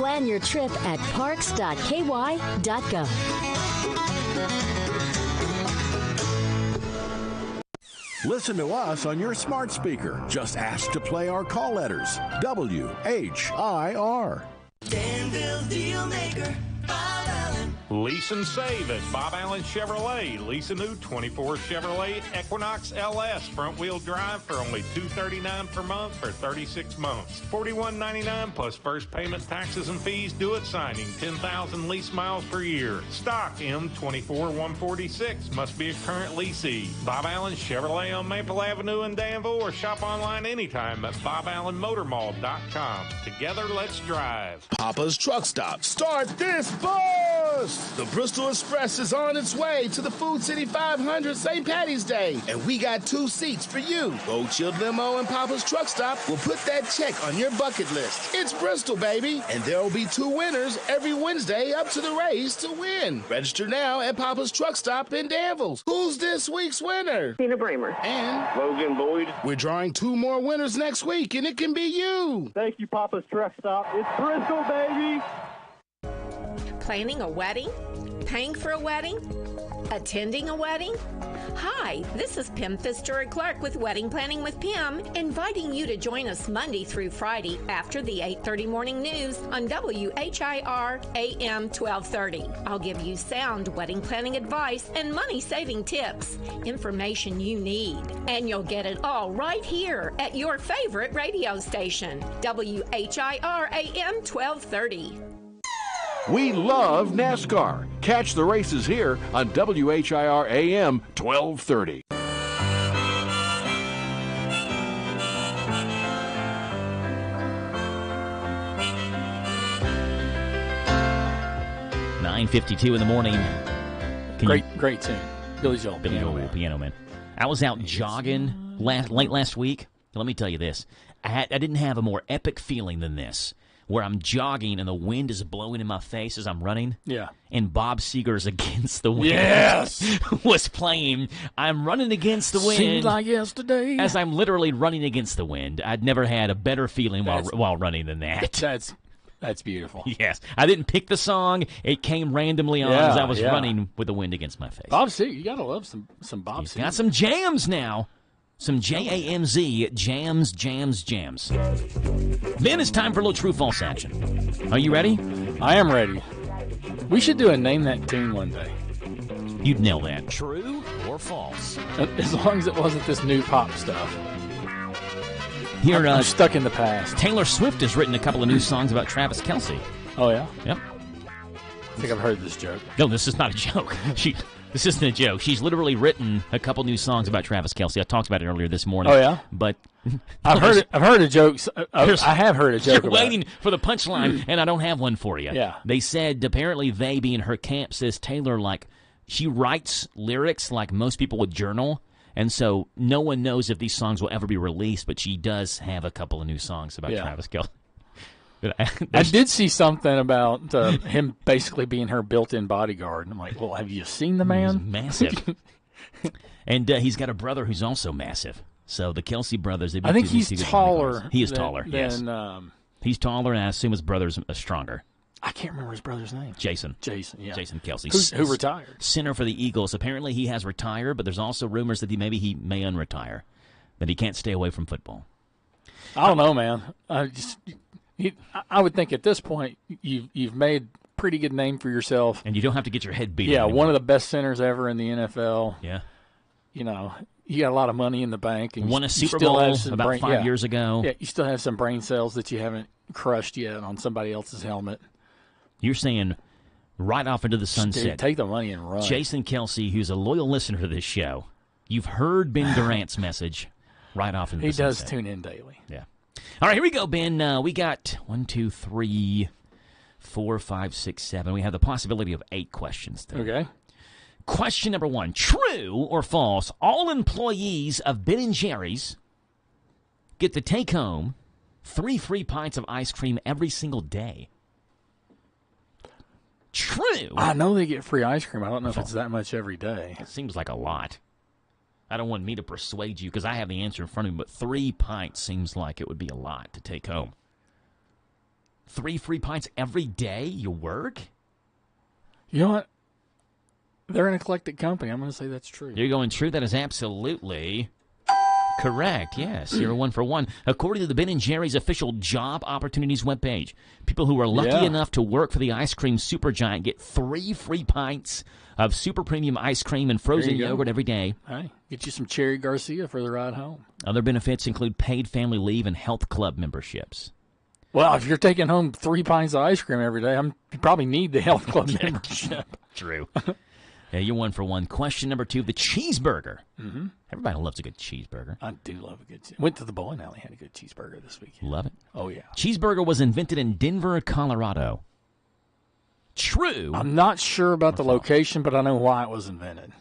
Plan your trip at parks.ky.gov. Listen to us on your smart speaker. Just ask to play our call letters. WHIR. Danville Deal Maker, Bob Allen. Lease and save at Bob Allen Chevrolet. Lease a new 24 Chevrolet Equinox LS front-wheel drive for only $239 per month for 36 months. $41.99 plus first payment, taxes, and fees due at signing. 10,000 lease miles per year. Stock M24-146. Must be a current leasee. Bob Allen Chevrolet on Maple Avenue in Danville, or shop online anytime at BobAllenMotorMall.com. Together, let's drive. Papa's Truck Stop. Start this bus! The Bristol Express is on its way to the Food City 500 St. Patty's Day, and we got 2 seats for you. Gold Chilled Limo and Papa's Truck Stop will put that check on your bucket list. It's Bristol, baby, and there will be 2 winners every Wednesday up to the race to win. Register now at Papa's Truck Stop in Danville. Who's this week's winner? Tina Bramer. And Logan Boyd. We're drawing 2 more winners next week, and it can be you. Thank you, Papa's Truck Stop. It's Bristol, baby. Planning a wedding? Paying for a wedding? Attending a wedding? Hi, this is Pim Fitzgerald Clark with Wedding Planning with Pim, inviting you to join us Monday through Friday after the 8:30 morning news on WHIR AM 1230. I'll give you sound wedding planning advice and money-saving tips, information you need, and you'll get it all right here at your favorite radio station, WHIR AM 1230. We love NASCAR. Catch the races here on WHIR AM 1230. $9:52 in the morning. Great tune. Billy Joel, Piano Man. I was out jogging late last week. Let me tell you this. I didn't have a more epic feeling than this, where I'm jogging and the wind is blowing in my face as I'm running. Yeah. And Bob Seger's Against the Wind Yes! was playing. I'm running against the wind. Seems like yesterday. As I'm literally running against the wind. I'd never had a better feeling while running than that. That's beautiful. Yes. I didn't pick the song. It came randomly on as I was running with the wind against my face. Bob Seger, you got to love some Bob Seger. Got some jams now. Some JAMZ, jams. Then it's time for a little true-false action. Are you ready? I am ready. We should do a Name That Tune one day. You'd nail that. True or false? As long as it wasn't this new pop stuff. Here, I'm stuck in the past. Taylor Swift has written a couple of new songs about Travis Kelce. Oh, yeah? Yep. I think I've heard this joke. No, this is not a joke. This isn't a joke. She's literally written a couple new songs about Travis Kelce. I talked about it earlier this morning. Oh, yeah? But I've heard a joke. I have heard a joke You're about waiting for the punchline, and I don't have one for you. Yeah. They said, apparently they, being her camp, says Taylor, she writes lyrics like most people would journal, and so no one knows if these songs will ever be released, but she does have a couple of new songs about Travis Kelce. I did see something about him basically being her built-in bodyguard. I'm like, well, have you seen the man? He's massive. And he's got a brother who's also massive. So the Kelce brothers. I think he's taller. He is taller, yes. He's taller, and I assume his brother's stronger. I can't remember his brother's name. Jason, yeah. Jason Kelce. Who retired? Center for the Eagles. Apparently he has retired, but there's also rumors that he may unretire, that he can't stay away from football. I don't know, man. I would think at this point you've made a pretty good name for yourself. And you don't have to get your head beat. Yeah, anymore. One of the best centers ever in the NFL. Yeah. You know, you got a lot of money in the bank. And won a Super Bowl about 5 years ago. Yeah, you still have some brain cells that you haven't crushed yet on somebody else's helmet. You're saying right off into the sunset. Dude, take the money and run. Jason Kelce, who's a loyal listener to this show, you've heard Ben Durant's message right off into the sunset. He does tune in daily. Yeah. All right, here we go, Ben. We got 1, 2, 3, 4, 5, 6, 7. We have the possibility of 8 questions today. Okay. Question number 1. True or false, all employees of Ben & Jerry's get to take home 3 free pints of ice cream every single day? True. I know they get free ice cream. I don't know if it's that much every day. It seems like a lot. I don't want me to persuade you because I have the answer in front of me, but 3 pints seems like it would be a lot to take home. 3 free pints every day you work? You know what? They're an eclectic company. I'm going to say that's true. You're going true? That is absolutely correct. Yes, you're 1 for 1. According to the Ben & Jerry's official job opportunities webpage, people who are lucky enough to work for the ice cream supergiant get 3 free pints of super premium ice cream and frozen yogurt every day. Hey, get you some Cherry Garcia for the ride home. Other benefits include paid family leave and health club memberships. Well, if you're taking home 3 pints of ice cream every day, you probably need the health club membership. True. Yeah, you're 1 for 1. Question number 2, the cheeseburger. Mm-hmm. Everybody loves a good cheeseburger. I do love a good cheeseburger. Went to the bowling alley, had a good cheeseburger this weekend. Love it. Oh, yeah. Cheeseburger was invented in Denver, Colorado. True. I'm not sure about the location, but I know why it was invented.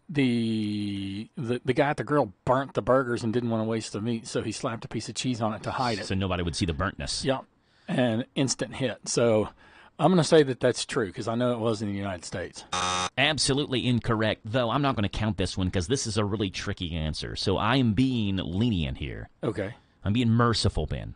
The guy at the grill burnt the burgers and didn't want to waste the meat, so he slapped a piece of cheese on it to hide it. So nobody would see the burntness. Yeah, and instant hit. So I'm going to say that that's true because I know it was in the United States. Absolutely incorrect, though I'm not going to count this one because this is a really tricky answer. So I am being lenient here. Okay. I'm being merciful, Ben.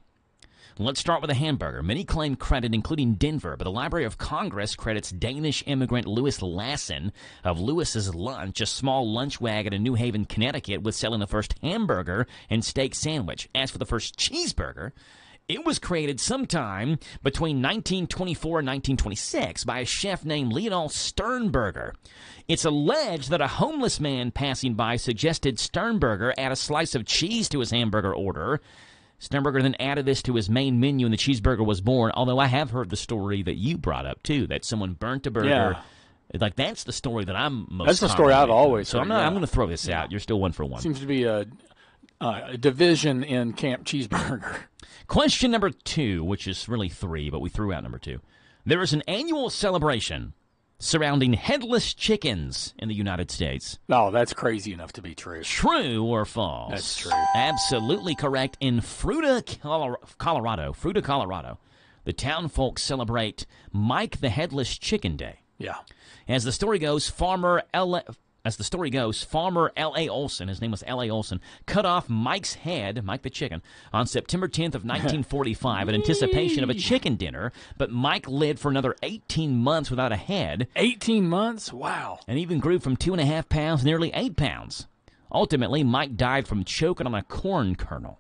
Let's start with a hamburger. Many claim credit, including Denver, but the Library of Congress credits Danish immigrant Louis Lassen of Louis's Lunch, a small lunch wagon in New Haven, Connecticut, with selling the first hamburger and steak sandwich. As for the first cheeseburger, it was created sometime between 1924 and 1926 by a chef named Leopold Sternberger. It's alleged that a homeless man passing by suggested Sternberger add a slice of cheese to his hamburger order. Sternberger then added this to his main menu, and the cheeseburger was born, although I have heard the story that you brought up, too, that someone burnt a burger. Yeah. Like, that's the story that I'm most That's the story I've always heard. So I'm going to throw this out. You're still 1 for 1. Seems to be a division in Camp Cheeseburger. Question number 2, which is really 3, but we threw out number 2. There is an annual celebration surrounding headless chickens in the United States. No, that's crazy enough to be true. True or false? That's true. Absolutely correct. In Fruita, Colorado, the town folks celebrate Mike the Headless Chicken Day. Yeah. As the story goes, Farmer L.A. Olson, his name was L.A. Olson, cut off Mike's head, Mike the chicken, on September 10th of 1945 in anticipation of a chicken dinner, but Mike lived for another 18 months without a head. 18 months? Wow. And even grew from 2.5 pounds to nearly 8 pounds. Ultimately, Mike died from choking on a corn kernel.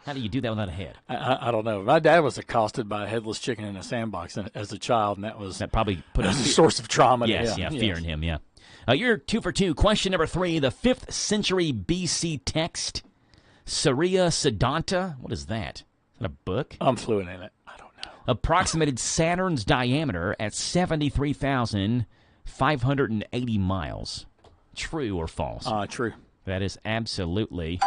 How do you do that without a head? I don't know. My dad was accosted by a headless chicken in a sandbox as a child, and that probably put a source of trauma. Yes, fear in him, yeah. You're 2 for 2. Question number 3, the 5th century BC text, Syria Sedanta. What is that? Is that a book? I'm fluent in it. I don't know. Approximated Saturn's diameter at 73,580 miles. True or false? True. That is absolutely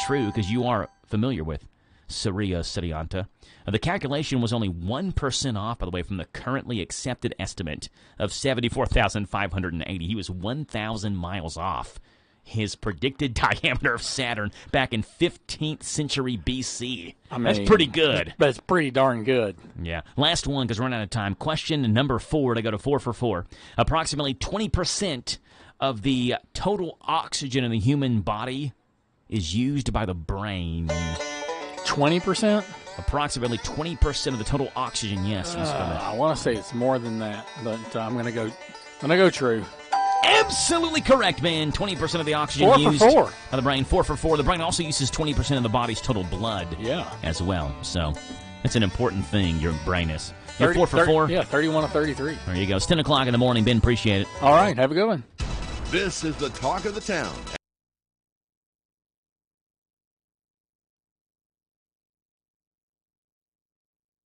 true, because you are familiar with Syria Sedanta. The calculation was only 1% off, by the way, from the currently accepted estimate of 74,580. He was 1,000 miles off his predicted diameter of Saturn back in 15th century BC. That's pretty good. That's pretty darn good. Yeah. Last one, because we're running out of time. Question number 4 to go to 4 for 4. Approximately 20% of the total oxygen in the human body is used by the brain. 20%? Approximately 20% of the total oxygen, yes. I want to say it's more than that, but I'm going to go true. Absolutely correct, man. 20% of the oxygen 4 used for 4. by the brain. 4 for 4. The brain also uses 20% of the body's total blood as well. So that's an important thing, your brain is. You're 4 for 4? Yeah, 31 of 33. There you go. It's 10 o'clock in the morning. Ben, appreciate it. All right, have a good one. This is the talk of the town